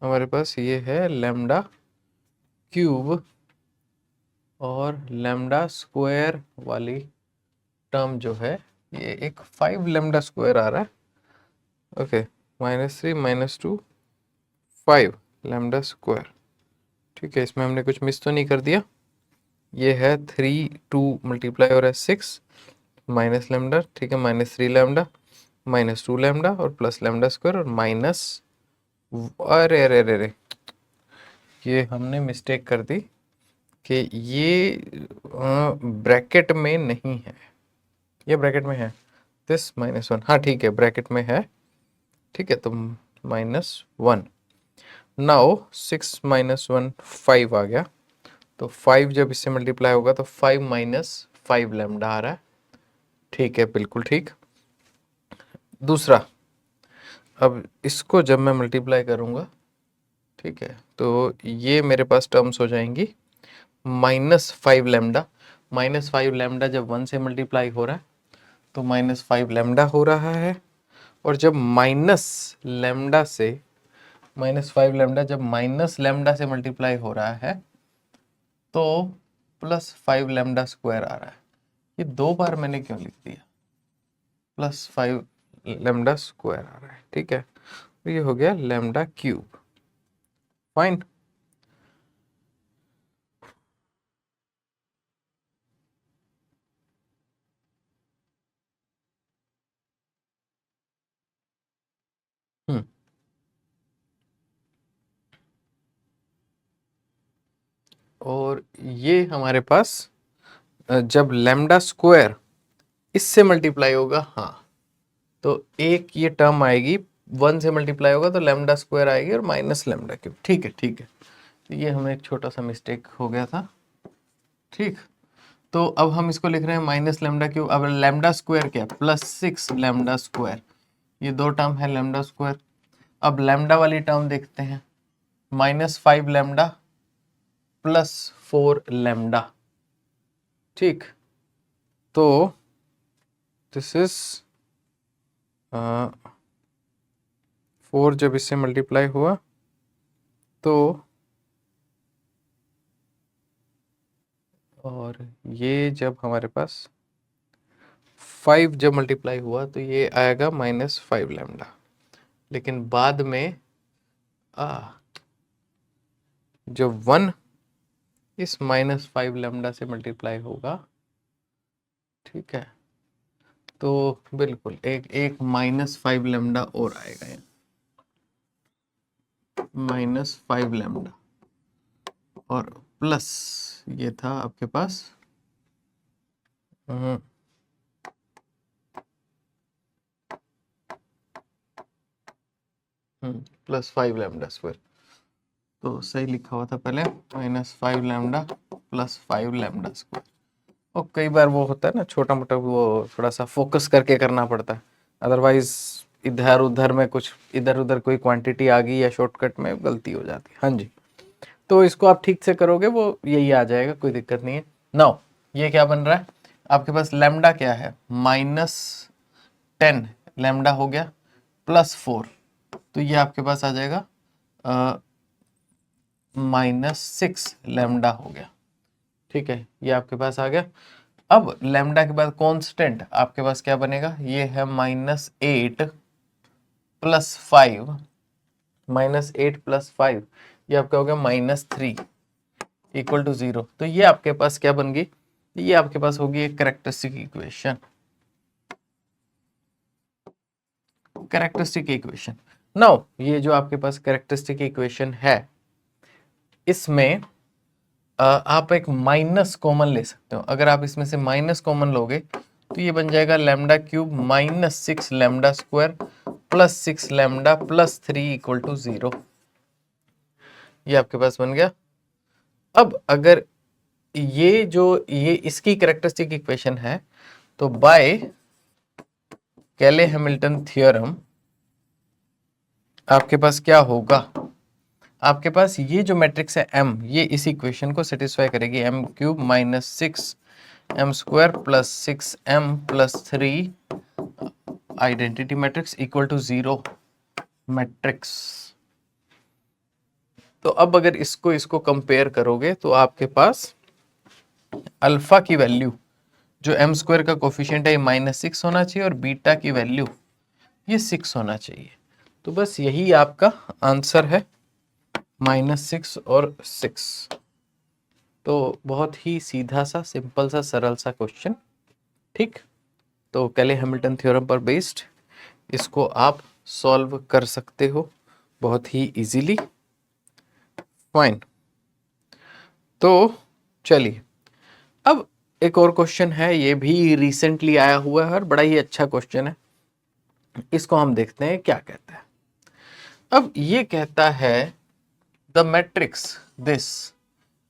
हमारे पास ये है लैम्डा क्यूब और लैम्डा स्क्वायर वाली टर्म जो है ये एक 5 लैम्डा स्क्वायर आ रहा है। Okay, -3 -2 5 lambda square. ठीक है, इसमें हमने कुछ मिस तो नहीं कर दिया। ये है 3 2 मल्टीप्लाई हो रहा है 6 माइनस लैम्डा, ठीक है -3 लैम्डा -2 लैम्डा और प्लस लैम्डा स्क्वायर और माइनस, अरे अरे अरे अरे ये हमने मिस्टेक कर दी कि ये ब्रैकेट में नहीं है, ये ब्रैकेट में है दिस -1, हाँ ठीक है ब्रैकेट में है। ठीक है, तो -1। नाउ 6 माइनस 1 5 आ गया, तो 5 जब इससे मल्टीप्लाई होगा तो 5 माइनस 5 लैम्डा आ रहा है। ठीक है, बिल्कुल ठीक। दूसरा, अब इसको जब मैं मल्टीप्लाई करूंगा, ठीक है, तो ये मेरे पास टर्म्स हो जाएंगी -5 लैम्डा। -5 लैम्डा जब 1 से मल्टीप्लाई हो रहा है तो -5 लैम्डा हो रहा है, और जब माइनस लैम्डा से -5 लैम्डा जब माइनस लैम्डा से मल्टीप्लाई हो रहा है तो +5 लैम्डा स्क्वायर आ रहा है। ये 2 बार मैंने क्यों लिख दिया, +5 लैम्डा स्क्वायर आ रहा है। ठीक है, तो ये हो गया लैम्डा क्यूब। फाइन। और ये हमारे पास जब लैम्डा स्क्वायर इससे मल्टीप्लाई होगा, हाँ, तो एक ये टर्म आएगी 1 से मल्टीप्लाई होगा तो लैम्डा स्क्वायर आएगी और माइनस लैम्डा क्यूब। ठीक है ठीक है, तो ये हमें एक छोटा सा मिस्टेक हो गया था। ठीक, तो अब हम इसको लिख रहे हैं माइनस लैम्डा क्यूब। अब लैम्डा स्क्वायर क्या है, +6 लैम्डा स्क्वायर, ये 2 टर्म है लैम्डा स्क्वायर। अब लैम्डा वाली टर्म देखते हैं, -5 लैम्डा +4 लैम्डा। ठीक, तो दिस इज 4 जब इससे मल्टीप्लाई हुआ तो, और ये जब हमारे पास 5 जब मल्टीप्लाई हुआ तो ये आएगा -5 लैम्डा, लेकिन बाद में जब 1 इस -5 लैम्डा से मल्टीप्लाई होगा, ठीक है, तो बिल्कुल एक -5 लैम्डा और आएगा, यहाँ -5 लैम्डा और प्लस ये था आपके पास +5 लैम्डा स्क्वायर, तो सही लिखा हुआ था पहले, -5 लैम्डा + 5 लैम्डा स्क्वायर। और कई बार वो होता है ना छोटा मोटा, वो थोड़ा सा फोकस करके करना पड़ता है, अदरवाइज इधर उधर में कुछ इधर उधर कोई क्वांटिटी आ गई या शॉर्टकट में गलती हो जाती है। हाँ जी, तो इसको आप ठीक से करोगे वो यही आ जाएगा, कोई दिक्कत नहीं है। नाउ ये क्या बन रहा है आपके पास, लैम्डा क्या है, -10 लैम्डा हो गया +4, तो ये आपके पास आ जाएगा -6 लैम्डा हो गया। ठीक है, ये आपके पास आ गया। अब लैम्डा के बाद कांस्टेंट आपके पास क्या बनेगा, ये है -8 + 5, -8 + 5, ये आपका हो गया -3 = 0। तो ये आपके पास क्या बन गई, ये आपके पास होगी एक characteristic equation. Characteristic equation, now ये जो आपके पास कैरेक्टरिस्टिक इक्वेशन है, इसमें आप एक माइनस कॉमन ले सकते हो। अगर आप इसमें से माइनस कॉमन लोगे तो ये बन जाएगा λ³ -6 लैम्डा स्क्वायर +6 लैम्डा +3 = 0। ये आपके पास बन गया। अब अगर ये इसकी कैरेक्टरिस्टिक इक्वेशन है, तो बाय कैले हैमिल्टन थ्योरम आपके पास क्या होगा, आपके पास ये जो मैट्रिक्स है M, ये इस इक्वेशन को सेटिस्फाई करेगी। m³ -6 m² + 6m + 3 identity matrix = 0 matrix. तो अब अगर इसको कंपेयर करोगे तो आपके पास अल्फा की वैल्यू जो m² का कोफिशिएंट है -6 होना चाहिए, और बीटा की वैल्यू ये 6 होना चाहिए। तो बस यही आपका आंसर है, -6 और 6। तो बहुत ही सीधा सा, सिंपल सा, सरल सा क्वेश्चन। ठीक, तो कैले हैमिल्टन थ्योरम पर बेस्ड इसको आप सॉल्व कर सकते हो बहुत ही इजीली। फाइन, तो चलिए अब एक और क्वेश्चन है, ये भी रिसेंटली आया हुआ है और बड़ा ही अच्छा क्वेश्चन है। इसको हम देखते हैं क्या कहता है। अब ये कहता है द मैट्रिक्स दिस,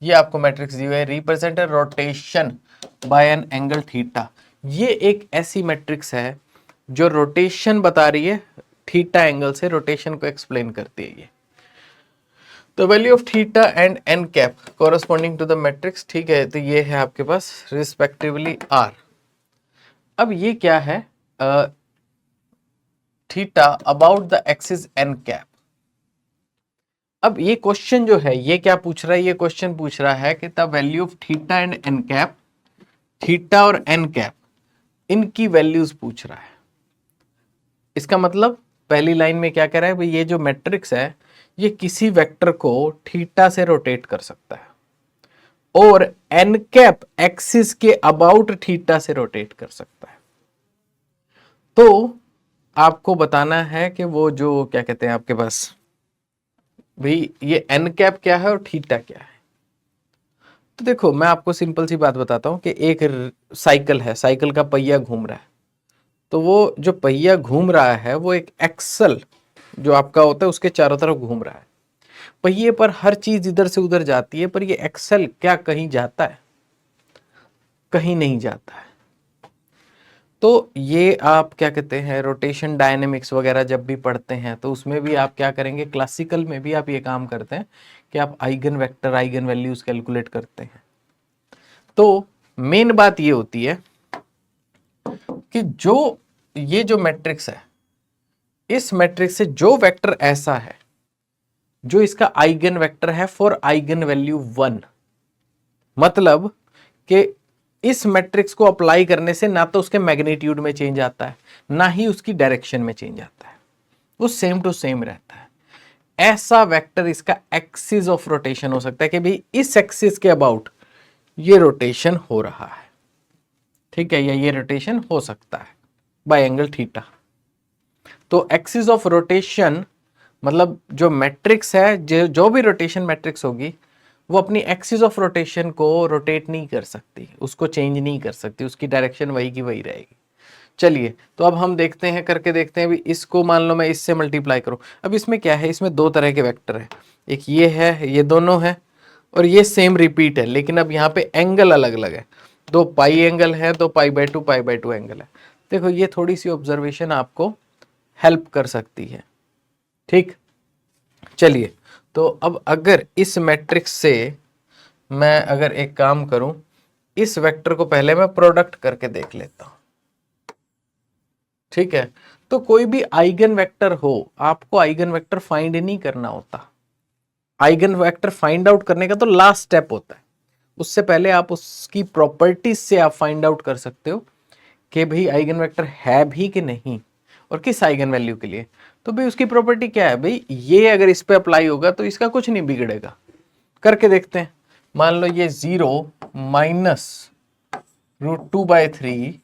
ये आपको मैट्रिक्स दी हुई है, represent rotation bye an angle theta. ये एक ऐसी मैट्रिक्स है जो रोटेशन बता रही है, थीटा एंगल से रोटेशन को एक्सप्लेन करती है। ये the value of theta and n cap corresponding to the matrix. ठीक है, तो ये है आपके पास रिस्पेक्टिवली आर। अब ये क्या है, theta about the axis n cap. अब ये क्वेश्चन जो है ये क्या पूछ रहा है, ये क्वेश्चन पूछ रहा है कि the value of theta and n cap, theta और एन कैप इनकी वैल्यूज पूछ रहा है। इसका मतलब पहली लाइन में क्या कह रहा है भाई, ये जो मैट्रिक्स है ये किसी वेक्टर को थीटा से रोटेट कर सकता है और एन कैप एक्सिस के अबाउट थीटा से रोटेट कर सकता है। तो आपको बताना है कि वो जो क्या कहते हैं आपके पास भाई, ये एन कैप क्या है और थीटा क्या है। तो देखो मैं आपको सिंपल सी बात बताता हूं कि एक साइकिल है, साइकिल का पहिया घूम रहा है, तो वो जो पहिया घूम रहा है वो एक एक्सल जो आपका होता है उसके चारों तरफ घूम रहा है। पहिए पर हर चीज इधर से उधर जाती है, पर ये एक्सल क्या कहीं जाता है? कहीं नहीं जाता है। तो ये आप क्या कहते हैं, रोटेशन डायनेमिक्स वगैरह जब भी पढ़ते हैं तो उसमें भी आप क्या करेंगे, क्लासिकल में भी आप ये काम करते हैं कि आप eigen vector, eigen values calculate करते हैं। तो मेन बात ये होती है कि जो ये जो मैट्रिक्स है, इस मैट्रिक्स से जो वेक्टर ऐसा है जो इसका आइगन वेक्टर है फॉर आइगन वैल्यू 1, मतलब कि इस मैट्रिक्स को अप्लाई करने से ना तो उसके मैग्नीट्यूड में चेंज आता है ना ही उसकी डायरेक्शन में चेंज आता है, वो सेम टू सेम रहता है। ऐसा वेक्टर इसका एक्सिस ऑफ रोटेशन हो सकता है कि भाई इस एक्सिस के अबाउट ये रोटेशन हो रहा है। ठीक है, या ये रोटेशन हो सकता है बाय एंगल थीटा। तो एक्सिस ऑफ रोटेशन मतलब जो मैट्रिक्स है, जो भी रोटेशन मैट्रिक्स होगी वो अपनी एक्सिस ऑफ रोटेशन को रोटेट नहीं कर सकती, उसको चेंज नहीं कर सकती, उसकी डायरेक्शन वही की वही रहेगी। चलिए तो अब हम देखते हैं, करके देखते हैं। अभी इसको मान लो मैं इससे मल्टीप्लाई करूं। अब इसमें क्या है, इसमें दो तरह के वेक्टर है, एक ये है, ये दोनों है, और ये सेम रिपीट है, लेकिन अब यहाँ पे एंगल अलग अलग है। दो पाई एंगल है, दो पाई बाय टू एंगल है। देखो ये थोड़ी सी ऑब्जर्वेशन आपको हेल्प कर सकती है, ठीक। चलिए तो अब अगर इस मैट्रिक्स से मैं अगर एक काम करूं, इस वेक्टर को पहले मैं प्रोडक्ट करके देख लेता हूं, ठीक है। तो कोई भी आइगन वेक्टर हो, आपको आइगन वेक्टर फाइंड नहीं करना होता। आइगन वेक्टर फाइंड आउट करने का तो लास्ट स्टेप होता है, उससे पहले आप उसकी प्रॉपर्टीज से आप फाइंड आउट कर सकते हो कि भाई आइगन वेक्टर है भी कि नहीं, और किस आइगन वैल्यू के लिए। तो भाई उसकी प्रॉपर्टी क्या है, भाई ये अगर इस पे अप्लाई होगा तो इसका कुछ नहीं बिगड़ेगा। करके देखते हैं। मान लो ये 0 माइनस √2/3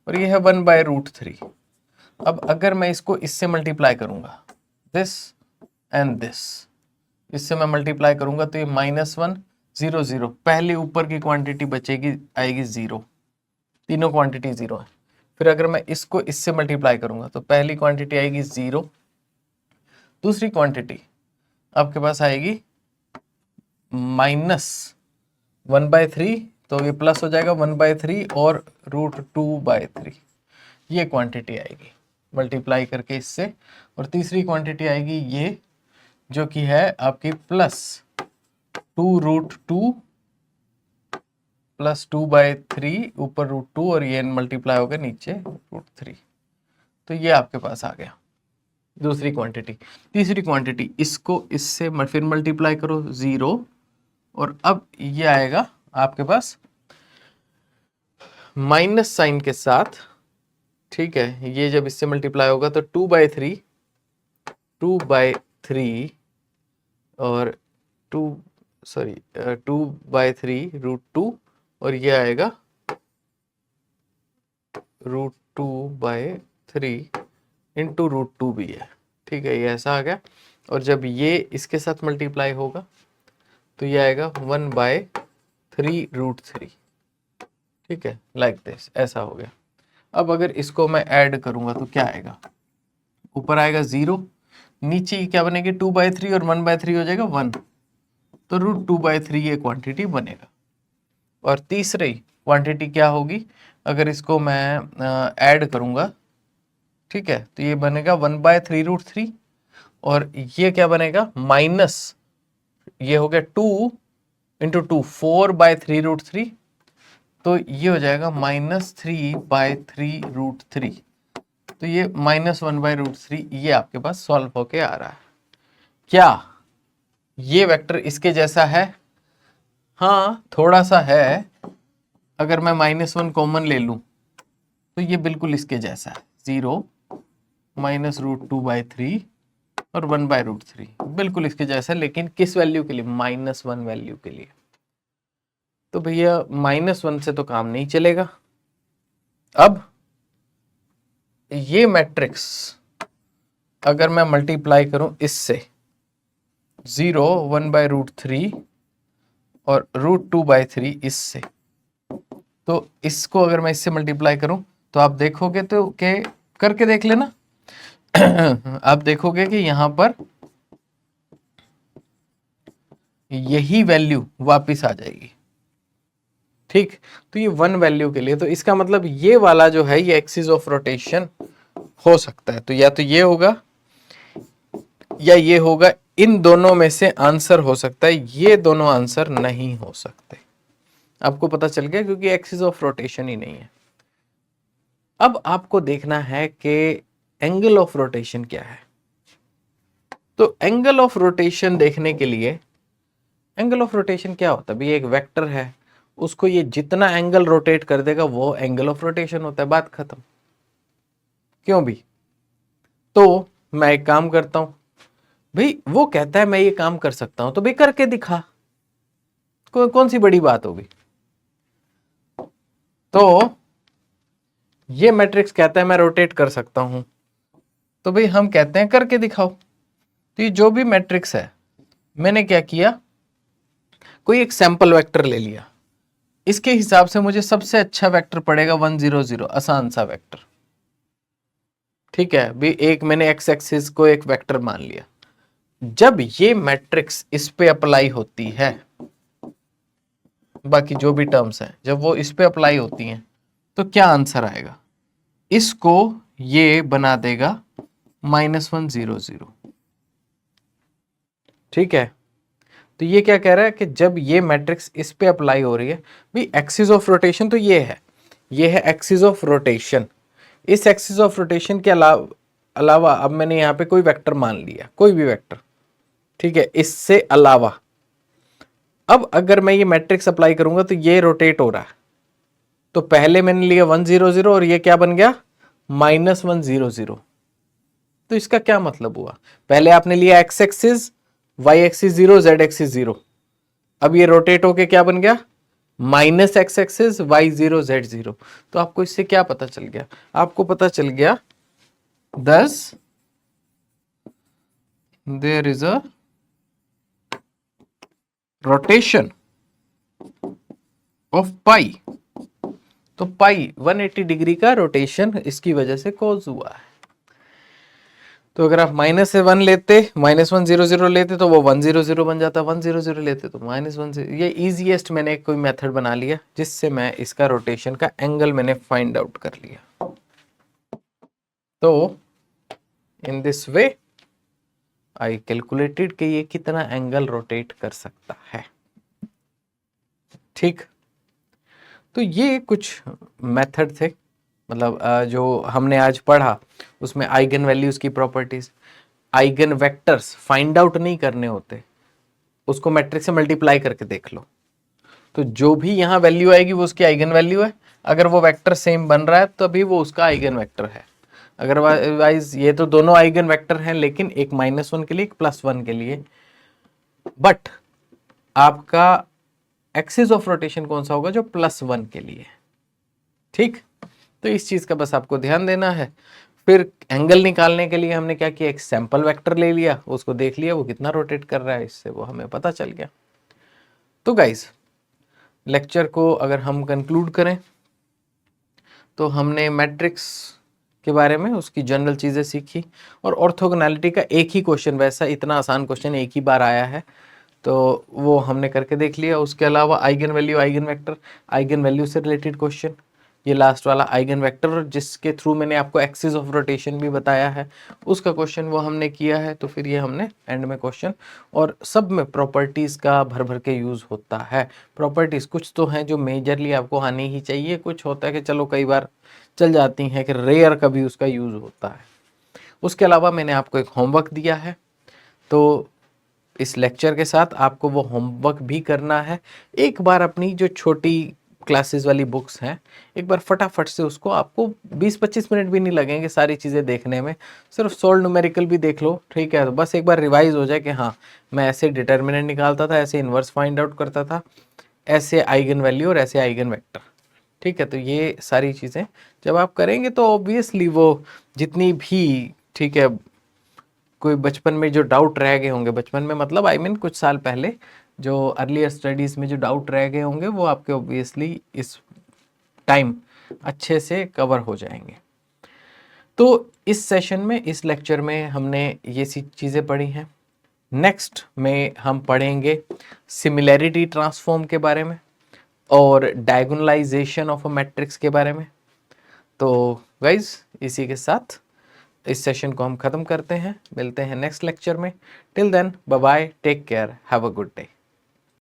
और ये है 1/√3। अब अगर मैं इसको इससे मल्टीप्लाई करूंगा, दिस एंड दिस, इससे मैं मल्टीप्लाई करूंगा तो ये -1 0 0, पहले ऊपर की क्वांटिटी बचेगी, आएगी 0, तीनों क्वांटिटी 0 है। फिर अगर मैं इसको इससे मल्टीप्लाई करूंगा तो पहली क्वांटिटी आएगी 0, दूसरी क्वांटिटी आपके पास आएगी -1/3, तो ये प्लस हो जाएगा 1/3 और √2/3, ये क्वांटिटी आएगी मल्टीप्लाई करके इससे। और तीसरी क्वांटिटी आएगी ये, जो कि है आपकी +2√2 +2/3 ऊपर √2 और ये मल्टीप्लाई होगा नीचे √3। तो ये आपके पास आ गया दूसरी क्वांटिटी। तीसरी क्वांटिटी इसको इससे फिर मल्टीप्लाई करो 0, और अब ये आएगा आपके पास माइनस साइन के साथ, ठीक है। ये जब इससे मल्टीप्लाई होगा तो 2/3 और 2/3 √2, और ये आएगा √2/3 इंटू √2 भी है, ठीक है। ये ऐसा आ गया। और जब ये इसके साथ मल्टीप्लाई होगा तो ये आएगा 1/3 √3, ठीक है, लाइक दिस, ऐसा हो गया। अब अगर इसको मैं ऐड करूंगा तो क्या आएगा, ऊपर आएगा 0, नीचे क्या बनेगी 2/3 और 1/3 हो जाएगा 1, तो √2/3 ये क्वांटिटी बनेगा। और तीसरी क्वांटिटी क्या होगी, अगर इसको मैं ऐड करूंगा, ठीक है, तो ये बनेगा 1/3 √3, और ये क्या बनेगा माइनस, ये हो गया 2 × 2 4/3 √3, तो ये हो जाएगा -3/3 √3। तो ये -1/√3 ये आपके पास सॉल्व होके आ रहा है। क्या ये वेक्टर इसके जैसा है? हाँ थोड़ा सा है। अगर मैं -1 कॉमन ले लूं तो ये बिल्कुल इसके जैसा है, 0 -√2/3 और 1/√3, बिल्कुल इसके जैसा, लेकिन किस वैल्यू के लिए, -1 वैल्यू के लिए। तो भैया -1 से तो काम नहीं चलेगा। अब ये मैट्रिक्स अगर मैं मल्टीप्लाई करूं इससे, 0 1/√3 और √2/3 इससे, तो इसको अगर मैं इससे मल्टीप्लाई करूं तो आप देखोगे तो के करके देख लेना आप देखोगे कि यहां पर यही वैल्यू वापस आ जाएगी, ठीक। तो ये 1 वैल्यू के लिए, तो इसका मतलब ये वाला जो है ये एक्सिस ऑफ रोटेशन हो सकता है। तो या तो ये होगा या ये होगा, इन दोनों में से आंसर हो सकता है, ये दोनों आंसर नहीं हो सकते। आपको पता चल गया, क्योंकि एक्सिस ऑफ रोटेशन ही नहीं है। अब आपको देखना है कि एंगल ऑफ रोटेशन क्या है। तो एंगल ऑफ रोटेशन देखने के लिए, एंगल ऑफ रोटेशन क्या होता है, एक वेक्टर है, उसको ये जितना एंगल रोटेट कर देगा वो एंगल ऑफ रोटेशन होता है, बात खत्म। क्यों भी? तो मैं एक काम करता हूं, भाई वो कहता है मैं ये काम कर सकता हूं, तो भाई करके दिखा, कौन सी बड़ी बात होगी। तो ये मैट्रिक्स कहता है मैं रोटेट कर सकता हूं, तो भाई हम कहते हैं करके दिखाओ। तो ये जो भी मैट्रिक्स है, मैंने क्या किया, कोई एक सैंपल वेक्टर ले लिया, इसके हिसाब से मुझे सबसे अच्छा वेक्टर पड़ेगा 1 0 0, आसान सा वेक्टर। ठीक है भी, एक मैंने एक्स एक्सिस को एक वेक्टर मान लिया। जब ये मैट्रिक्स इस पे अप्लाई होती है, बाकी जो भी टर्म्स हैं जब वो इस पे अप्लाई होती हैं, तो क्या आंसर आएगा? इसको ये बना देगा -1 0 0। ठीक है, तो ये क्या कह रहा है कि जब ये मैट्रिक्स इस पे अप्लाई हो रही है, भाई एक्सिस ऑफ रोटेशन तो ये है एक्सिस ऑफ रोटेशन। इस एक्सिस ऑफ रोटेशन के अलावा अब मैंने यहां पे कोई वेक्टर मान लिया, कोई भी वेक्टर, ठीक है, इससे अलावा अब अगर मैं ये मैट्रिक्स अप्लाई करूंगा तो ये रोटेट हो रहा है, तो पहले मैंने लिया 1 0 0 और ये क्या बन गया -1 0 0। तो इसका क्या मतलब हुआ? पहले आपने लिया x axis, y axis 0, z axis 0, अब ये रोटेट होके क्या बन गया -x एक्सिस, y 0, z 0। तो आपको इससे क्या पता चल गया? आपको पता चल गया thus there is a rotation of pi। तो पाई 180 डिग्री का रोटेशन इसकी वजह से कॉज हुआ है। तो अगर आप -1 लेते, -1 0 0 लेते तो वो 1 0 0 बन जाता, 1 0 0 लेते तो -1 0। ये इजीएस्ट मैंने एक कोई मेथड बना लिया जिससे मैं इसका रोटेशन का एंगल मैंने फाइंड आउट कर लिया। तो in this way I calculated कि ये कितना एंगल रोटेट कर सकता है। ठीक, तो ये कुछ मेथड थे, मतलब जो हमने आज पढ़ा उसमें आइगन वैल्यूज की properties, eigen vectors find out नहीं करने होते, उसको मैट्रिक्स से मल्टीप्लाई करके देख लो, तो जो भी यहाँ वैल्यू आएगी वो उसकी आइगन वैल्यू है। अगर वो वेक्टर सेम बन रहा है तभी वो उसका आइगन वेक्टर है, अदरवाइज ये तो दोनों आइगन वेक्टर हैं, लेकिन एक -1 के लिए, एक +1 के लिए। बट आपका एक्सिस ऑफ रोटेशन कौन सा होगा? जो +1 के लिए। ठीक, तो इस चीज का बस आपको ध्यान देना है। फिर एंगल निकालने के लिए हमने क्या किया, एक सैंपल वेक्टर ले लिया, उसको देख लिया वो कितना रोटेट कर रहा है, इससे वो हमें पता चल गया। तो गाइस, लेक्चर को अगर हम कंक्लूड करें तो हमने मैट्रिक्स के बारे में उसकी जनरल चीज़ें सीखी, और ऑर्थोगोनैलिटी का एक ही क्वेश्चन, वैसा इतना आसान क्वेश्चन एक ही बार आया है, तो वो हमने करके देख लिया। उसके अलावा eigen value, eigen vector, eigen value से रिलेटेड क्वेश्चन, ये लास्ट वाला आइगन वेक्टर जिसके थ्रू मैंने आपको एक्सिस ऑफ रोटेशन भी बताया है, उसका क्वेश्चन वो हमने किया है। तो फिर ये हमने एंड में क्वेश्चन, और सब में प्रॉपर्टीज़ का भर भर के यूज़ होता है। प्रॉपर्टीज़ कुछ तो हैं जो मेजरली आपको आनी ही चाहिए, कुछ होता है कि चलो कई बार चल जाती हैं, कि रेयर कभी उसका यूज़ होता है। उसके अलावा मैंने आपको एक होमवर्क दिया है, तो इस लेक्चर के साथ आपको वो होमवर्क भी करना है। एक बार अपनी जो छोटी क्लासेस वाली बुक्स हैं, एक बार फटाफट से उसको, आपको 20-25 मिनट भी नहीं लगेंगे सारी चीज़ें देखने में, सिर्फ सोल्व न्यूमेरिकल भी देख लो, ठीक है। तो बस एक बार रिवाइज हो जाए कि हाँ, मैं ऐसे डिटर्मिनेंट निकालता था, ऐसे इन्वर्स फाइंड आउट करता था, ऐसे आइगन वैल्यू और ऐसे आइगन वेक्टर। ठीक है, तो ये सारी चीज़ें जब आप करेंगे तो ऑब्वियसली वो जितनी भी, ठीक है, कोई बचपन में जो डाउट रह गए होंगे, बचपन में मतलब आई मीन कुछ साल पहले जो अर्लियर स्टडीज़ में जो डाउट रह गए होंगे, वो आपके ऑब्वियसली इस टाइम अच्छे से कवर हो जाएंगे। तो इस सेशन में, इस लेक्चर में हमने ये सी चीज़ें पढ़ी हैं। नेक्स्ट में हम पढ़ेंगे सिमिलैरिटी ट्रांसफॉर्म के बारे में और डायगोनलाइजेशन ऑफ अ मैट्रिक्स के बारे में। तो गाइज, इसी के साथ इस सेशन को हम ख़त्म करते हैं, मिलते हैं नेक्स्ट लेक्चर में। Till then, bye bye, take care, have a good day.